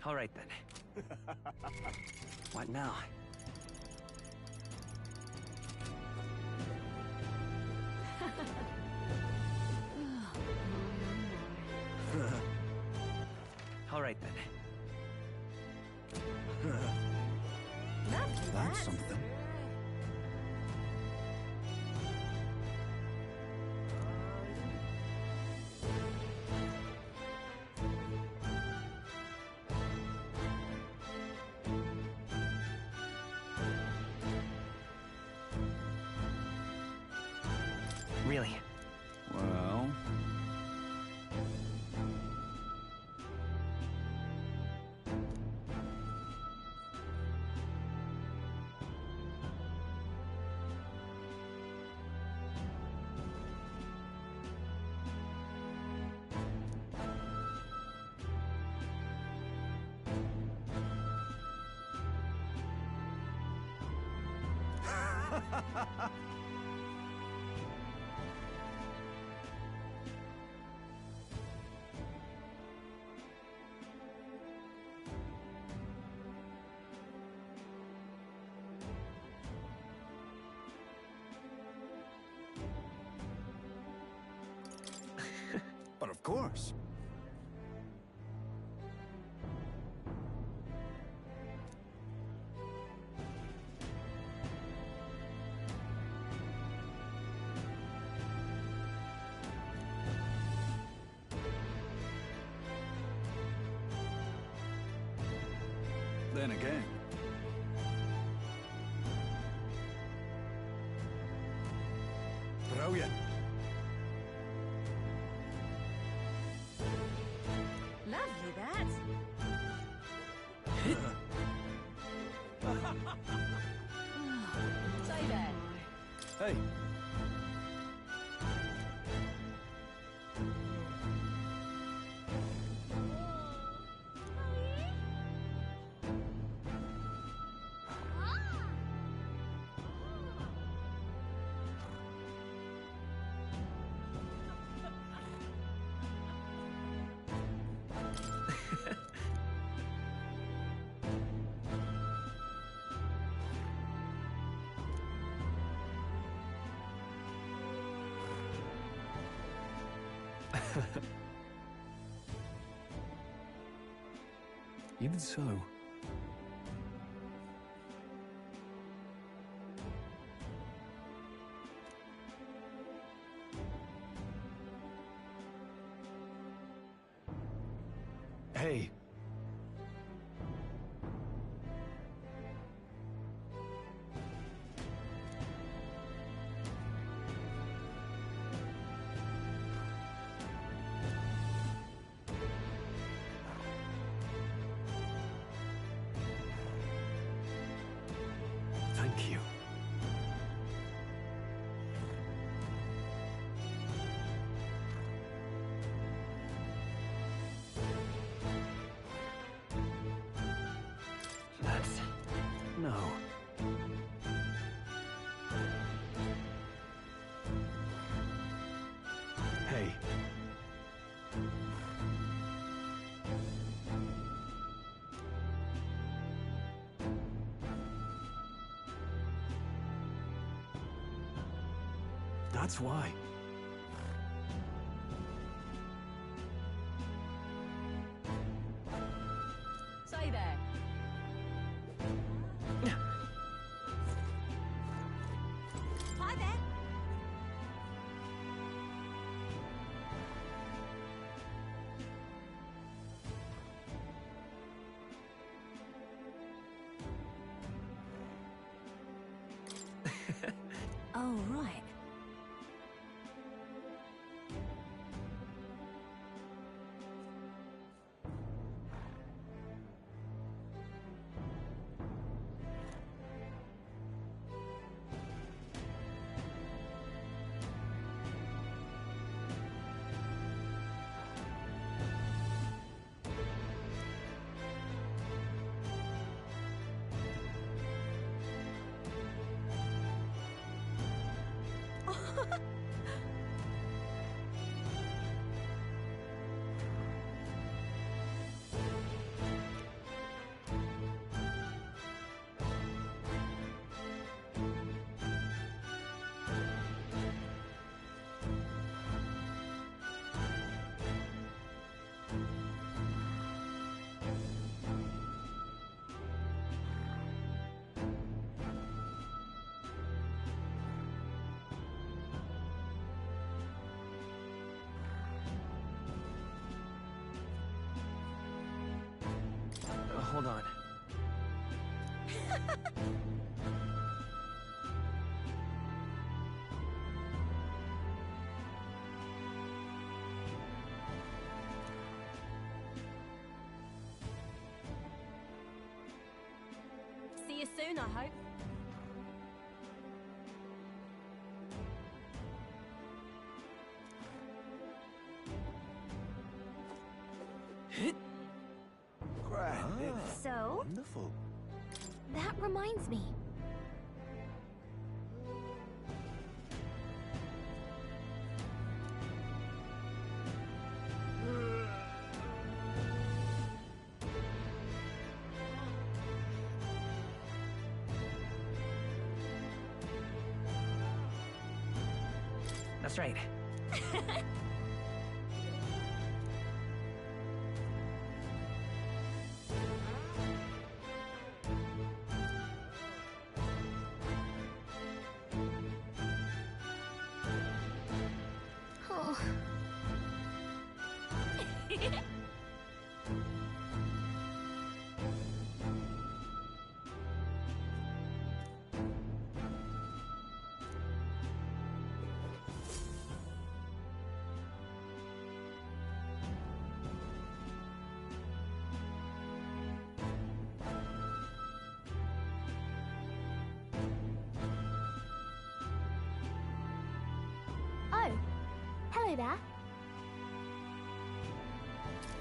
All right then. What now? All right then. That's something. Really? Well... But of course. Then again. Brilliant. Lovely, that. Say that. Hey. Even so... Hey. Thank you. That's... no. Hey. That's why. Oh, right. Hold on. See you soon, I hope. So? Wonderful. That reminds me. That's right. Oh. Oh, hello there.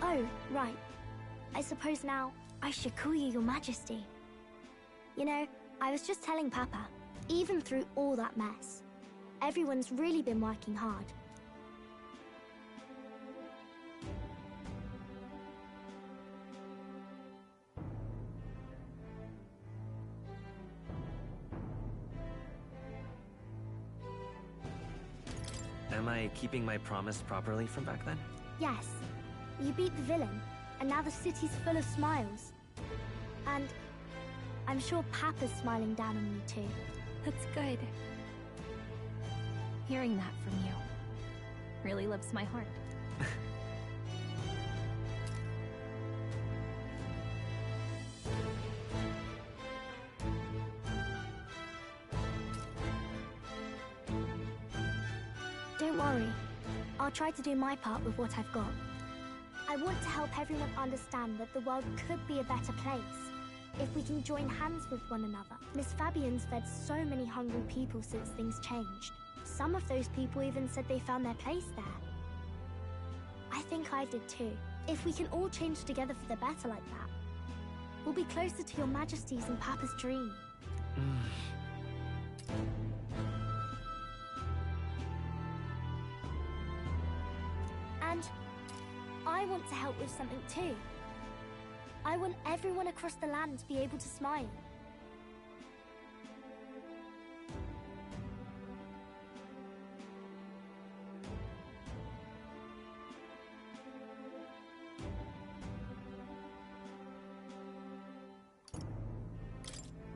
Oh, right. I suppose now I should call you Your Majesty. You know, I was just telling Papa, even through all that mess, everyone's really been working hard. Am I keeping my promise properly from back then? Yes, you beat the villain, and now the city's full of smiles. And I'm sure Papa's smiling down on you too. That's good. Hearing that from you really lifts my heart. Don't worry. I'll try to do my part with what I've got. I want to help everyone understand that the world could be a better place if we can join hands with one another. Miss Fabian's fed so many hungry people since things changed. Some of those people even said they found their place there. I think I did too. If we can all change together for the better like that, we'll be closer to Your Majesty's and Papa's dream. And I want to help with something too. I want everyone across the land to be able to smile.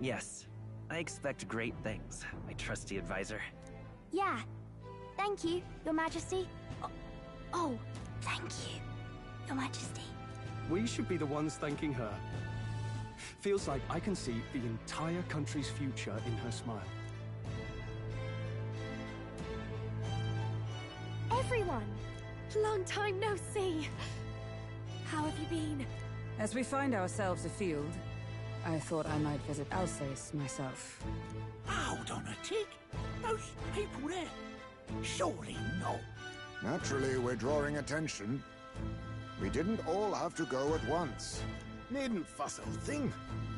Yes. I expect great things, my trusty advisor. Yeah. Thank you, Your Majesty. Oh, thank you, Your Majesty. We should be the ones thanking her. Feels like I can see the entire country's future in her smile. everyone! Long time no see. How have you been? As we find ourselves afield, I thought I might visit Alsace myself. Hold on a tick. Those people there. Surely not. Naturally, we're drawing attention. We didn't all have to go at once. Needn't fuss a thing.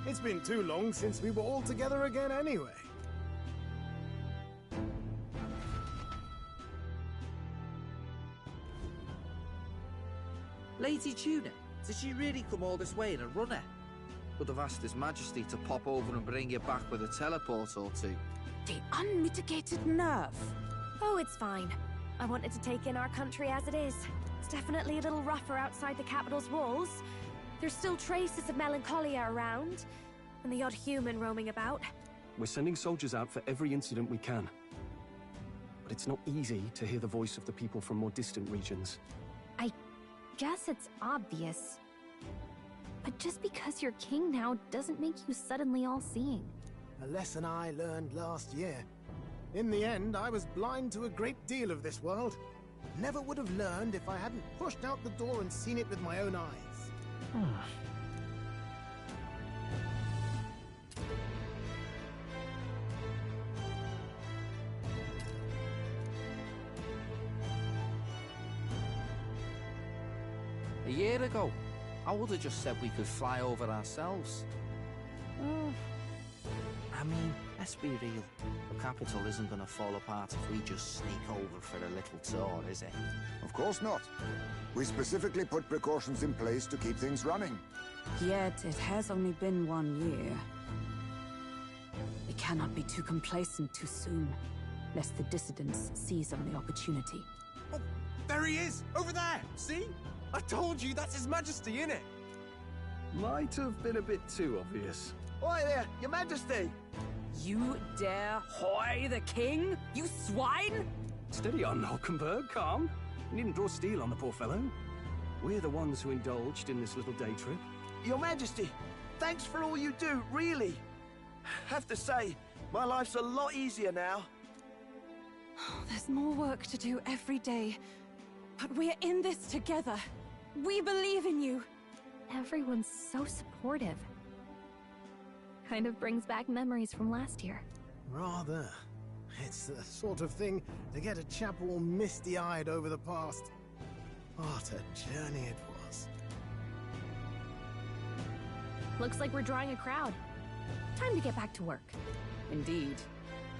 It's been too long since we were all together again anyway. Lady Tuna, did she really come all this way in a runner? Would have asked His Majesty to pop over and bring you back with a teleport or two. The unmitigated nerve. Oh, it's fine. I wanted to take in our country as it is. It's definitely a little rougher outside the capital's walls. There's still traces of melancholia around, and the odd human roaming about. We're sending soldiers out for every incident we can. But it's not easy to hear the voice of the people from more distant regions. I guess it's obvious. But just because you're king now doesn't make you suddenly all-seeing. A lesson I learned last year. In the end, I was blind to a great deal of this world. Never would have learned if I hadn't pushed out the door and seen it with my own eyes. A year ago, I would have just said we could fly over ourselves. I mean, let's be real. The capital isn't going to fall apart if we just sneak over for a little tour, is it? Of course not. We specifically put precautions in place to keep things running. Yet it has only been 1 year. We cannot be too complacent too soon, lest the dissidents seize on the opportunity. Oh, there he is! Over there! See? I told you, that's His Majesty, innit? Might have been a bit too obvious. Oi there, Your Majesty! You dare hoy the king? You swine! Steady on, Hulkenberg, calm. You needn't draw steel on the poor fellow. We're the ones who indulged in this little day trip. Your Majesty, thanks for all you do, really. Have to say, my life's a lot easier now. There's more work to do every day, but we're in this together. We believe in you. Everyone's so supportive. Kind of brings back memories from last year. Rather. It's the sort of thing to get a chap all misty-eyed over the past. What a journey it was. Looks like we're drawing a crowd. Time to get back to work. Indeed.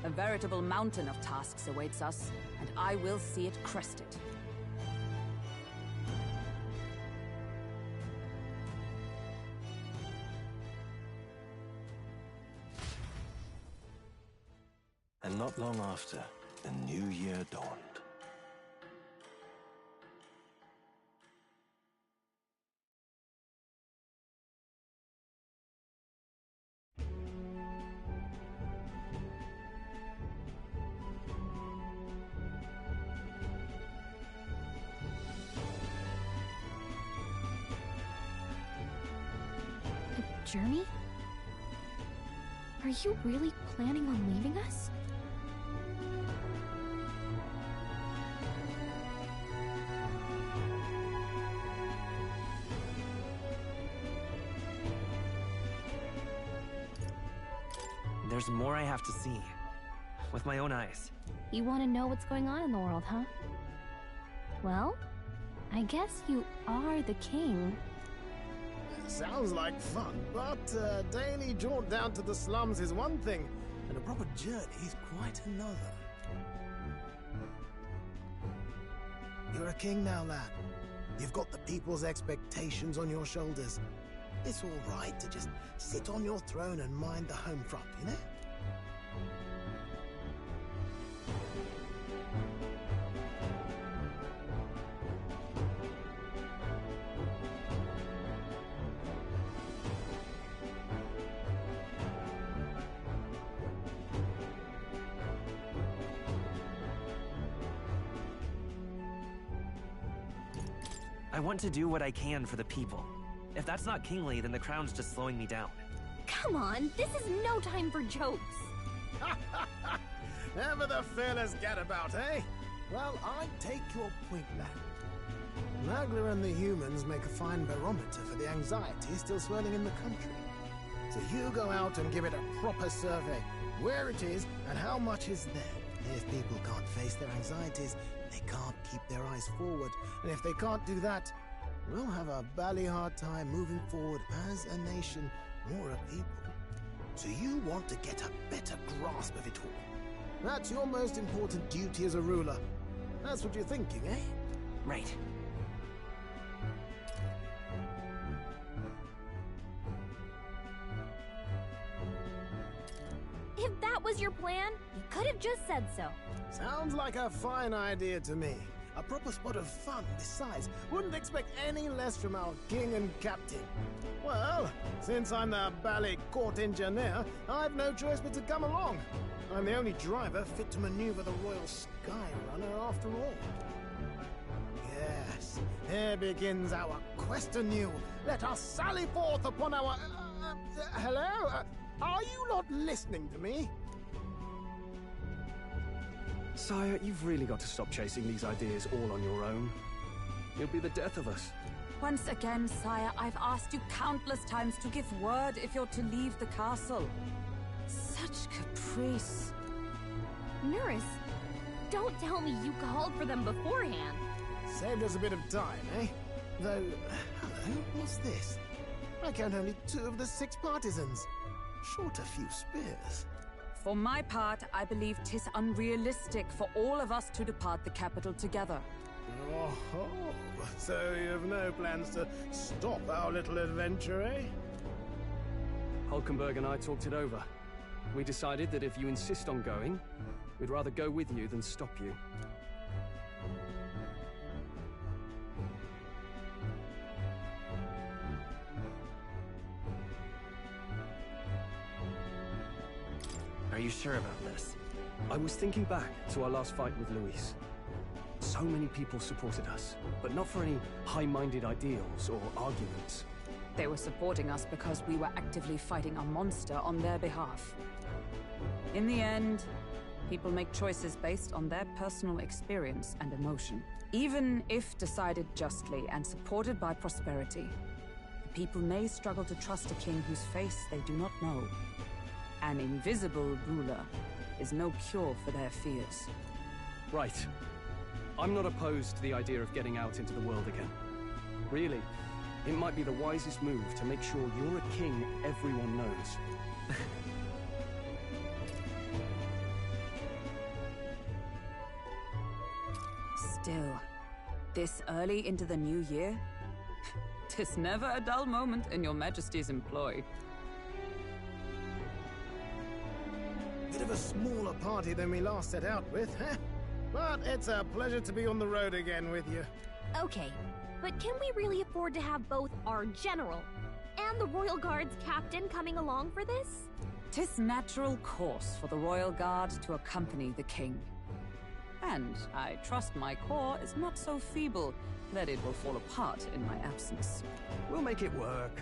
A veritable mountain of tasks awaits us, and I will see it crested. And not long after, a new year dawned. A journey? Are you really planning on leaving us? There's more I have to see. With my own eyes. You want to know what's going on in the world, huh? Well, I guess you are the king. Sounds like fun, but a daily jaunt down to the slums is one thing, and a proper journey is quite another. You're a king now, lad. You've got the people's expectations on your shoulders. It's all right to just sit on your throne and mind the home front, you know? I want to do what I can for the people. If that's not kingly, then the crown's just slowing me down. Come on, this is no time for jokes. Ever the fearless gadabout, eh? Well, I take your point, lad. Magla and the humans make a fine barometer for the anxiety still swirling in the country. So you go out and give it a proper survey. Where it is, and how much is there. If people can't face their anxieties, they can't keep their eyes forward. And if they can't do that, we'll have a bally hard time moving forward as a nation or a people. So you want to get a better grasp of it all. That's your most important duty as a ruler. That's what you're thinking, eh? Right. If that was your plan, you could have just said so. Sounds like a fine idea to me. A proper spot of fun besides. Wouldn't expect any less from our king and captain. Well, since I'm the ballet court engineer, I've no choice but to come along. I'm the only driver fit to maneuver the Royal Skyrunner after all. Yes, here begins our quest anew. Let us sally forth upon our... hello? Are you not listening to me? Sire, you've really got to stop chasing these ideas all on your own. You'll be the death of us. Once again, sire, I've asked you countless times to give word if you're to leave the castle. Such caprice. Nurse, don't tell me you called for them beforehand. Saved us a bit of time, eh? Though, hello, what's this? I count only 2 of the 6 partisans. Short a few spears. For my part, I believe 'tis unrealistic for all of us to depart the capital together. Oh, so you have no plans to stop our little adventure, eh? Hulkenberg and I talked it over. We decided that if you insist on going, we'd rather go with you than stop you. Are you sure about this? I was thinking back to our last fight with Luis. So many people supported us, but not for any high-minded ideals or arguments. They were supporting us because we were actively fighting a monster on their behalf. In the end, people make choices based on their personal experience and emotion. Even if decided justly and supported by prosperity, the people may struggle to trust a king whose face they do not know. An invisible ruler is no cure for their fears. Right. I'm not opposed to the idea of getting out into the world again. Really, it might be the wisest move to make sure you're a king everyone knows. Still, this early into the new year? 'Tis never a dull moment in your Majesty's employ. Bit of a smaller party than we last set out with, huh? But it's a pleasure to be on the road again with you. Okay, but can we really afford to have both our general and the Royal Guard's captain coming along for this? 'Tis natural course for the Royal Guard to accompany the king. And I trust my corps is not so feeble that it will fall apart in my absence. We'll make it work.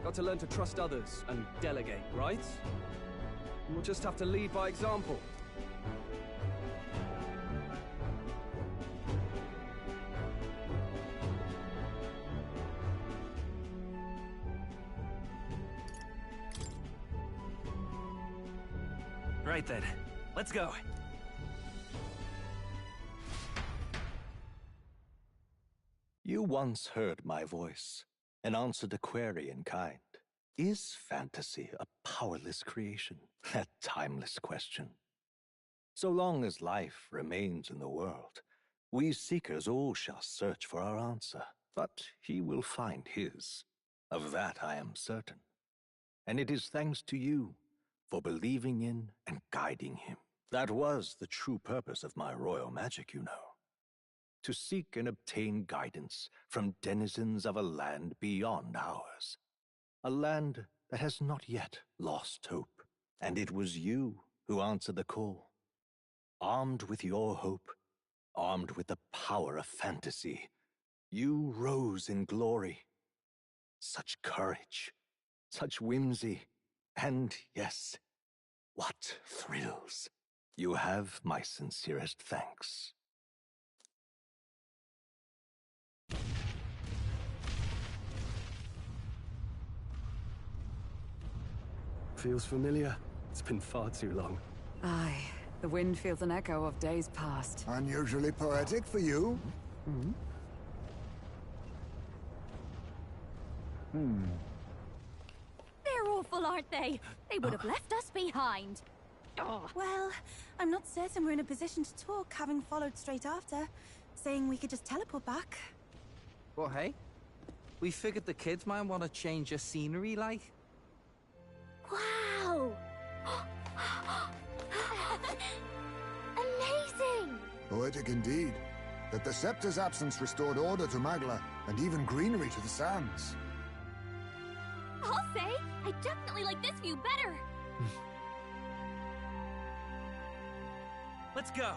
Got to learn to trust others and delegate, right? We'll just have to lead by example. Right then, let's go. You once heard my voice and answered a query in kind. Is fantasy a powerless creation? That timeless question. So long as life remains in the world, we seekers all shall search for our answer, but he will find his. Of that I am certain. And it is thanks to you for believing in and guiding him. That was the true purpose of my royal magic, you know. To seek and obtain guidance from denizens of a land beyond ours. A land that has not yet lost hope. And it was you who answered the call. Armed with your hope, armed with the power of fantasy, you rose in glory. Such courage, such whimsy, and yes, what thrills. You have my sincerest thanks. Feels familiar. It's been far too long. Aye, the wind feels an echo of days past. Unusually poetic for you. They're awful, aren't they? They would have left us behind. Oh. Well, I'm not certain we're in a position to talk, having followed straight after, saying we could just teleport back. Well, hey, we figured the kids might want to change the scenery, like. Wow! Amazing! Poetic indeed. That the scepter's absence restored order to Magla, and even greenery to the sands. I'll say, I definitely like this view better. Let's go.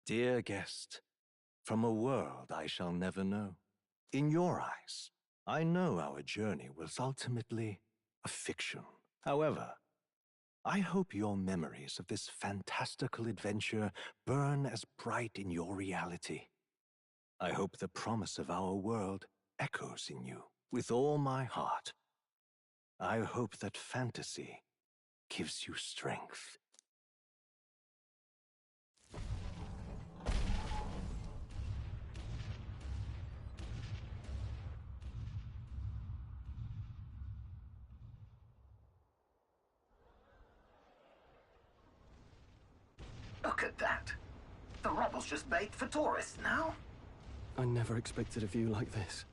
Dear guest, from a world I shall never know, in your eyes, I know our journey was ultimately a fiction. However, I hope your memories of this fantastical adventure burn as bright in your reality. I hope the promise of our world echoes in you with all my heart. I hope that fantasy gives you strength. Look at that. The rubble's just bait for tourists now. I never expected a view like this.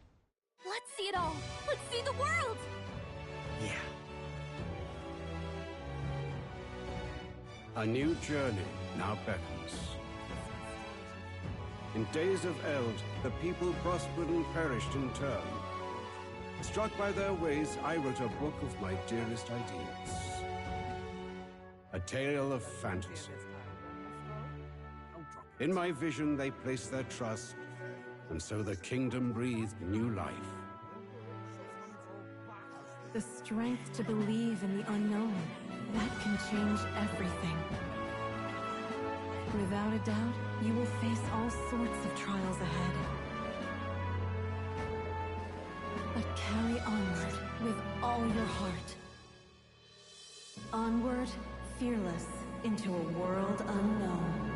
Let's see it all! Let's see the world! Yeah. A new journey now beckons. In days of eld, the people prospered and perished in turn. Struck by their ways, I wrote a book of my dearest ideas. A tale of fantasy. In my vision, they placed their trust, and so the kingdom breathed new life. The strength to believe in the unknown, that can change everything. Without a doubt, you will face all sorts of trials ahead. But carry onward with all your heart. Onward, fearless, into a world unknown.